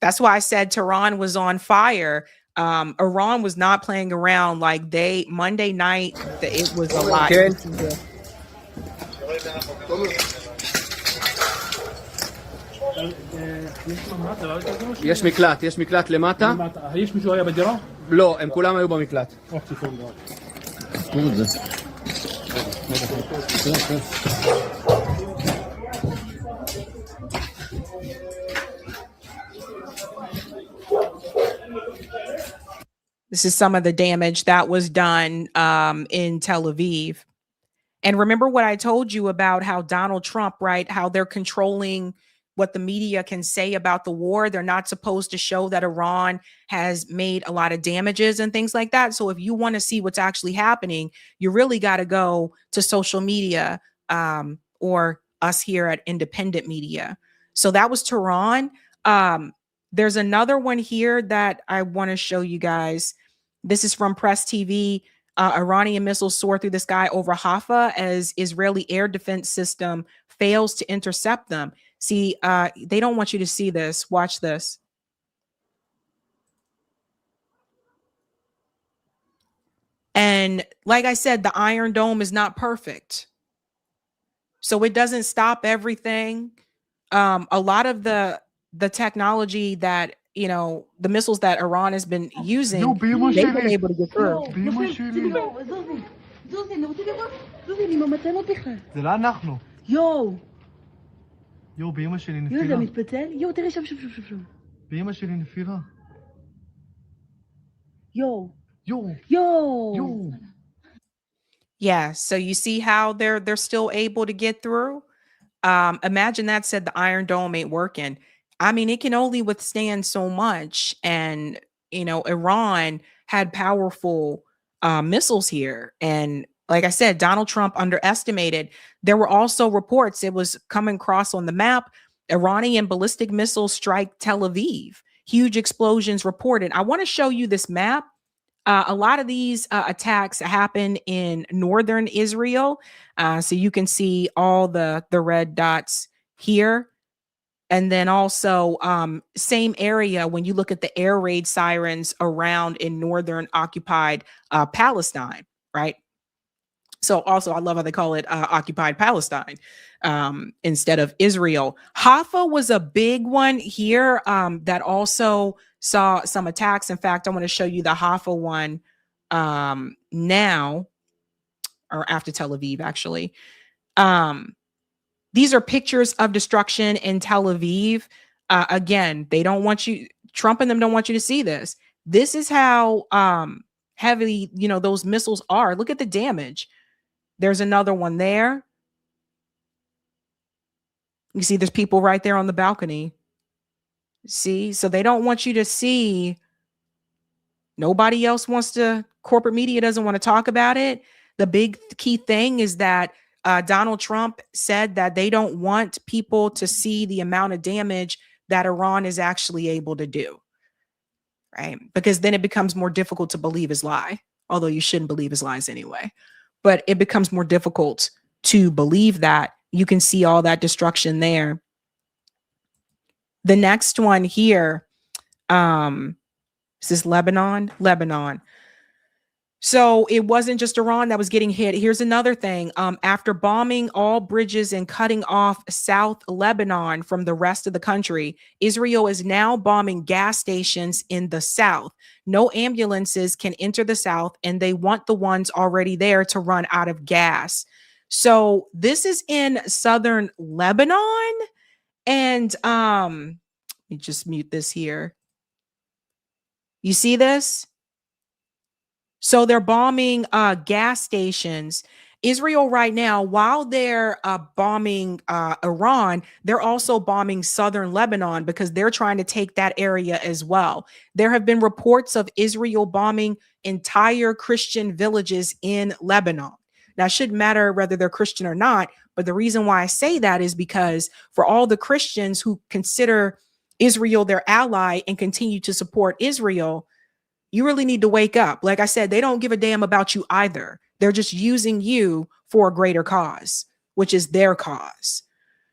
That's why I said Tehran was on fire. Iran was not playing around. Like Monday night, it was a lot. יש מקלט למטה. יש מישהו היה בדירה? לא, הם כולם היו במקלט. This is some of the damage that was done in Tel Aviv. And remember what I told you about how Donald Trump, right, how they're controlling what the media can say about the war. They're not supposed to show that Iran has made a lot of damages and things like that. So if you want to see what's actually happening, you really got to go to social media or us here at independent media. So that was Tehran. There's another one here that I want to show you guys. This is from Press TV. Iranian missiles soar through the sky over Haifa as Israeli air defense system fails to intercept them. See, they don't want you to see this. Watch this. And like I said, the Iron Dome is not perfect. So it doesn't stop everything. A lot of the technology that, the missiles that Iran has been using, they've been able to get through. באמא שלי נפילה. זה מתפצל? תראה שם. באמא שלי נפילה. Yeah, so you see how they're still able to get through. Imagine that said the Iron Dome ain't working. I mean, it can only withstand so much. And, Iran had powerful missiles here. And like I said, Donald Trump underestimated. There were also reports, it was coming across on the map, Iranian ballistic missiles strike Tel Aviv. Huge explosions reported. I want to show you this map. A lot of these attacks happen in northern Israel. So you can see all the red dots here. And then also same area when you look at the air raid sirens around in northern occupied Palestine, right? So also, I love how they call it occupied Palestine instead of Israel. Haifa was a big one here that also saw some attacks. In fact, I want to show you the Haifa one now, or after Tel Aviv, actually. These are pictures of destruction in Tel Aviv. Again, they don't want you, Trump and them don't want you to see this. This is how heavy, those missiles are. Look at the damage. There's another one there. You see, there's people right there on the balcony. See, so they don't want you to see. Nobody else wants to, corporate media doesn't want to talk about it. The big key thing is that Donald Trump said that they don't want people to see the amount of damage that Iran is actually able to do. Right? Because then it becomes more difficult to believe his lie, although you shouldn't believe his lies anyway. But it becomes more difficult to believe that. You can see all that destruction there. The next one here, is this Lebanon? Lebanon. So it wasn't just Iran that was getting hit. Here's another thing. After bombing all bridges and cutting off South Lebanon from the rest of the country, Israel is now bombing gas stations in the south. No ambulances can enter the south, and they want the ones already there to run out of gas. So this is in southern Lebanon. And let me just mute this here. You see this? So they're bombing gas stations. Israel right now, while they're bombing Iran, they're also bombing southern Lebanon because they're trying to take that area as well. There have been reports of Israel bombing entire Christian villages in Lebanon. Now, it shouldn't matter whether they're Christian or not, but the reason why I say that is because for all the Christians who consider Israel their ally and continue to support Israel, you really need to wake up. Like I said, they don't give a damn about you either. They're just using you for a greater cause, which is their cause.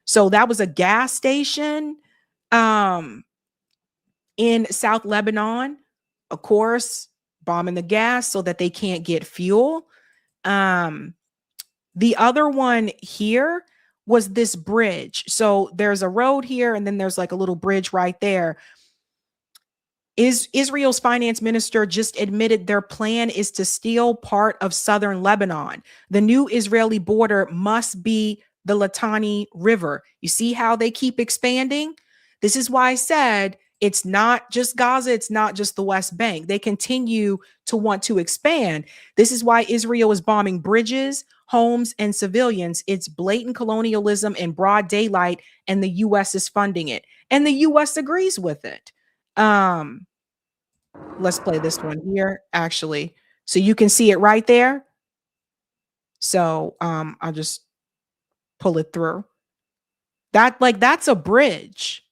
So that was a gas station in South Lebanon, of course, bombing the gas so that they can't get fuel. The other one here was this bridge. So there's a road here, and then there's like a little bridge right there. Israel's finance minister just admitted their plan is to steal part of southern Lebanon. The new Israeli border must be the Litani River. You see how they keep expanding? This is why I said it's not just Gaza. It's not just the West Bank. They continue to want to expand. This is why Israel is bombing bridges, homes, and civilians. It's blatant colonialism in broad daylight, and the U.S. is funding it. And the U.S. agrees with it. Let's play this one here, actually. So you can see it right there. So I'll just pull it through. That's a bridge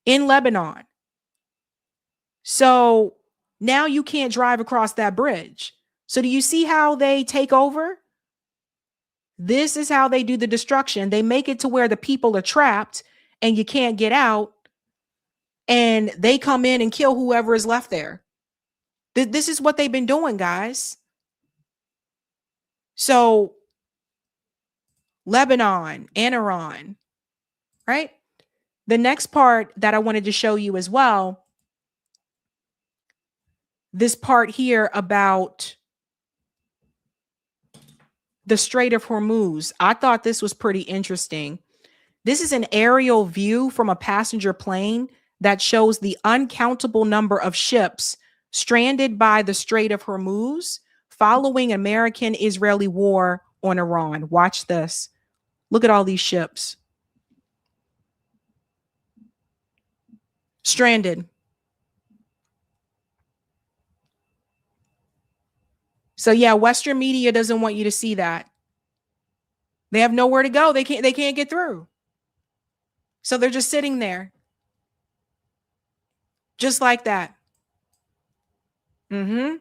in Lebanon. So now you can't drive across that bridge. So do you see how they take over? This is how they do the destruction. They make it to where the people are trapped and you can't get out. And they come in and kill whoever is left there. This is what they've been doing, guys. So Lebanon and Iran, right? The next part that I wanted to show you as well, this part here about the Strait of Hormuz. I thought this was pretty interesting. This is an aerial view from a passenger plane that shows the uncountable number of ships stranded by the Strait of Hormuz following American-Israeli war on Iran. Watch this. Look at all these ships. Stranded. So yeah, Western media doesn't want you to see that. They have nowhere to go. They can't get through. So they're just sitting there. Just like that. Mm-hmm.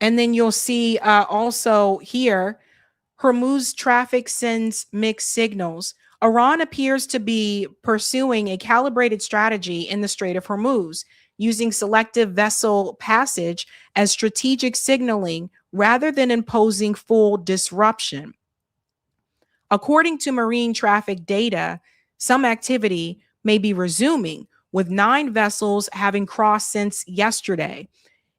And then you'll see also here, Hormuz traffic sends mixed signals. Iran appears to be pursuing a calibrated strategy in the Strait of Hormuz, using selective vessel passage as strategic signaling rather than imposing full disruption. According to marine traffic data, some activity may be resuming, with 9 vessels having crossed since yesterday,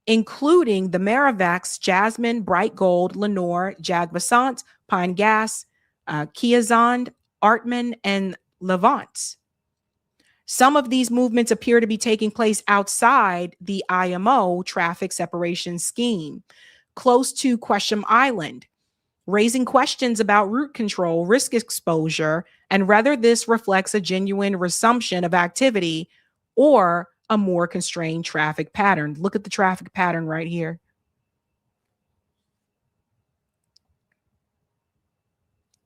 including the Marivax, Jasmine, Bright Gold, Lenore, Jagvasant, Pine Gas, Kiazand, Artman, and Levant. Some of these movements appear to be taking place outside the IMO traffic separation scheme, close to Quesham Island, raising questions about route control, risk exposure, and whether this reflects a genuine resumption of activity or a more constrained traffic pattern. Look at the traffic pattern right here.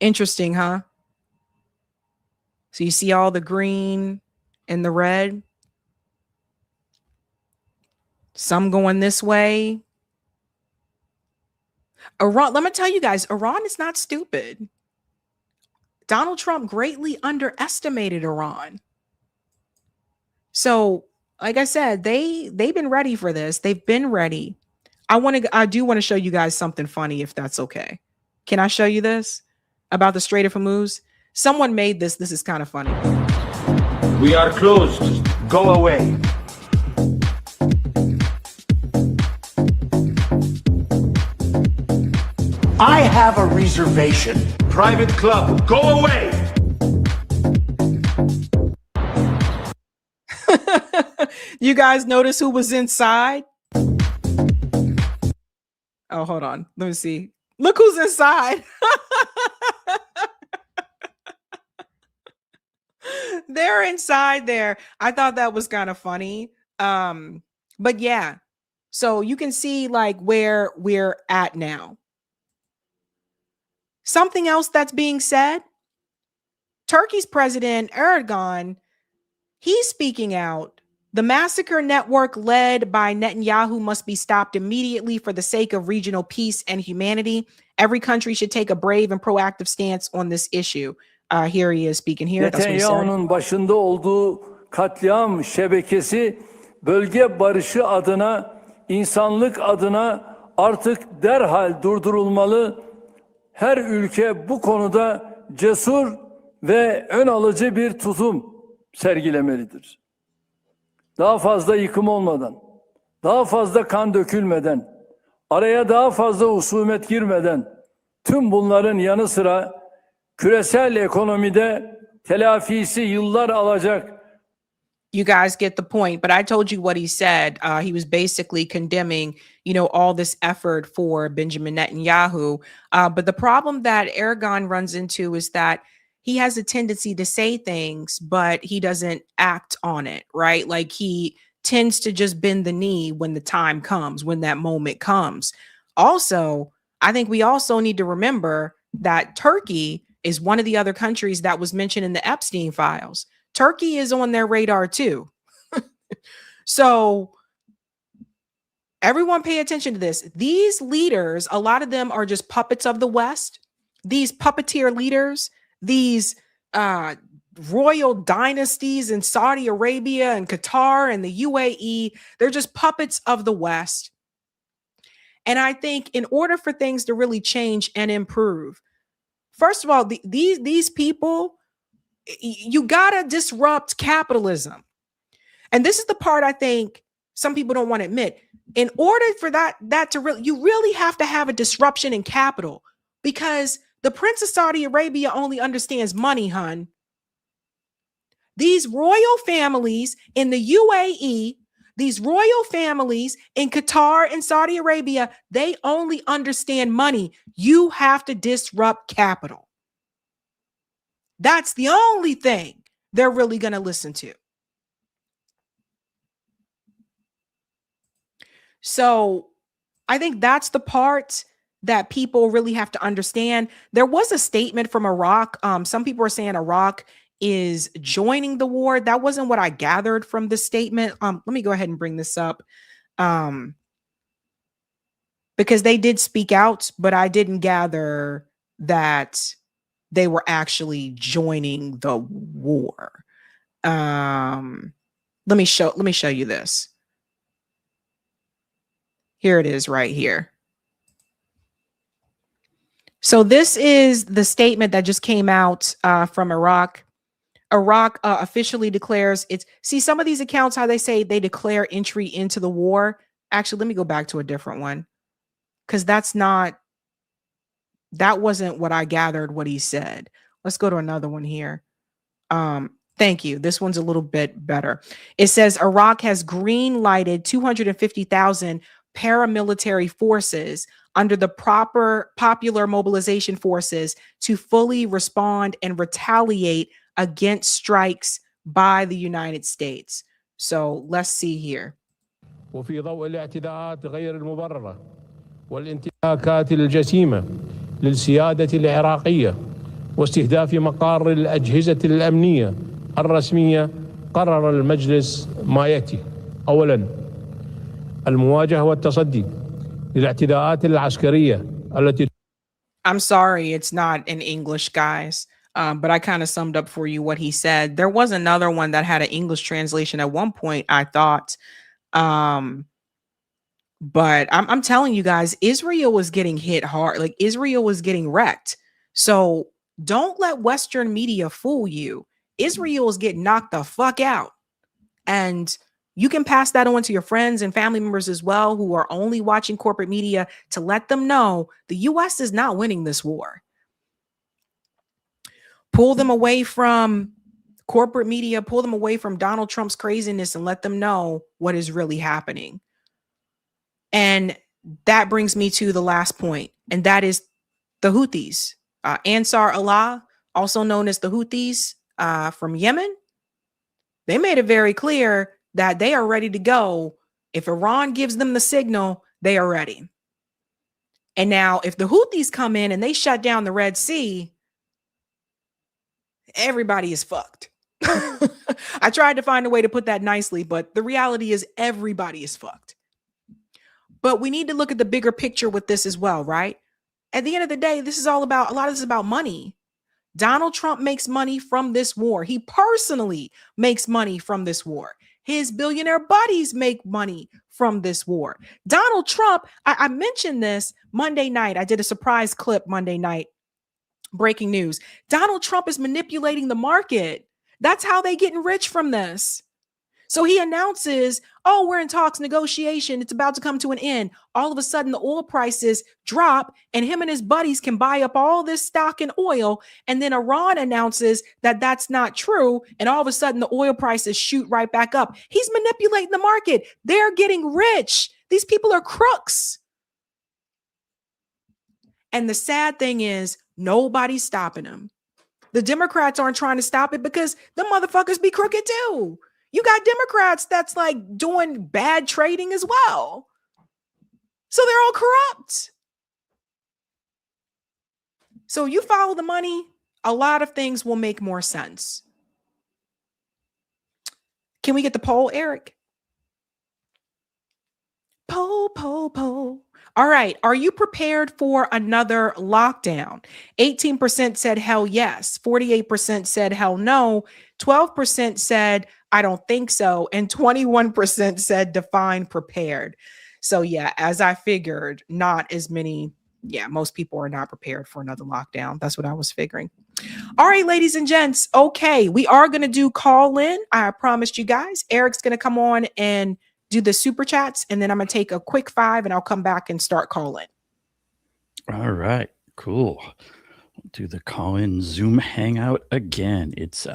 Interesting, huh? So you see all the green and the red. Some going this way. Iran, let me tell you guys, Iran is not stupid. Donald Trump greatly underestimated Iran. So, like I said, they've been ready for this. They've been ready. I do want to show you guys something funny, if that's okay. Can I show you this about the Strait of Hormuz? Someone made this. This is kind of funny. We are closed. Go away. I have a reservation. Private club. Go away. You guys notice who was inside? Oh, hold on. Let me see. Look who's inside. They're inside there. I thought that was kind of funny. But yeah. So you can see like where we're at now. Something else that's being said. Turkey's President Erdogan, he's speaking out. The massacre network led by Netanyahu must be stopped immediately for the sake of regional peace and humanity. Every country should take a brave and proactive stance on this issue. Here he is speaking here. Netanyahu'nun başında olduğu katliam şebekesi bölge barışı adına, insanlık adına artık derhal durdurulmalı. Her ülke bu konuda cesur ve ön alıcı bir tutum sergilemelidir. Daha fazla yıkım olmadan, daha fazla kan dökülmeden, araya daha fazla husumet girmeden, tüm bunların yanı sıra küresel ekonomide telafisi yıllar alacak. You guys get the point, but I told you what he said. He was basically condemning, all this effort for Benjamin Netanyahu. But the problem that Erdogan runs into is that he has a tendency to say things, but he doesn't act on it, right? Like he tends to just bend the knee when the time comes, when that moment comes. Also, I think we also need to remember that Turkey is one of the other countries that was mentioned in the Epstein files. Turkey is on their radar too. So everyone pay attention to this. These leaders, a lot of them are just puppets of the West. These puppeteer leaders, these royal dynasties in Saudi Arabia and Qatar and the UAE, they're just puppets of the West. And I think in order for things to really change and improve, first of all, these people, you gotta disrupt capitalism. And this is the part I think some people don't want to admit. In order for that to really, you really have to have a disruption in capital, because the Prince of Saudi Arabia only understands money, hun. These royal families in the UAE, these royal families in Qatar and Saudi Arabia, they only understand money. You have to disrupt capital. That's the only thing they're really going to listen to. So I think that's the part that people really have to understand. There was a statement from Iraq. Some people are saying Iraq is joining the war. That wasn't what I gathered from the statement. Let me go ahead and bring this up. Because they did speak out, but I didn't gather that they were actually joining the war. Let me show you this. Here it is right here. So this is the statement that just came out from Iraq. Iraq officially declares it's, see some of these accounts, how they say they declare entry into the war. Actually, let me go back to a different one, because that wasn't what I gathered what he said. Let's go to another one here. Thank you. This one's a little bit better. It says Iraq has green lighted 250,000 paramilitary forces under the proper popular mobilization forces to fully respond and retaliate against strikes by the United States. So let's see here. وفي ضوء الاعتداءات غير المبررة والانتهاكات الجسيمة للسيادة العراقية واستهداف مقار الأجهزة الأمنية الرسمية، قرر المجلس ما يأتي: أولاً المواجهة والتصدي للاعتداءات العسكرية التي I'm sorry, it's not in English, guys. But I kind of summed up for you what he said. There was another one that had an English translation at one point, I thought. But I'm telling you guys, Israel was getting hit hard. Like Israel was getting wrecked. So don't let Western media fool you. Israel is getting knocked the fuck out. And you can pass that on to your friends and family members as well, who are only watching corporate media, to let them know the U.S. is not winning this war. Pull them away from corporate media, pull them away from Donald Trump's craziness, and let them know what is really happening. And that brings me to the last point, and that is the Houthis. Ansar Allah, also known as the Houthis from Yemen, they made it very clear that they are ready to go. If Iran gives them the signal, they are ready. And now if the Houthis come in and they shut down the Red Sea, everybody is fucked. I tried to find a way to put that nicely, but the reality is everybody is fucked. But we need to look at the bigger picture with this as well, right? At the end of the day, this is all about, a lot of this is about money. Donald Trump makes money from this war. He personally makes money from this war. His billionaire buddies make money from this war. Donald Trump, I mentioned this Monday night. I did a surprise clip Monday night. Breaking news. Donald Trump is manipulating the market. That's how they getting rich from this. So he announces, oh, we're in talks, negotiation. It's about to come to an end. All of a sudden, the oil prices drop and him and his buddies can buy up all this stock in oil. And then Iran announces that that's not true. And all of a sudden, the oil prices shoot right back up. He's manipulating the market. They're getting rich. These people are crooks. And the sad thing is, nobody's stopping them. The Democrats aren't trying to stop it because the motherfuckers be crooked too. You got Democrats that's like doing bad trading as well. So they're all corrupt. So you follow the money, a lot of things will make more sense. Can we get the poll, Eric? Poll. All right. Are you prepared for another lockdown? 18% said hell yes. 48% said hell no. 12% said I don't think so. And 21% said define prepared. So yeah, as I figured, not as many. Yeah, most people are not prepared for another lockdown. That's what I was figuring. All right, ladies and gents. Okay, we are going to do call in. I promised you guys. Eric's going to come on and do the super chats, and then I'm going to take a quick 5 and I'll come back and start calling. All right, cool. Do the call-in Zoom hangout again. It's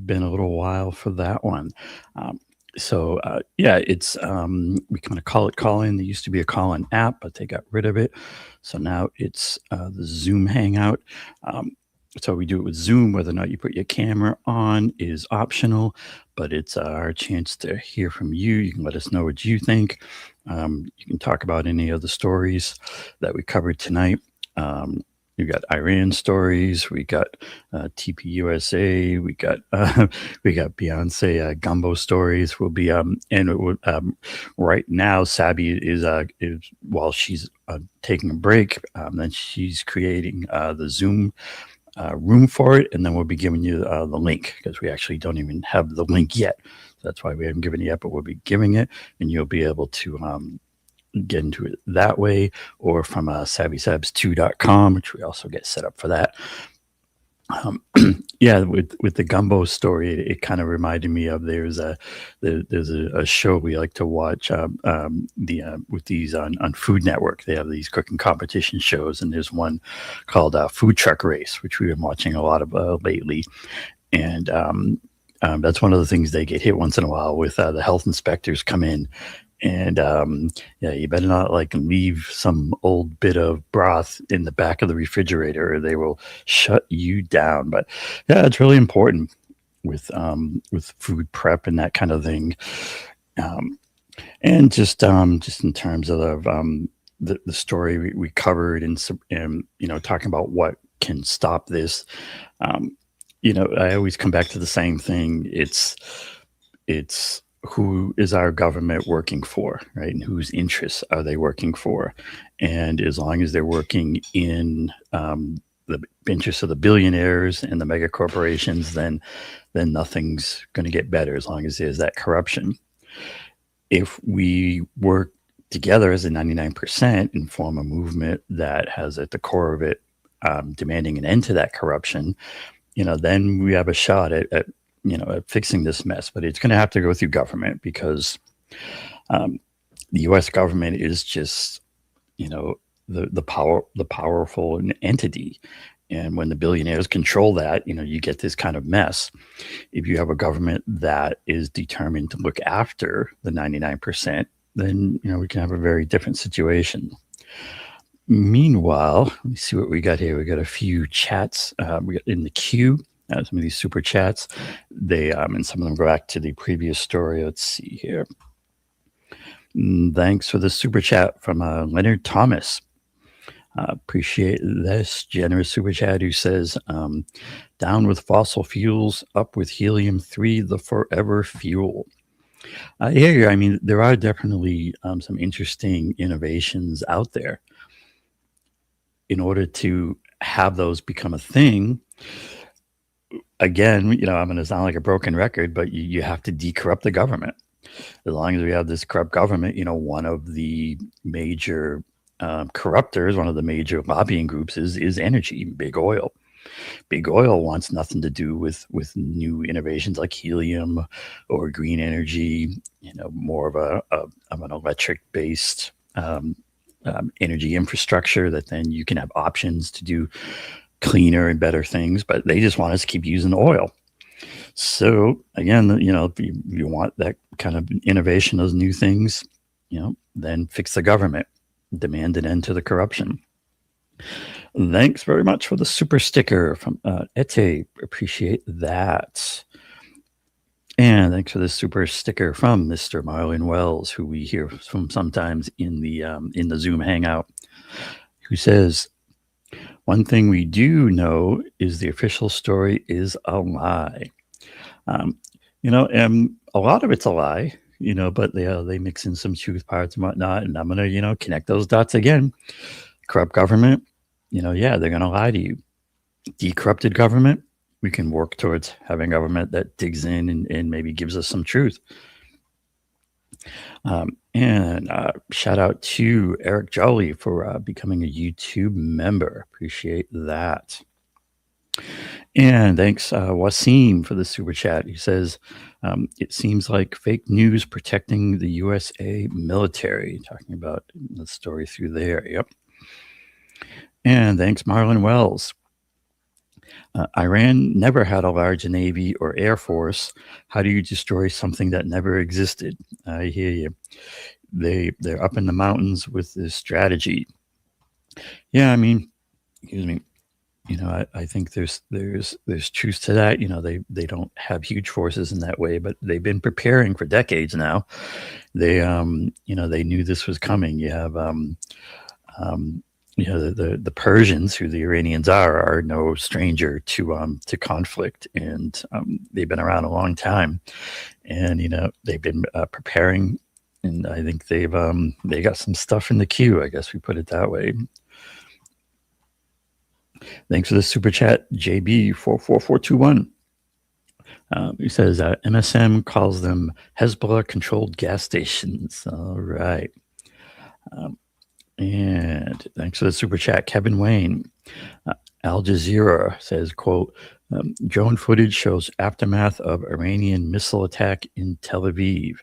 been a little while for that one. Yeah, it's we kind of call it call-in. There used to be a call-in app, but they got rid of it. So now it's the Zoom hangout. So we do it with Zoom. Whether or not you put your camera on is optional, but it's our chance to hear from you. You can let us know what you think. You can talk about any of the stories that we covered tonight. We've got Iran stories. We got TPUSA. We got Beyonce gumbo stories. Will be right now. Sabby is while she's taking a break. Then she's creating the Zoom room for it, and then we'll be giving you the link because we actually don't even have the link yet. So that's why we haven't given it yet, but we'll be giving it, and you'll be able to get into it that way, or from sabbysabs2.com, which we also get set up for that. Yeah, with the gumbo story, it kind of reminded me of there's a show we like to watch with these on Food Network. They have these cooking competition shows, and there's one called Food Truck Race, which we've been watching a lot of lately, and that's one of the things they get hit once in a while with. The health inspectors come in. And yeah, you better not like leave some old bit of broth in the back of the refrigerator, or they will shut you down. But yeah, it's really important with food prep and that kind of thing. And just in terms of the story we covered, and talking about what can stop this. I always come back to the same thing. It's who is our government working for, right? And whose interests are they working for? And as long as they're working in the interests of the billionaires and the mega corporations, then nothing's going to get better as long as there's that corruption. If we work together as a 99% and form a movement that has at the core of it demanding an end to that corruption, then we have a shot at fixing this mess. But it's going to have to go through government, because the U.S. government is just, the powerful entity. And when the billionaires control that, you get this kind of mess. If you have a government that is determined to look after the 99%, then, we can have a very different situation. Meanwhile, let me see what we got here. We got a few chats we got in the queue. Some of these super chats, and some of them go back to the previous story. Let's see here. Thanks for the super chat from Leonard Thomas. Appreciate this generous super chat, who says, down with fossil fuels, up with helium-3, the forever fuel. I hear you. I mean, there are definitely some interesting innovations out there. In order to have those become a thing, again, I'm going to sound like a broken record, but you have to decorrupt the government. As long as we have this corrupt government, one of the major corruptors, one of the major lobbying groups is energy, big oil. Big oil wants nothing to do with new innovations like helium or green energy, more of an electric-based energy infrastructure that then you can have options to do cleaner and better things, but they just want us to keep using oil. So again, if you want that kind of innovation, those new things, then fix the government, demand an end to the corruption. Thanks very much for the super sticker from Ete. Appreciate that. And thanks for the super sticker from Mr. Marlon Wells, who we hear from sometimes in the Zoom hangout, who says, one thing we do know is the official story is a lie. And a lot of it's a lie, but they mix in some truth parts and whatnot. And I'm going to, connect those dots again. Corrupt government, they're going to lie to you. Decorrupted government, we can work towards having government that digs in and maybe gives us some truth. And shout out to Eric Jolly for becoming a YouTube member. Appreciate that. And thanks, Wasim, for the super chat. He says, it seems like fake news protecting the USA military. Talking about the story through there. Yep. And thanks, Marlon Wells. Iran never had a large navy or air force. How do you destroy something that never existed? I hear you. They're up in the mountains with this strategy. Yeah, I mean, excuse me. I think there's truth to that. They don't have huge forces in that way, but they've been preparing for decades now. They knew this was coming. You have the Persians, who the Iranians are no stranger to conflict, and they've been around a long time, and they've been preparing, and I think they got some stuff in the queue. I guess we put it that way. Thanks for the super chat, JB44421. He says MSM calls them Hezbollah-controlled gas stations. All right. And thanks for the super chat, Kevin Wayne. Al Jazeera says, quote, drone footage shows aftermath of Iranian missile attack in Tel Aviv.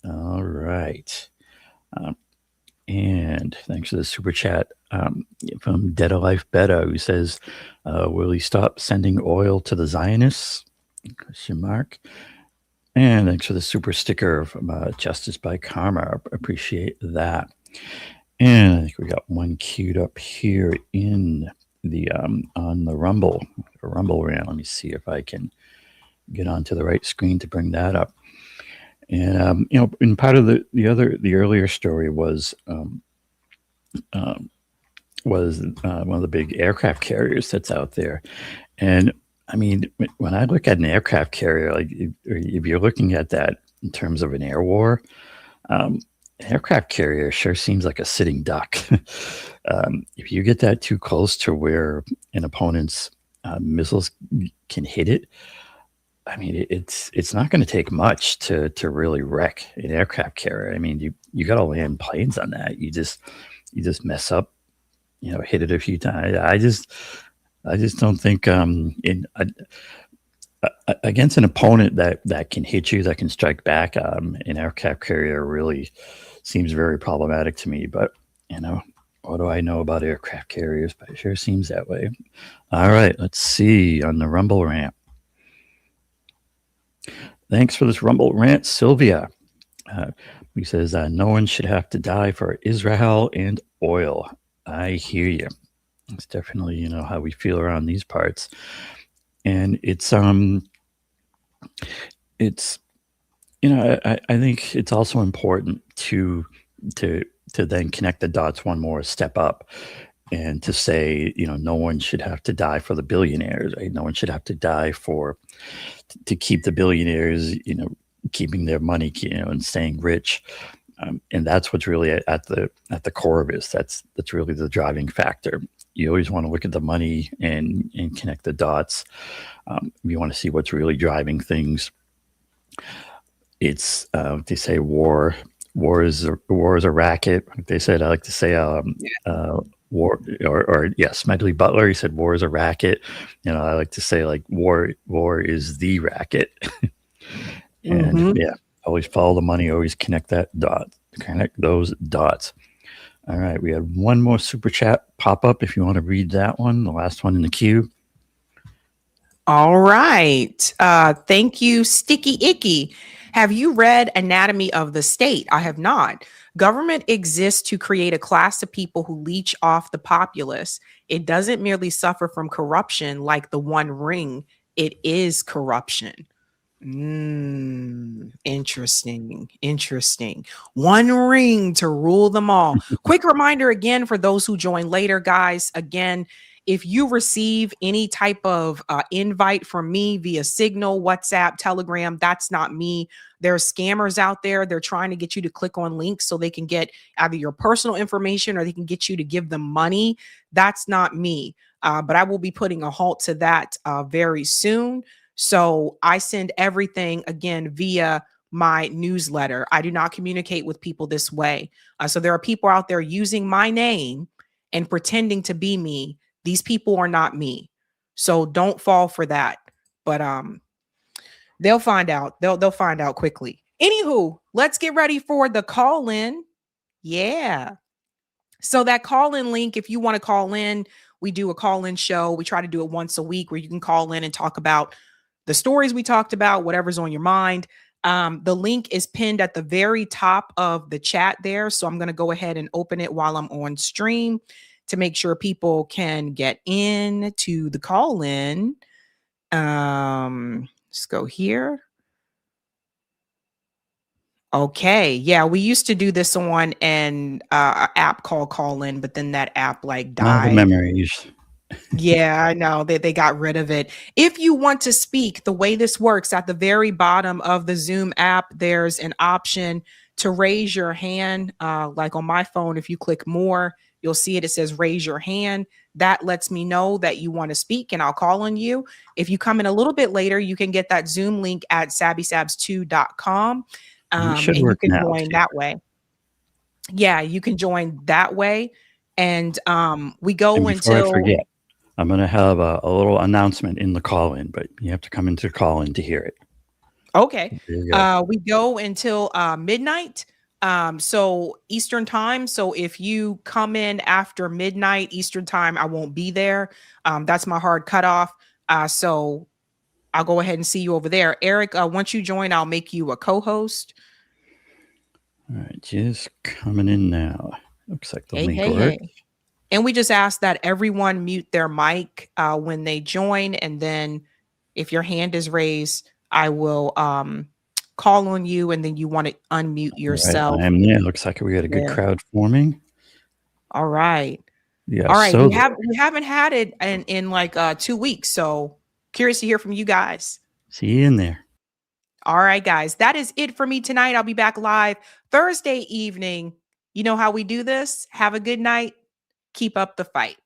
All right. And thanks for the super chat from Dead Alive Beta, who says, will he stop sending oil to the Zionists? Question mark. And thanks for the super sticker from Justice by Karma. Appreciate that. And I think we got one queued up here in the on the Rumble rant. Let me see if I can get onto the right screen to bring that up. And and part of the earlier story was one of the big aircraft carriers that's out there. And I mean, when I look at an aircraft carrier, like if you're looking at that in terms of an air war, an aircraft carrier sure seems like a sitting duck. If you get that too close to where an opponent's missiles can hit it, I mean, it's not going to take much to really wreck an aircraft carrier. I mean, you got to land planes on that. You just mess up, hit it a few times. I just don't think against an opponent that can hit you, that can strike back, an aircraft carrier really seems very problematic to me. But what do I know about aircraft carriers? But it sure seems that way. All right, let's see on the Rumble rant. Thanks for this Rumble rant, Sylvia. He says, no one should have to die for Israel and oil. I hear you. It's definitely, how we feel around these parts. And it's I think it's also important to then connect the dots one more step up and to say, no one should have to die for the billionaires, right? No one should have to die to keep the billionaires, keeping their money, and staying rich. And that's what's really at the core of this. That's really the driving factor. You always want to look at the money and connect the dots. You want to see what's really driving things. It's they say war is a racket. They said, I like to say war or Smedley Butler, he said war is a racket. I like to say like war is the racket. And always follow the money, always connect those dots. All right, we had one more super chat pop up if you want to read that one, the last one in the queue. All right. Thank you, Sticky Icky. Have you read Anatomy of the State? I have not. Government exists to create a class of people who leech off the populace. It doesn't merely suffer from corruption like the One Ring. It is corruption. Interesting. One ring to rule them all. Quick reminder again for those who join later, guys. Again, if you receive any type of invite from me via Signal, WhatsApp, Telegram, that's not me. There are scammers out there. They're trying to get you to click on links so they can get either your personal information or they can get you to give them money. That's not me. But I will be putting a halt to that very soon. So I send everything again via my newsletter. I do not communicate with people this way. So there are people out there using my name and pretending to be me. These people are not me. So don't fall for that. But they'll find out. They'll find out quickly. Anywho, let's get ready for the call in. Yeah. So that call in link, if you want to call in, we do a call in show. We try to do it once a week where you can call in and talk about the stories we talked about, whatever's on your mind. The link is pinned at the very top of the chat there. So I'm going to go ahead and open it while I'm on stream to make sure people can get in to the call in. Let's go here. Okay. Yeah, we used to do this on an app called Call In, but then that app like The died. memories. Yeah, I know. They got rid of it. If you want to speak, the way this works, at the very bottom of the Zoom app, there's an option to raise your hand. Like on my phone, if you click more, you'll see it. It says raise your hand. That lets me know that you want to speak, and I'll call on you. If you come in a little bit later, you can get that Zoom link at sabbysabs2.com. Should And you work can now, join too. that way. Yeah, you can join that way. And we go And before until I forget, I'm going to have a little announcement in the call-in, but you have to come into the call-in to hear it. okay. There you go. We go until midnight. So Eastern time. So if you come in after midnight Eastern time, I won't be there. That's my hard cutoff. So I'll go ahead and see you over there. Eric, once you join, I'll make you a co-host. All right, just coming in now. Looks like the link worked. Hey. And we just ask that everyone mute their mic when they join. And then if your hand is raised, I will call on you, and then you want to unmute yourself. All right, I am there. Looks like we got a good Yeah. crowd forming. All right. Yeah. All right. So We haven't had it in like 2 weeks. So curious to hear from you guys. see you in there. All right, guys. That is it for me tonight. I'll be back live Thursday evening. You know how we do this. Have a good night. Keep up the fight.